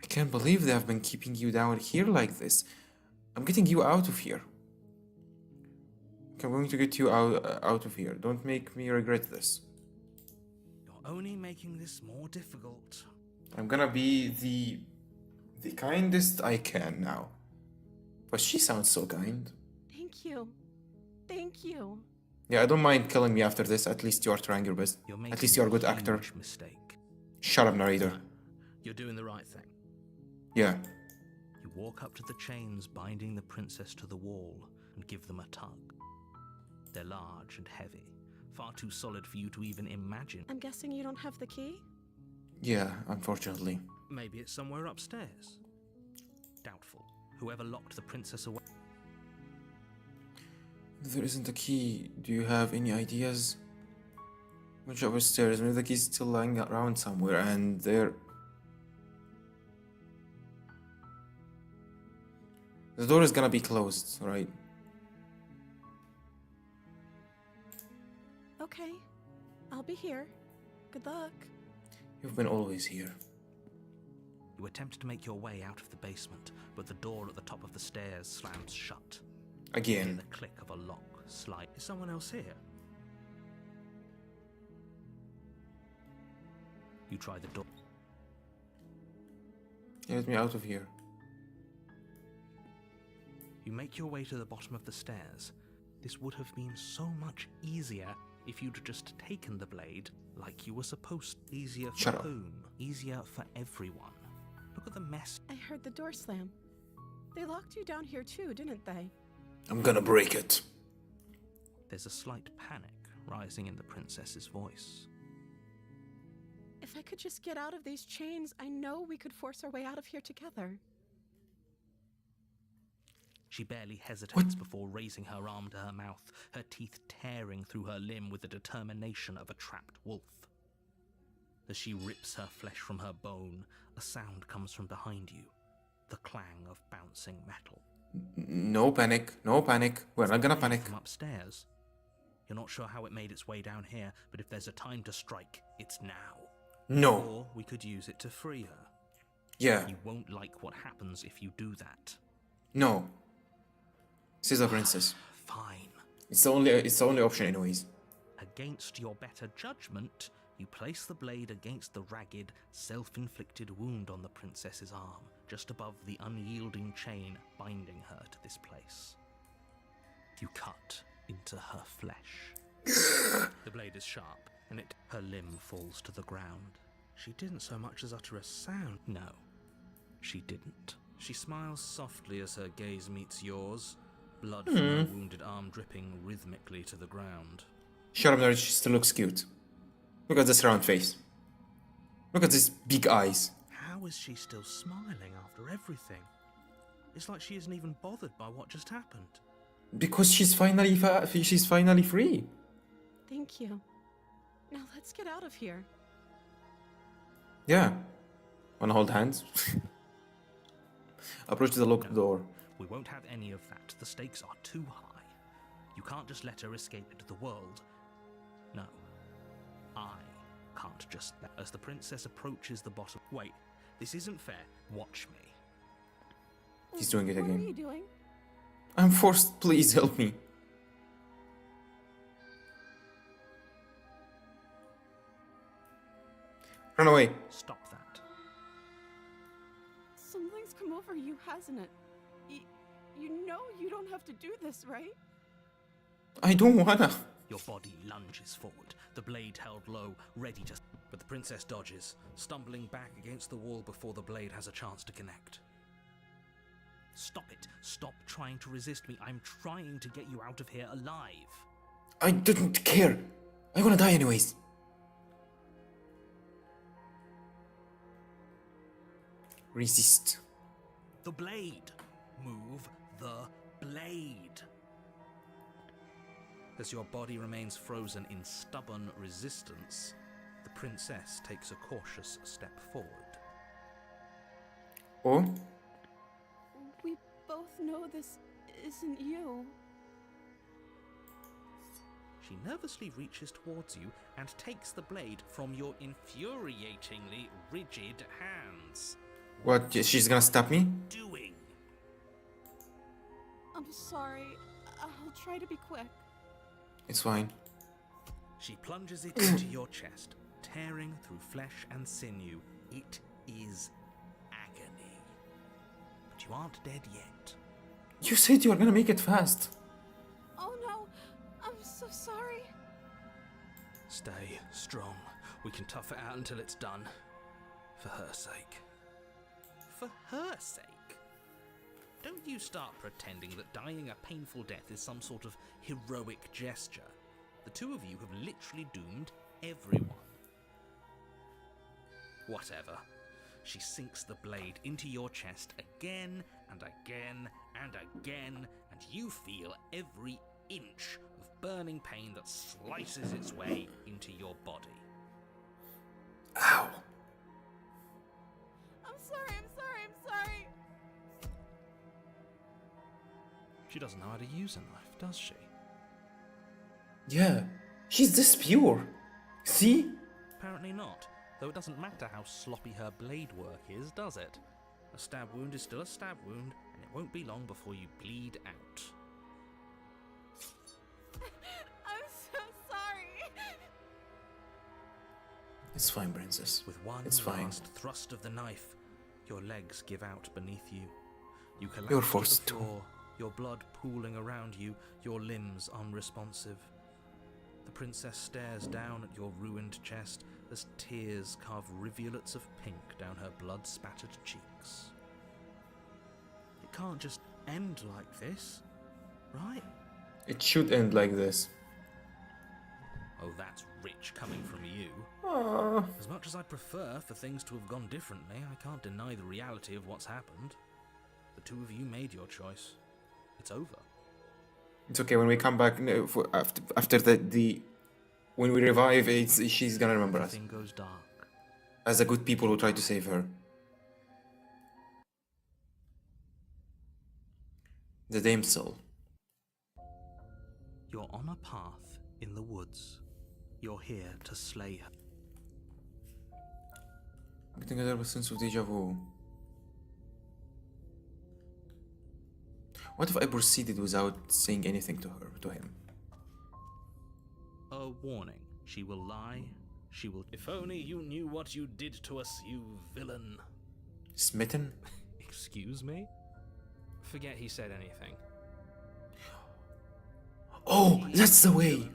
Speaker 1: I can't believe they have been keeping you down here like this. I'm getting you out of here. I'm going to get you out of here. Don't make me regret this.
Speaker 2: You're only making this more difficult.
Speaker 1: I'm gonna be the kindest I can now. But she sounds so kind.
Speaker 10: Thank you. Thank you.
Speaker 1: Yeah, I don't mind killing me after this. At least you are trying your best.
Speaker 2: You're
Speaker 1: At least you're a good actor.
Speaker 2: Mistake.
Speaker 1: Shut up, narrator.
Speaker 2: You're doing the right thing.
Speaker 1: Yeah.
Speaker 2: You walk up to the chains binding the princess to the wall and give them a tug. They're large and heavy, far too solid for you to even imagine.
Speaker 10: I'm guessing you don't have the key?
Speaker 1: Yeah, unfortunately.
Speaker 2: Maybe it's somewhere upstairs. Doubtful. Whoever locked the princess away.
Speaker 1: There isn't a key. Do you have any ideas? Which upstairs? Maybe the key's still lying around somewhere and there. The door is gonna be closed, right?
Speaker 10: Okay. I'll be here. Good luck.
Speaker 1: You've been always here.
Speaker 2: You attempt to make your way out of the basement, but the door at the top of the stairs slams shut.
Speaker 1: Again.
Speaker 2: You hear the click of a lock slide. Is someone else here? You try the door.
Speaker 1: Get me out of here.
Speaker 2: You make your way to the bottom of the stairs. This would have been so much easier if you'd just taken the blade like you were supposed. Easier for
Speaker 1: Shut up.
Speaker 2: whom? Easier for everyone. Look at the mess.
Speaker 10: I heard the door slam. They locked you down here too, didn't they?
Speaker 1: I'm gonna break it.
Speaker 2: There's a slight panic rising in the princess's voice.
Speaker 10: If I could just get out of these chains, I know we could force our way out of here together.
Speaker 2: She barely hesitates before raising her arm to her mouth, her teeth tearing through her limb with the determination of a trapped wolf. As she rips her flesh from her bone, a sound comes from behind you, the clang of bouncing metal.
Speaker 1: No panic, no panic. We're not gonna panic.
Speaker 2: From upstairs. You're not sure how it made its way down here, but if there's a time to strike, it's now.
Speaker 1: No.
Speaker 2: Or we could use it to free her.
Speaker 1: Yeah.
Speaker 2: You won't like what happens if you do that.
Speaker 1: No. She's a princess.
Speaker 2: Fine.
Speaker 1: It's the only option anyways.
Speaker 2: Against your better judgment, you place the blade against the ragged, self-inflicted wound on the princess's arm, just above the unyielding chain binding her to this place. You cut into her flesh. The blade is sharp, and her limb falls to the ground. She didn't so much as utter a sound. No, she didn't. She smiles softly as her gaze meets yours, blood from her wounded arm dripping rhythmically to the ground.
Speaker 1: Shut up, nerd. She still looks cute. Look at this round face. Look at these big eyes.
Speaker 2: How is she still smiling after everything? It's like she isn't even bothered by what just happened.
Speaker 1: Because she's finally free.
Speaker 10: Thank you. Now let's get out of here.
Speaker 1: Yeah. Wanna hold hands? Approach the locked door.
Speaker 2: We won't have any of that. The stakes are too high. You can't just let her escape into the world. No. I can't just let... As the princess approaches the bottom... Wait, this isn't fair. Watch me.
Speaker 1: He's doing it
Speaker 10: What
Speaker 1: again.
Speaker 10: are you doing?
Speaker 1: I'm forced. Please help me. Run away.
Speaker 2: Stop that.
Speaker 10: Something's come over you, hasn't it? You know you don't have to do this, right?
Speaker 1: I don't wanna.
Speaker 2: Your body lunges forward, the blade held low, ready to... But the princess dodges, stumbling back against the wall before the blade has a chance to connect. Stop it. Stop trying to resist me. I'm trying to get you out of here alive.
Speaker 1: I didn't care. I wanna die anyways. Resist.
Speaker 2: The blade. Move the blade. As your body remains frozen in stubborn resistance, the princess takes a cautious step forward.
Speaker 1: Oh?
Speaker 10: We both know this isn't you.
Speaker 2: She nervously reaches towards you and takes the blade from your infuriatingly rigid hands.
Speaker 1: What? She's gonna stab me?
Speaker 2: Doing?
Speaker 10: I'm sorry. I'll try to be quick.
Speaker 1: It's fine.
Speaker 2: She plunges it into your chest, tearing through flesh and sinew. It is agony. But you aren't dead yet.
Speaker 1: You said you were gonna make it fast.
Speaker 10: Oh no, I'm so sorry.
Speaker 2: Stay strong. We can tough it out until it's done. For her sake. For her sake? Don't you start pretending that dying a painful death is some sort of heroic gesture. The two of you have literally doomed everyone. Whatever. She sinks the blade into your chest again and again and again, and you feel every inch of burning pain that slices its way into your body.
Speaker 1: Ow.
Speaker 10: I'm sorry.
Speaker 2: She doesn't know how to use a knife, does she?
Speaker 1: Yeah. She's this pure. See?
Speaker 2: Apparently not, though it doesn't matter how sloppy her blade work is, does it? A stab wound is still a stab wound, and it won't be long before you bleed out.
Speaker 10: I'm so sorry.
Speaker 1: It's fine, princess.
Speaker 2: With one
Speaker 1: It's fine.
Speaker 2: last thrust of the knife, your legs give out beneath you. You collapse
Speaker 1: You're
Speaker 2: to
Speaker 1: forced
Speaker 2: the
Speaker 1: to.
Speaker 2: floor, your blood pooling around you, your limbs unresponsive. The princess stares down at your ruined chest as tears carve rivulets of pink down her blood-spattered cheeks. It can't just end like this, right?
Speaker 1: It should end like this.
Speaker 2: Oh, that's rich coming from you.
Speaker 1: Aww.
Speaker 2: As much as I prefer for things to have gone differently, I can't deny the reality of what's happened. The two of you made your choice. It's over.
Speaker 1: It's okay when we come back after the when we revive. She's gonna remember us
Speaker 2: Everything goes dark.
Speaker 1: as the good people who try to save her. The damsel.
Speaker 2: You're on a path in the woods. You're here to slay her.
Speaker 1: I'm getting a little sense of deja vu. What if I proceeded without saying anything to him?
Speaker 2: A warning. She will lie. She will... If only you knew what you did to us, you villain.
Speaker 1: Smitten?
Speaker 2: Excuse me? Forget he said anything.
Speaker 1: Oh,
Speaker 2: He's
Speaker 1: that's the
Speaker 2: a
Speaker 1: way.
Speaker 2: villain.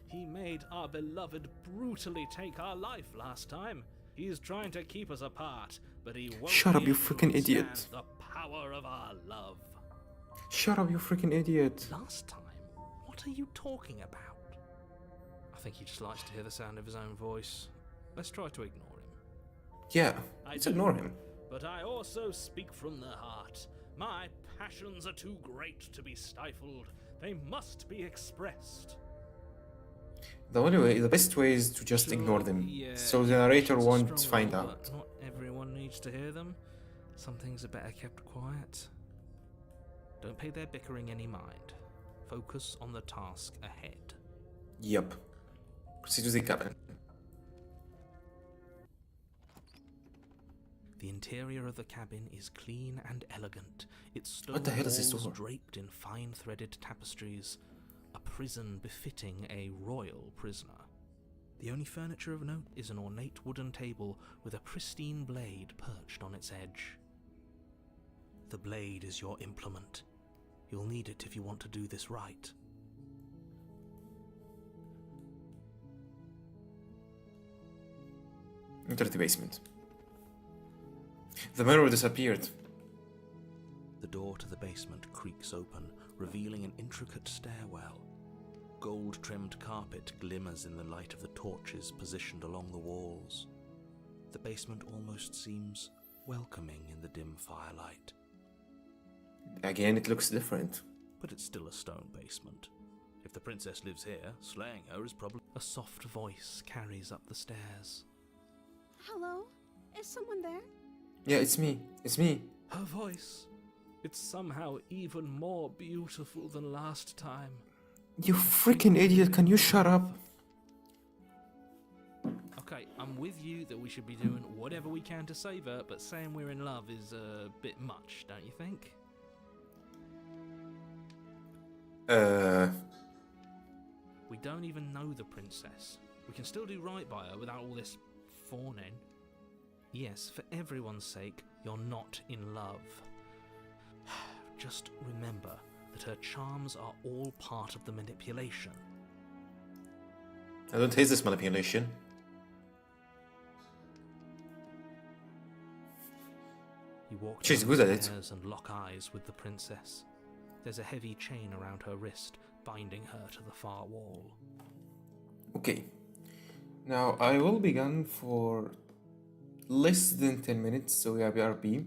Speaker 2: He made our beloved brutally take our life last time.
Speaker 4: He's trying to keep us apart, but he won't
Speaker 1: Shut
Speaker 4: be
Speaker 1: up, you
Speaker 4: able to
Speaker 1: freaking idiot.
Speaker 4: withstand the power of our love.
Speaker 1: Shut up, you freaking idiot.
Speaker 4: Last time? What are you talking about? I think he just likes to hear the sound of his own voice. Let's try to ignore him.
Speaker 1: Yeah,
Speaker 4: I
Speaker 1: let's
Speaker 4: do,
Speaker 1: ignore him.
Speaker 4: But I also speak from the heart. My passions are too great to be stifled. They must be expressed.
Speaker 1: The best way is to just ignore them.
Speaker 4: Yeah,
Speaker 1: So the
Speaker 4: your
Speaker 1: narrator
Speaker 4: passions are
Speaker 1: won't
Speaker 4: strong,
Speaker 1: find
Speaker 4: but
Speaker 1: out.
Speaker 4: not everyone needs to hear them. Some things are better kept quiet. Don't pay their bickering any mind. Focus on the task ahead.
Speaker 1: Yep. Proceed to the cabin.
Speaker 2: The interior of the cabin is clean and elegant, its stone
Speaker 1: What the hell is this
Speaker 2: walls
Speaker 1: door?
Speaker 2: draped in fine-threaded tapestries, a prison befitting a royal prisoner. The only furniture of note is an ornate wooden table with a pristine blade perched on its edge. The blade is your implement. You'll need it if you want to do this right.
Speaker 1: Enter the basement. The mirror disappeared.
Speaker 2: The door to the basement creaks open, revealing an intricate stairwell. Gold-trimmed carpet glimmers in the light of the torches positioned along the walls. The basement almost seems welcoming in the dim firelight.
Speaker 1: Again, it looks different.
Speaker 2: But it's still a stone basement. If the princess lives here, slaying her is probably... A soft voice carries up the stairs.
Speaker 10: Hello? Is someone there?
Speaker 1: Yeah, it's me. It's me.
Speaker 4: Her voice. It's somehow even more beautiful than last time.
Speaker 1: You freaking idiot, can you shut up?
Speaker 4: Okay, I'm with you that we should be doing whatever we can to save her, but saying we're in love is a bit much, don't you think? We don't even know the princess. We can still do right by her without all this fawning. Yes, for everyone's sake, you're not in love. Just remember that her charms are all part of the manipulation.
Speaker 1: I don't hate this manipulation.
Speaker 2: You walk
Speaker 1: She's
Speaker 2: down
Speaker 1: good
Speaker 2: the
Speaker 1: at it.
Speaker 2: stairs and lock eyes with the princess. There's a heavy chain around her wrist, binding her to the far wall.
Speaker 1: Okay. Now, I will be gone for less than 10 minutes, so we have BRB.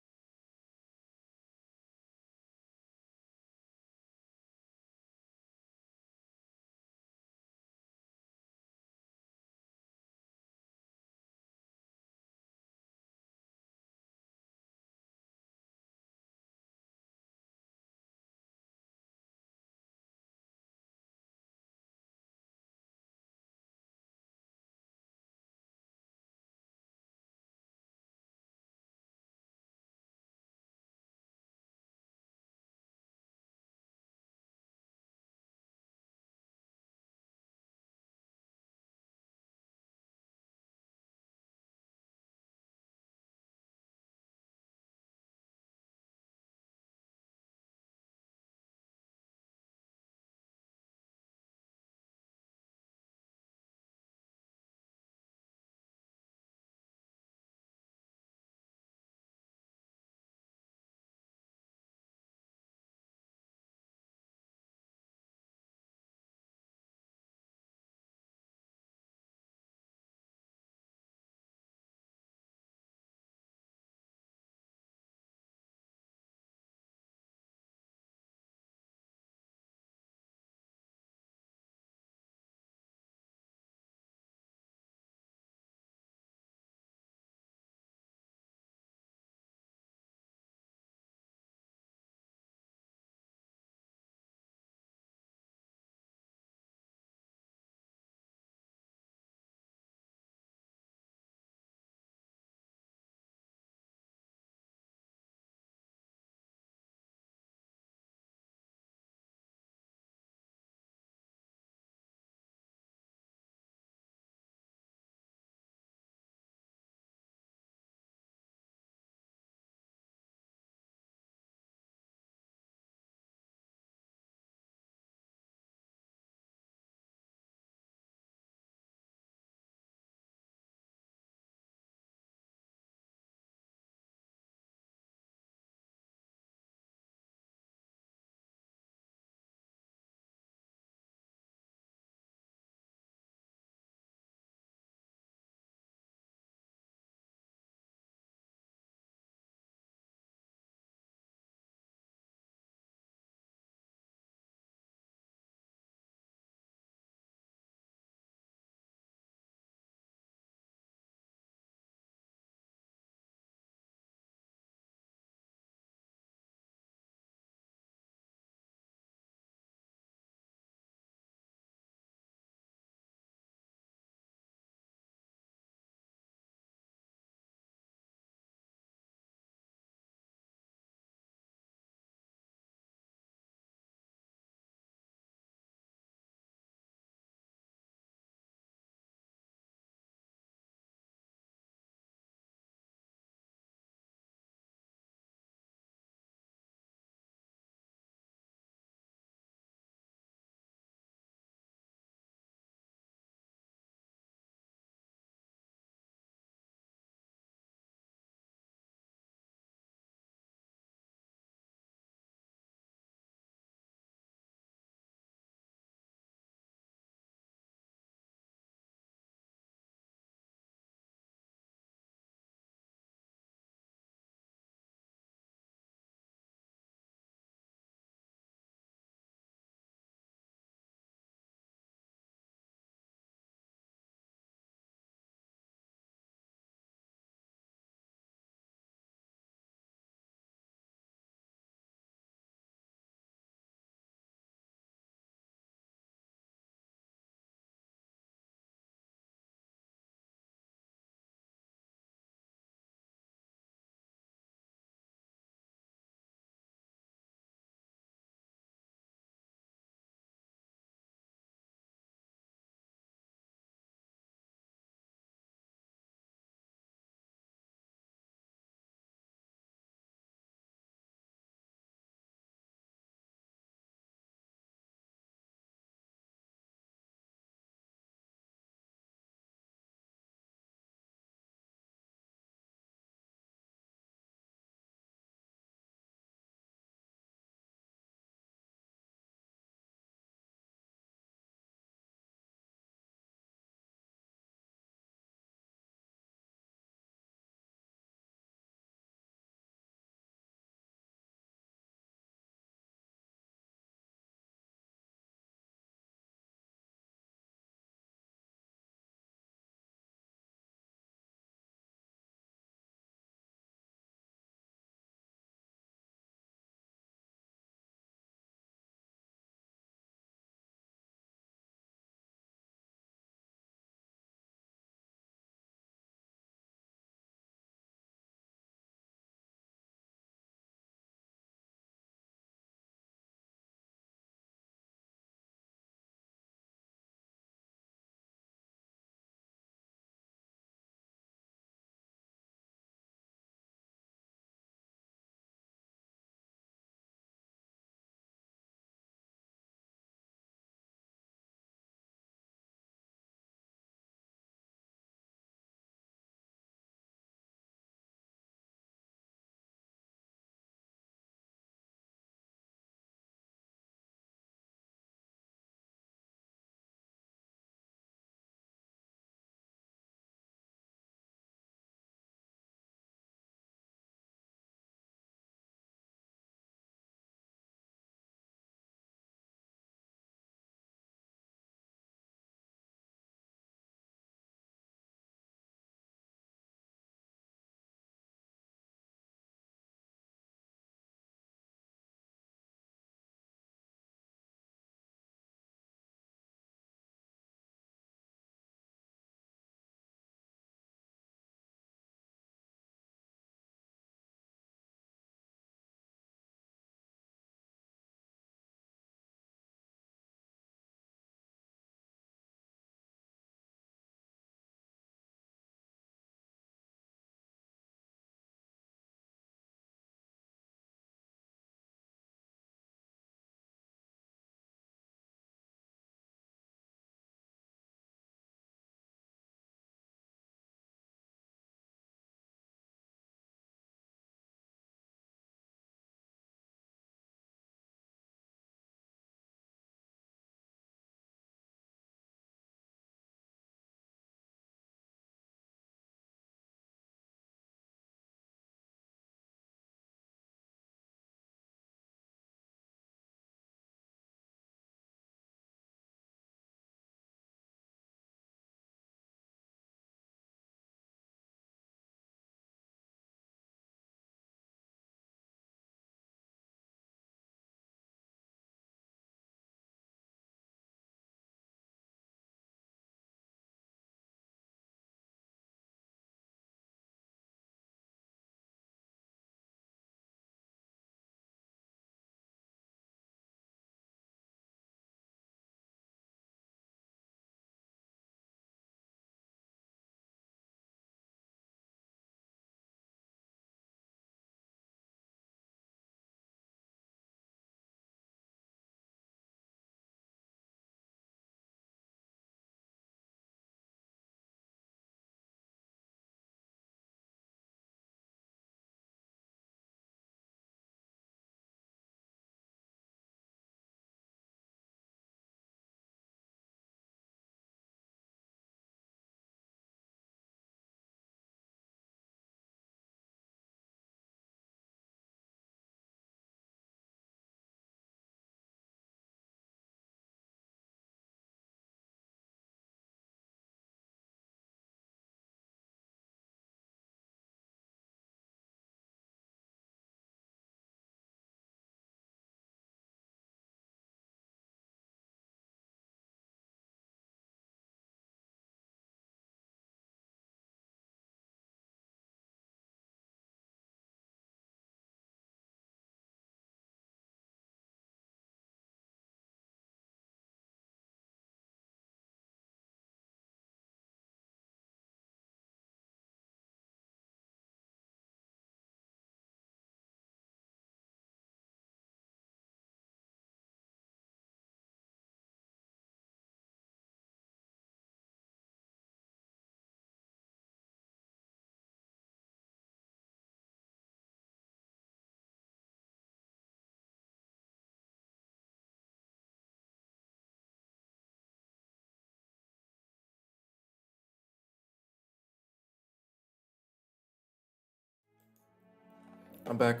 Speaker 1: I'm back.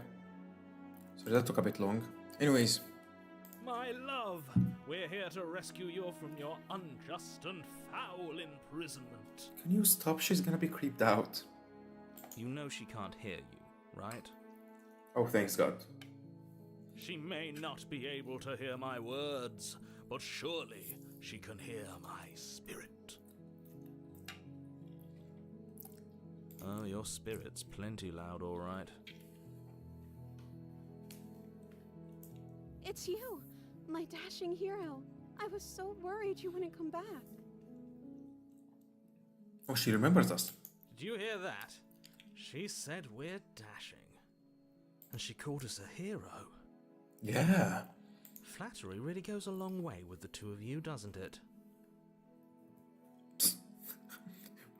Speaker 1: So that took a bit long. Anyways,
Speaker 2: My love, we're here to rescue you from your unjust and foul imprisonment.
Speaker 1: can you stop? She's gonna be creeped out.
Speaker 2: You know she can't hear you, right?
Speaker 1: Oh, thanks God.
Speaker 2: She may not be able to hear my words, but surely she can hear my spirit. Oh, your spirit's plenty loud, all right.
Speaker 10: It's you, my dashing hero. I was so worried you wouldn't come back.
Speaker 1: Oh, she remembers us.
Speaker 2: Did you hear that? She said we're dashing. And she called us a hero.
Speaker 1: Yeah.
Speaker 2: Flattery really goes a long way with the two of you, doesn't it?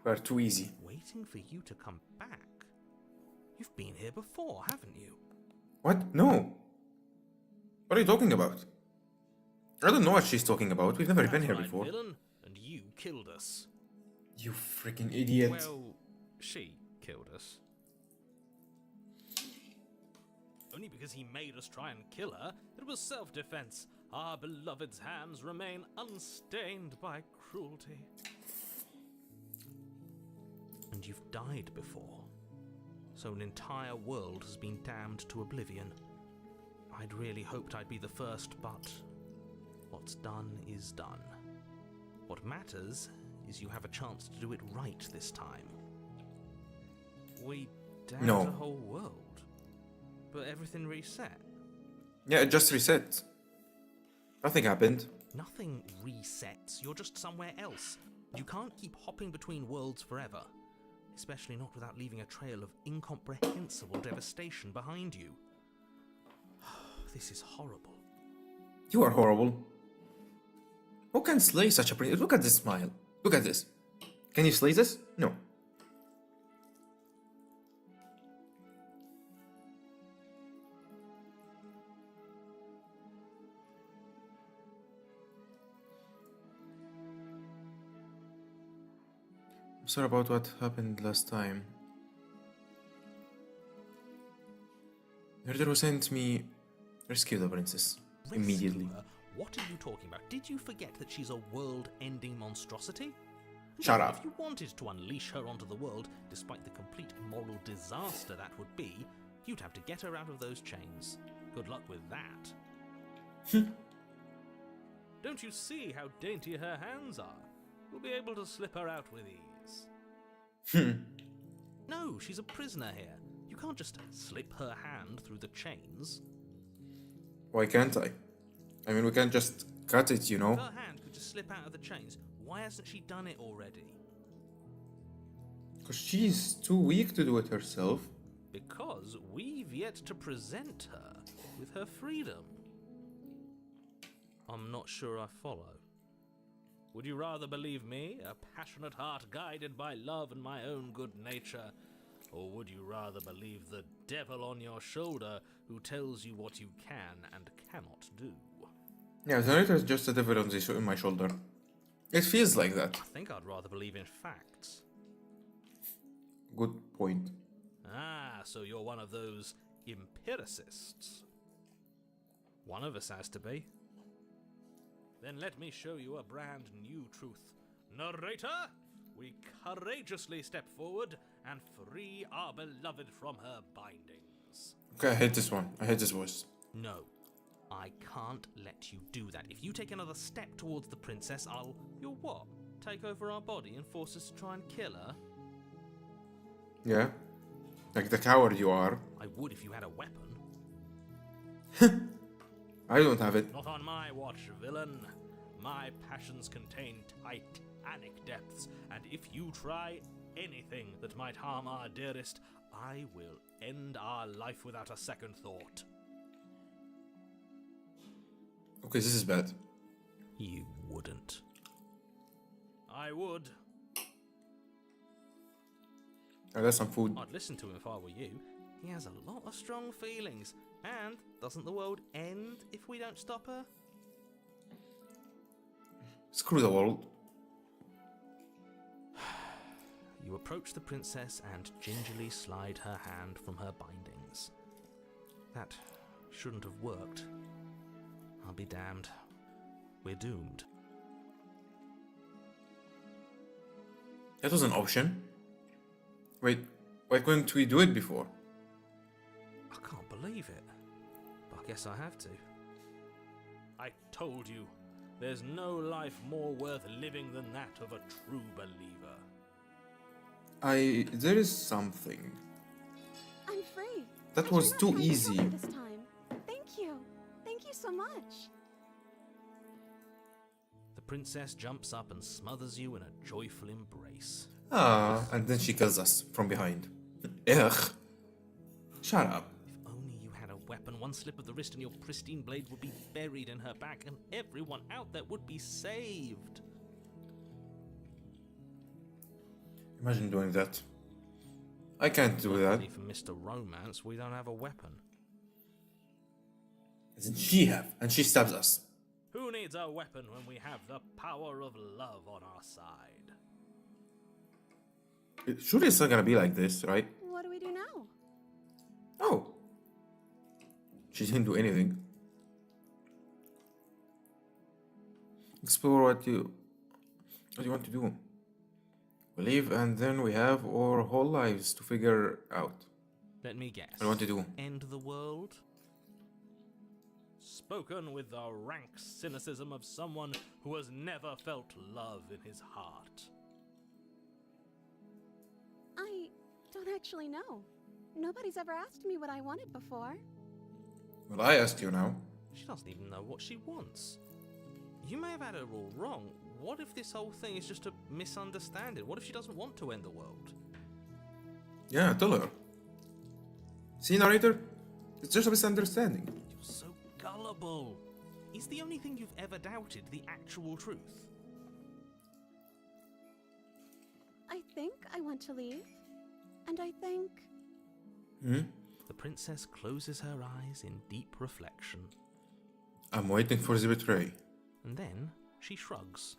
Speaker 1: We're too easy.
Speaker 2: Waiting for you to come back? You've been here before, haven't you?
Speaker 1: What? No. What are you talking about? I don't know what she's talking about. We've never been
Speaker 2: That's
Speaker 1: here
Speaker 2: right,
Speaker 1: before.
Speaker 2: villain, and you killed us.
Speaker 1: You freaking idiot.
Speaker 2: Well, she killed us. Only because he made us try and kill her. It was self-defense. Our beloved's hands remain unstained by cruelty. And you've died before. So an entire world has been damned to oblivion. I'd really hoped I'd be the first, but what's done is done. What matters is you have a chance to do it right this time. We damned
Speaker 1: No.
Speaker 2: the whole world, but everything reset.
Speaker 1: Yeah, it just reset. Nothing happened.
Speaker 2: Nothing resets, you're just somewhere else. You can't keep hopping between worlds forever, especially not without leaving a trail of incomprehensible devastation behind you. This is horrible.
Speaker 1: You are horrible. Who can slay such a prince? Look at this smile. Look at this. Can you slay this? No. I'm sorry about what happened last time. Murderer sent me rescue the princess immediately.
Speaker 2: Rescue her? What are you talking about? Did you forget that she's a world-ending monstrosity?
Speaker 1: Shut
Speaker 2: Now,
Speaker 1: up.
Speaker 2: If you wanted to unleash her onto the world, despite the complete moral disaster that would be, you'd have to get her out of those chains. Good luck with that. Don't you see how dainty her hands are? We'll be able to slip her out with ease. No, she's a prisoner here. You can't just slip her hand through the chains.
Speaker 1: Why can't I? I mean, we can't just cut it, you know?
Speaker 2: If her hand could just slip out of the chains, why hasn't she done it already?
Speaker 1: Because she's too weak to do it herself.
Speaker 2: Because we've yet to present her with her freedom. I'm not sure I follow. Would you rather believe me, a passionate heart guided by love and my own good nature? Or would you rather believe the devil on your shoulder who tells you what you can and cannot do?
Speaker 1: Yeah, the narrator is just a devil on my shoulder. It feels like that.
Speaker 2: I think I'd rather believe in facts.
Speaker 1: Good point.
Speaker 2: Ah, so you're one of those empiricists. One of us has to be. Then let me show you a brand new truth. Narrator, we courageously step forward and free our beloved from her bindings.
Speaker 1: Okay, I hate this one. I hate this voice.
Speaker 2: No, I can't let you do that. If you take another step towards the princess, You'll what? Take over our body and force us to try and kill her?
Speaker 1: Yeah? Like the coward you are.
Speaker 2: I would if you had a weapon.
Speaker 1: I don't have it.
Speaker 2: Not on my watch, villain. My passions contain titanic depths, and if you try anything that might harm our dearest, I will end our life without a second thought.
Speaker 1: Okay, this is bad.
Speaker 2: You wouldn't. I would.
Speaker 1: That's some food.
Speaker 2: I'd listen to him if I were you. He has a lot of strong feelings. And doesn't the world end if we don't stop her?
Speaker 1: Screw the world.
Speaker 2: You approach the princess and gingerly slide her hand from her bindings. That shouldn't have worked. I'll be damned. We're doomed.
Speaker 1: That was an option. Wait, why couldn't we do it before?
Speaker 2: I can't believe it. But I guess I have to.
Speaker 4: I told you, there's no life more worth living than that of a true believer.
Speaker 1: There is something.
Speaker 10: I'm free.
Speaker 1: That
Speaker 10: And
Speaker 1: was
Speaker 10: you're not
Speaker 1: too
Speaker 10: trying to kill
Speaker 1: easy.
Speaker 10: me this time. Thank you. Thank you so much.
Speaker 2: The princess jumps up and smothers you in a joyful embrace.
Speaker 1: Ah, and then she kills us from behind. Ugh. Shut up.
Speaker 2: If only you had a weapon, one slip of the wrist and your pristine blade would be buried in her back and everyone out there would be saved.
Speaker 1: Imagine doing that. I can't do that.
Speaker 2: Luckily for Mr. Romance, we don't have a weapon.
Speaker 1: Doesn't she have? And she stabs us.
Speaker 4: Who needs a weapon when we have the power of love on our side?
Speaker 1: Surely it's not gonna be like this, right?
Speaker 10: What do we do now?
Speaker 1: Oh. She didn't do anything. Explore what you want to do. We leave and then we have our whole lives to figure out.
Speaker 2: Let me guess.
Speaker 1: What do you want to do?
Speaker 2: End the world?
Speaker 4: Spoken with the rank cynicism of someone who has never felt love in his heart.
Speaker 10: I don't actually know. Nobody's ever asked me what I wanted before.
Speaker 1: Well, I asked you now.
Speaker 2: She doesn't even know what she wants. You may have had her all wrong. What if this whole thing is just a misunderstanding? What if she doesn't want to end the world?
Speaker 1: Yeah, tell her. See, narrator? It's just a misunderstanding.
Speaker 2: You're so gullible. Is the only thing you've ever doubted the actual truth?
Speaker 10: I think I want to leave. And I think...
Speaker 2: The princess closes her eyes in deep reflection.
Speaker 1: I'm waiting for the betray.
Speaker 2: And then she shrugs.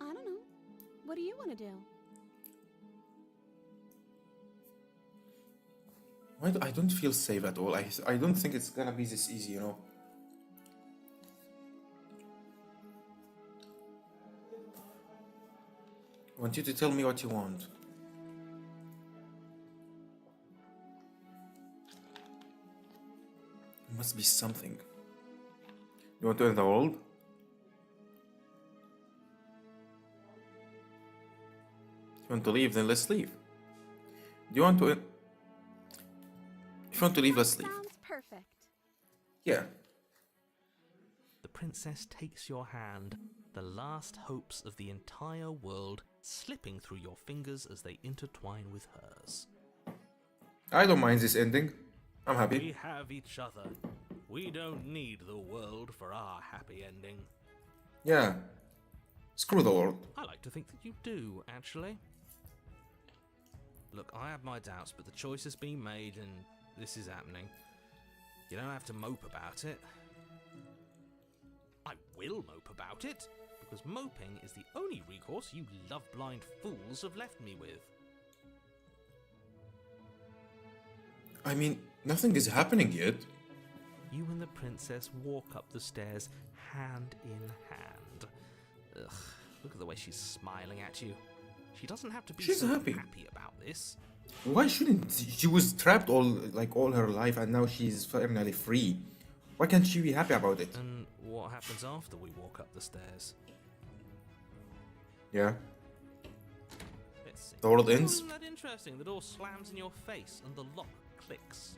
Speaker 10: I don't know. What do you want to do?
Speaker 1: I don't feel safe at all. I don't think it's gonna be this easy, you know. I want you to tell me what you want. There must be something. You want to end the world? If you want to leave, then let's leave. Do you want to... If you want to leave, let's leave.
Speaker 10: Sounds perfect.
Speaker 1: Yeah.
Speaker 2: The princess takes your hand, the last hopes of the entire world slipping through your fingers as they intertwine with hers.
Speaker 1: I don't mind this ending. I'm happy.
Speaker 4: We have each other. We don't need the world for our happy ending.
Speaker 1: Yeah. Screw the world.
Speaker 2: I like to think that you do, actually. Look, I have my doubts, but the choice has been made and this is happening. You don't have to mope about it. I will mope about it, because moping is the only recourse you love-blind fools have left me with.
Speaker 1: I mean, nothing is happening yet.
Speaker 2: You and the princess walk up the stairs, hand in hand. Ugh, look at the way she's smiling at you. She doesn't have to be
Speaker 1: She's
Speaker 2: so
Speaker 1: happy.
Speaker 2: about this.
Speaker 1: Why shouldn't she was trapped all her life and now she's finally free? Why can't she be happy about it?
Speaker 2: And what happens after we walk up the stairs?
Speaker 1: Yeah.
Speaker 2: Let's see.
Speaker 1: The world ends.
Speaker 2: Isn't that interesting? The door slams in your face and the lock clicks.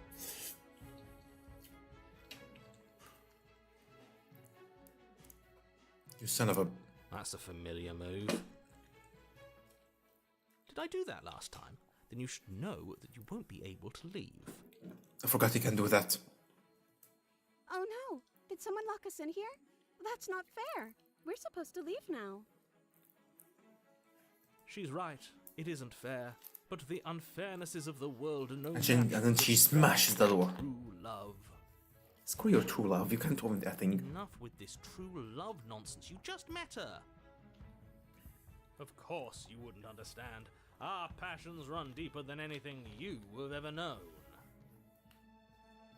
Speaker 1: You son of a...
Speaker 2: That's a familiar move. Did I do that last time? Then you should know that you won't be able to leave.
Speaker 1: I forgot he can do that.
Speaker 10: Oh no! Did someone lock us in here? That's not fair. We're supposed to leave now.
Speaker 4: She's right. It isn't fair. But the unfairnesses of the world are no
Speaker 1: And then she smashes the door.
Speaker 4: true love.
Speaker 1: Screw your true love. You can't own that thing.
Speaker 2: Enough with this true love nonsense. You just met her.
Speaker 4: Of course you wouldn't understand. Our passions run deeper than anything you have ever known.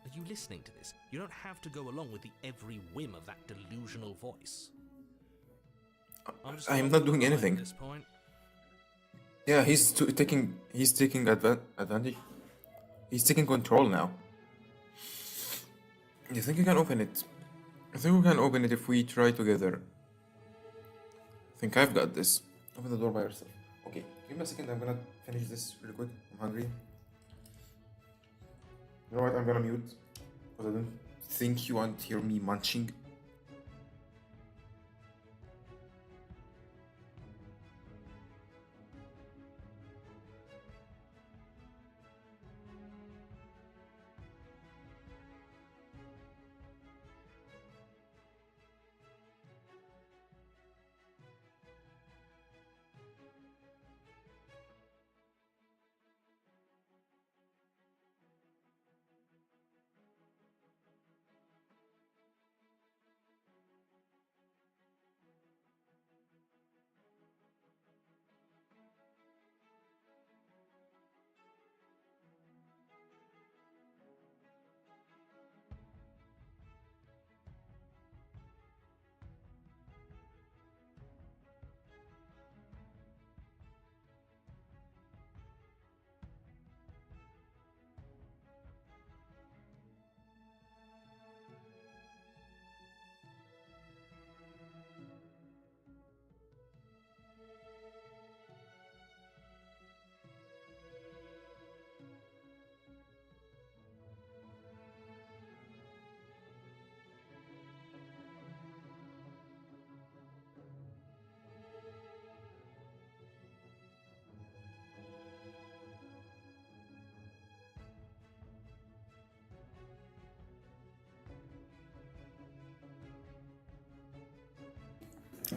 Speaker 2: Are you listening to this? You don't have to go along with the every whim of that delusional voice.
Speaker 1: I'm not doing anything.
Speaker 2: At this point.
Speaker 1: Yeah, he's taking advantage. He's taking control now. You think you can open it? I think we can open it if we try together. I think I've got this. Open the door by yourself. Okay, give me a second. I'm gonna finish this really quick. I'm hungry. You know what? I'm gonna mute because I don't think you want to hear me munching.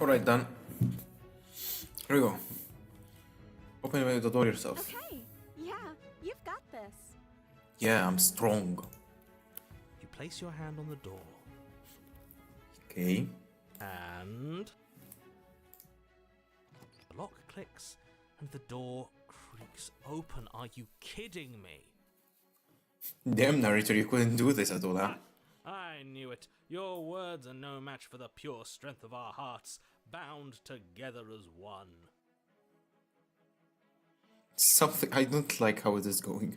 Speaker 1: Alright, done. Here we go. Open the door yourself.
Speaker 10: Okay, yeah, you've got this.
Speaker 1: Yeah, I'm strong.
Speaker 2: You place your hand on the door.
Speaker 1: Okay.
Speaker 2: And the lock clicks and the door creaks open. Are you kidding me?
Speaker 1: Damn, narrator, you couldn't do this at all, huh?
Speaker 2: I knew it. Your words are no match for the pure strength of our hearts, bound together as one.
Speaker 1: Something I don't like how it is going.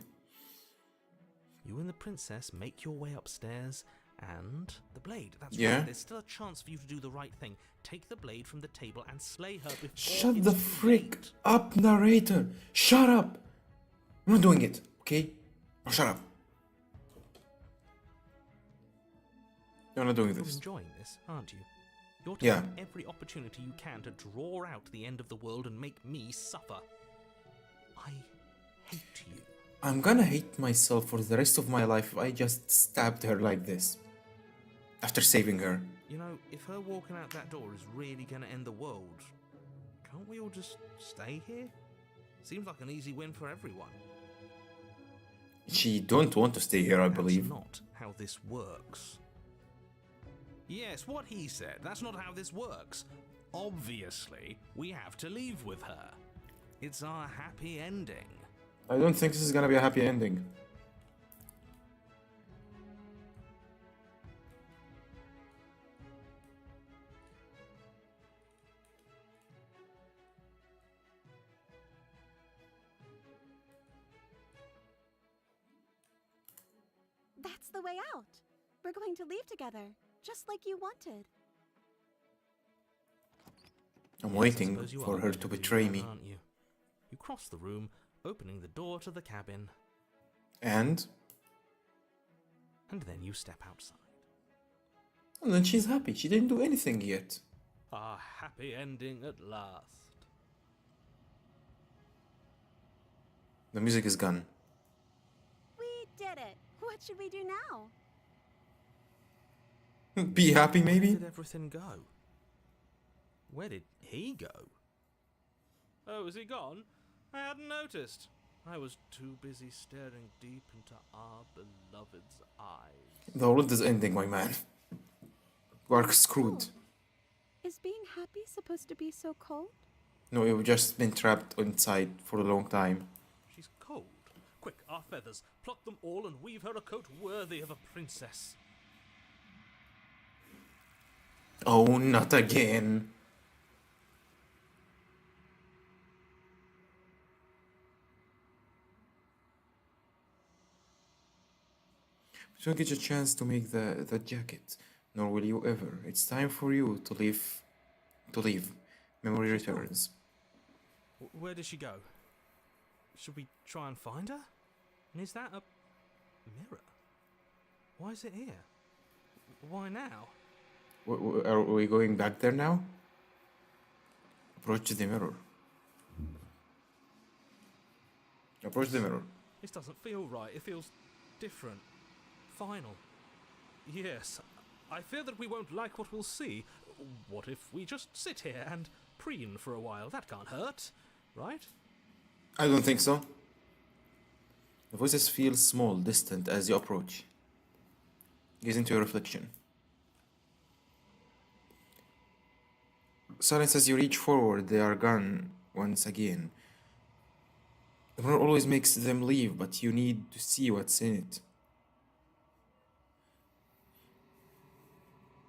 Speaker 2: You and the princess make your way upstairs, and the blade. That's
Speaker 1: Yeah.
Speaker 2: right. There's still a chance for you to do the right thing. Take the blade from the table and slay her before
Speaker 1: Shut
Speaker 2: it's
Speaker 1: the
Speaker 2: too
Speaker 1: frick
Speaker 2: late.
Speaker 1: up, narrator! Shut up! I'm not doing it, okay? Oh, shut up. You're not doing
Speaker 2: You're
Speaker 1: this.
Speaker 2: enjoying this, aren't you? You're
Speaker 1: Yeah.
Speaker 2: taking every opportunity you can to draw out the end of the world and make me suffer. I hate you.
Speaker 1: I'm gonna hate myself for the rest of my life if I just stabbed her like this. After saving her.
Speaker 2: You know, if her walking out that door is really going to end the world, can't we all just stay here? Seems like an easy win for everyone.
Speaker 1: She don't want to stay here, I
Speaker 2: That's
Speaker 1: believe.
Speaker 2: not how this works. Yes, what he said. That's not how this works. Obviously, we have to leave with her. It's our happy ending.
Speaker 1: I don't think this is gonna be a happy ending.
Speaker 10: That's the way out. We're going to leave together, just like you wanted.
Speaker 1: I'm
Speaker 2: Yes, I
Speaker 1: waiting
Speaker 2: suppose you
Speaker 1: for
Speaker 2: are
Speaker 1: her
Speaker 2: going
Speaker 1: to
Speaker 2: do
Speaker 1: betray
Speaker 2: that,
Speaker 1: me.
Speaker 2: aren't you? You cross the room, opening the door to the cabin,
Speaker 1: And
Speaker 2: and then you step outside.
Speaker 1: then she's happy. She didn't do anything yet.
Speaker 2: Our happy ending at last.
Speaker 1: The music is gone.
Speaker 10: We did it. What should we do now?
Speaker 1: Be happy,
Speaker 2: Where
Speaker 1: maybe?
Speaker 2: did everything go? Where did he go? Oh, is he gone? I hadn't noticed. I was too busy staring deep into our beloved's eyes.
Speaker 1: The world is ending, my man. You are screwed.
Speaker 10: Is being happy supposed to be so cold?
Speaker 1: No, you've just been trapped inside for a long time.
Speaker 2: She's cold. Quick, our feathers. Pluck them all and weave her a coat worthy of a princess.
Speaker 1: Oh, not again. You don't get a chance to make the jacket, nor will you ever. It's time for you to leave. To leave. Memory returns.
Speaker 2: Where did she go? Should we try and find her? And is that a mirror? Why is it here? Why now?
Speaker 1: Are we going back there now? Approach the mirror. Approach the mirror.
Speaker 2: This doesn't feel right. It feels different. Final. Yes. I fear that we won't like what we'll see. What if we just sit here and preen for a while? That can't hurt, right?
Speaker 1: I don't think so. The voices feel small, distant as you approach. Gaze into your reflection. Silence as you reach forward, they are gone once again. The mirror always makes them leave, but you need to see what's in it.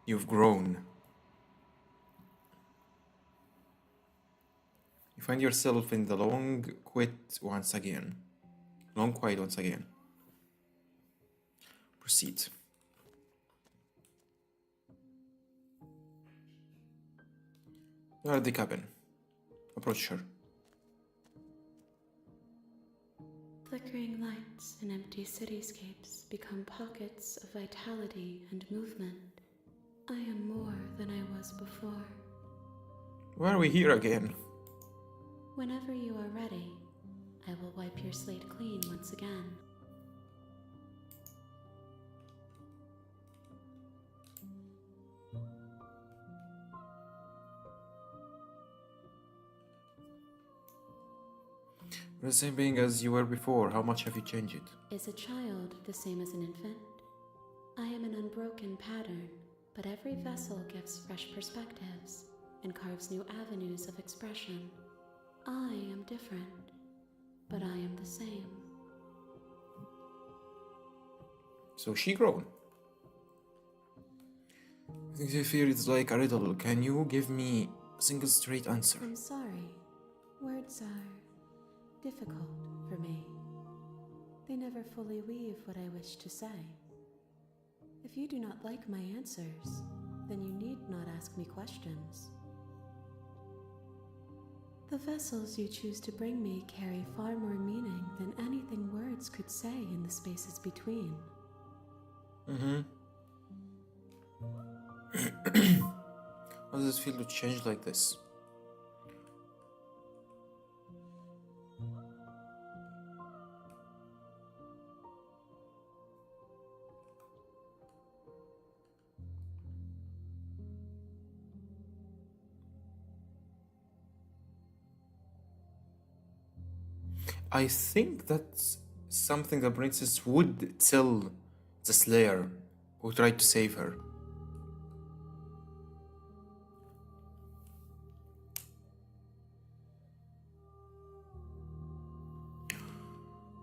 Speaker 1: You've grown. You find yourself in the long quiet once again. Long quiet once again. Proceed. You are at the cabin. Approach her.
Speaker 9: Flickering lights and empty cityscapes become pockets of vitality and movement. I am more than I was before.
Speaker 1: Why are we here again?
Speaker 9: Whenever you are ready, I will wipe your slate clean once again.
Speaker 1: You're the same being as you were before. How much have you changed?
Speaker 9: Is a child the same as an infant? I am an unbroken pattern, but every vessel gives fresh perspectives and carves new avenues of expression. I am different, but I am the same.
Speaker 1: So she grown. I think I fear it's like a riddle. Can you give me a single straight answer?
Speaker 9: I'm sorry. Words are difficult for me. They never fully weave what I wish to say. If you do not like my answers, then you need not ask me questions. The vessels you choose to bring me carry far more meaning than anything words could say in the spaces between.
Speaker 1: How does it feel to change like this? I think that's something the princess would tell the Slayer who tried to save her.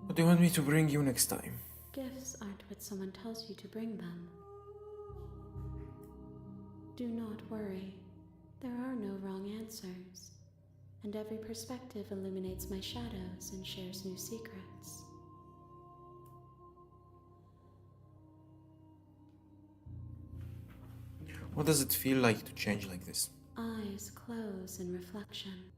Speaker 1: What do you want me to bring you next time?
Speaker 9: Gifts aren't what someone tells you to bring them. Do not worry. There are no wrong answers. And every perspective illuminates my shadows and shares new secrets.
Speaker 1: What does it feel like to change like this?
Speaker 9: Eyes close in reflection.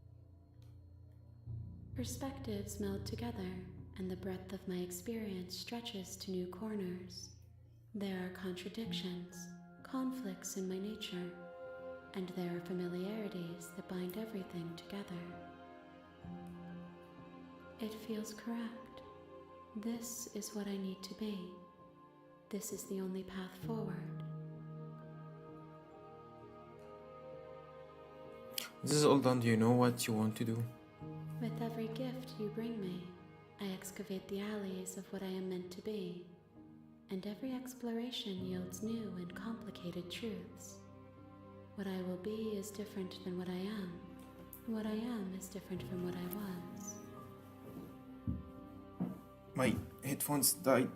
Speaker 9: Perspectives meld together, and the breadth of my experience stretches to new corners. There are contradictions, conflicts in my nature, and there are familiarities that bind everything together. It feels correct. This is what I need to be. This is the only path forward.
Speaker 1: This is all done. Do you know what you want to do?
Speaker 9: With every gift you bring me, I excavate the alleys of what I am meant to be, and every exploration yields new and complicated truths. What I will be is different than what I am. What I am is different from what I was.
Speaker 1: My headphones died.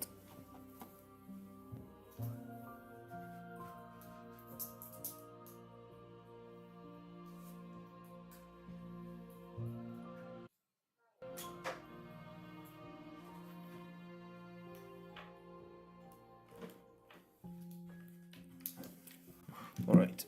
Speaker 1: All right.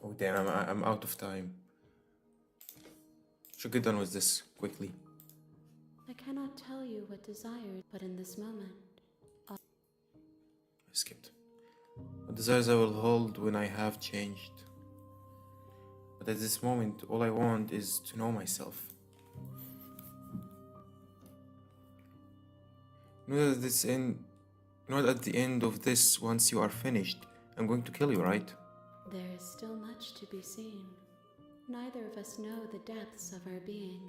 Speaker 1: Oh damn, I'm out of time. Should get done with this quickly.
Speaker 9: I cannot tell you what desires, but in this moment,
Speaker 1: I skipped. What desires I will hold when I have changed. But at this moment, all I want is to know myself. Know that this end, not at the end of this, once you are finished, I'm going to kill you, right?
Speaker 9: there is still much to be seen. Neither of us know the depths of our being.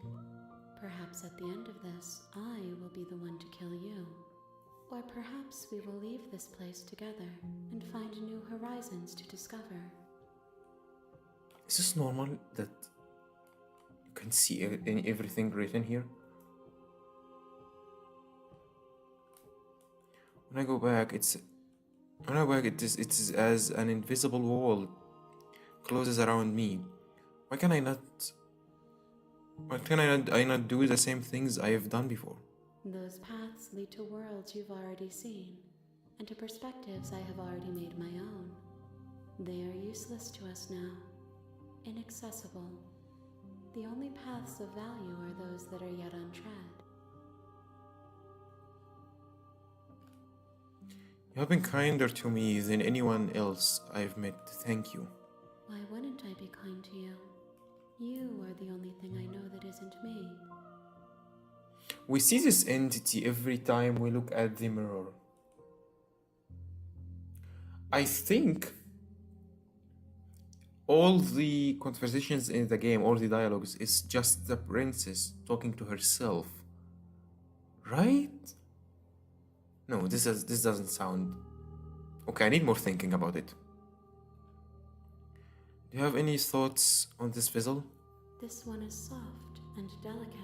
Speaker 9: Perhaps at the end of this, I will be the one to kill you. Or perhaps we will leave this place together and find new horizons to discover.
Speaker 1: Is this normal that you can see everything written here? When I go back, it is as an invisible wall closes around me. Why can I not do the same things I have done before?
Speaker 9: Those paths lead to worlds you've already seen, and to perspectives I have already made my own. They are useless to us now, inaccessible. The only paths of value are those that are yet untread.
Speaker 1: You have been kinder to me than anyone else I've met. Thank you.
Speaker 9: Why wouldn't I be kind to you? You are the only thing I know that isn't me.
Speaker 1: We see this entity every time we look at the mirror. I think all the conversations in the game, all the dialogues, is just the princess talking to herself. Right? No, this doesn't sound... Okay, I need more thinking about it. Do you have any thoughts on this vessel?
Speaker 9: This one is soft and delicate.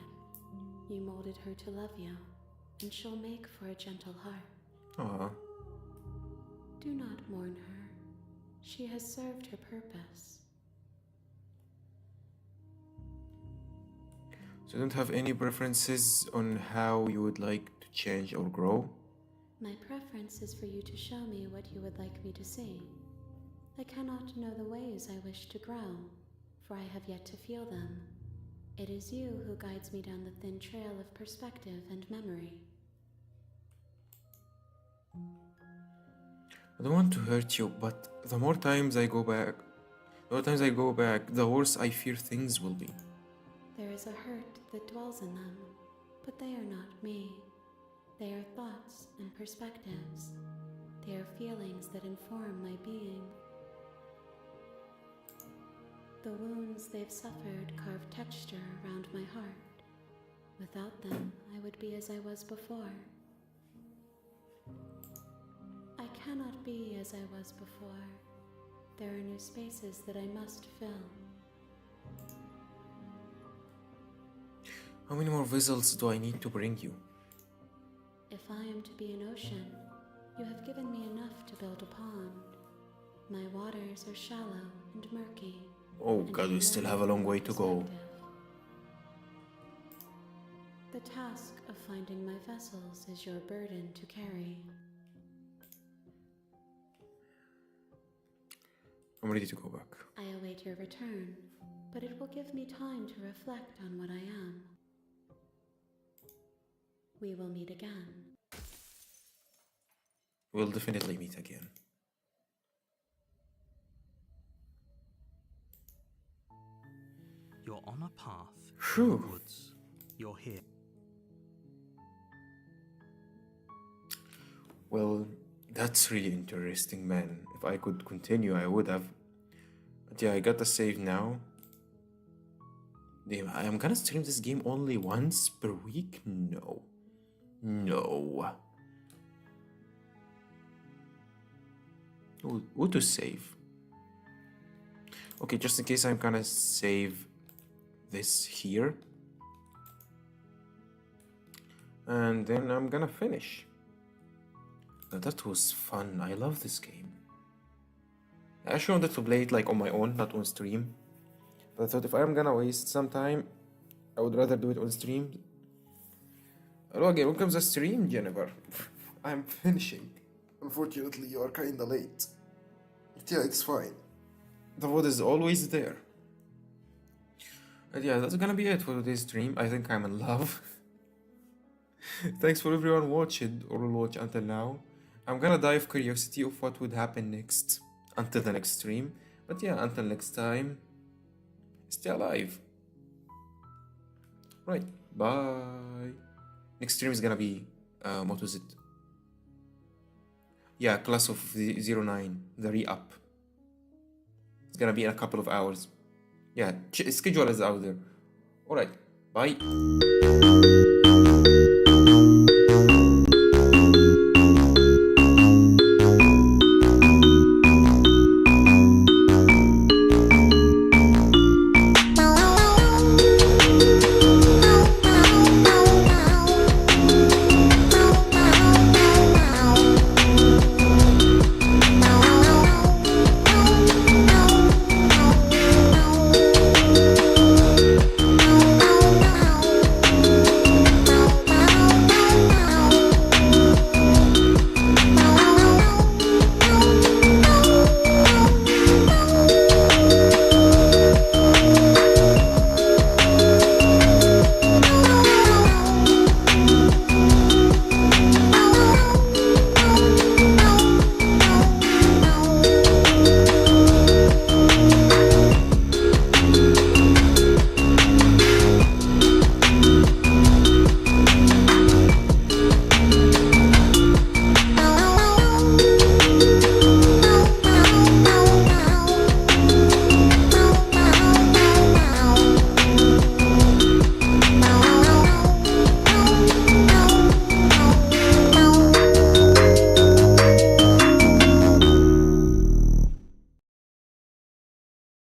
Speaker 9: You molded her to love you, and she'll make for a gentle heart.
Speaker 1: Aww.
Speaker 9: Do not mourn her. She has served her purpose.
Speaker 1: So you don't have any preferences on how you would like to change or grow?
Speaker 9: My preference is for you to show me what you would like me to see. I cannot know the ways I wish to grow, for I have yet to feel them. It is you who guides me down the thin trail of perspective and memory.
Speaker 1: I don't want to hurt you, but the more times I go back, the worse I fear things will be.
Speaker 9: There is a hurt that dwells in them, but they are not me. They are thoughts and perspectives. They are feelings that inform my being. The wounds they've suffered carve texture around my heart. Without them, I would be as I was before. I cannot be as I was before. There are new spaces that I must fill.
Speaker 1: How many more vessels do I need to bring you?
Speaker 9: If I am to be an ocean, you have given me enough to build a pond. My waters are shallow and murky.
Speaker 1: Oh God, we still have a long way to go.
Speaker 9: The task of finding my vessels is your burden to carry.
Speaker 1: I'm ready to go back.
Speaker 9: I await your return, but it will give me time to reflect on what I am. We will meet again.
Speaker 1: We'll definitely meet again.
Speaker 2: You're on a path
Speaker 1: Phew.
Speaker 2: in the woods. You're here.
Speaker 1: Well, that's really interesting, man. If I could continue, I would have. But yeah, I gotta save now. Damn, I am gonna stream this game only once per week? No. No. Auto save. Okay, just in case, I'm gonna save this here. And then I'm gonna finish. Now, that was fun. I love this game. I actually wanted to play it like on my own, not on stream. But I thought if I'm gonna waste some time, I would rather do it on stream. Hello again, welcome to the stream, Jennifer. I'm finishing. Unfortunately, you are kinda late. But yeah, it's fine. The vote is always there. But yeah, that's gonna be it for today's stream. I think I'm in love. Thanks for everyone watching or will watch until now. I'm gonna die of curiosity of what would happen next until the next stream. But yeah, until next time, stay alive. Right, bye. Next stream is gonna be, what was it? Yeah, Class of the 09, the re-up. It's gonna be in a couple of hours. Yeah, schedule is out there. Alright, bye.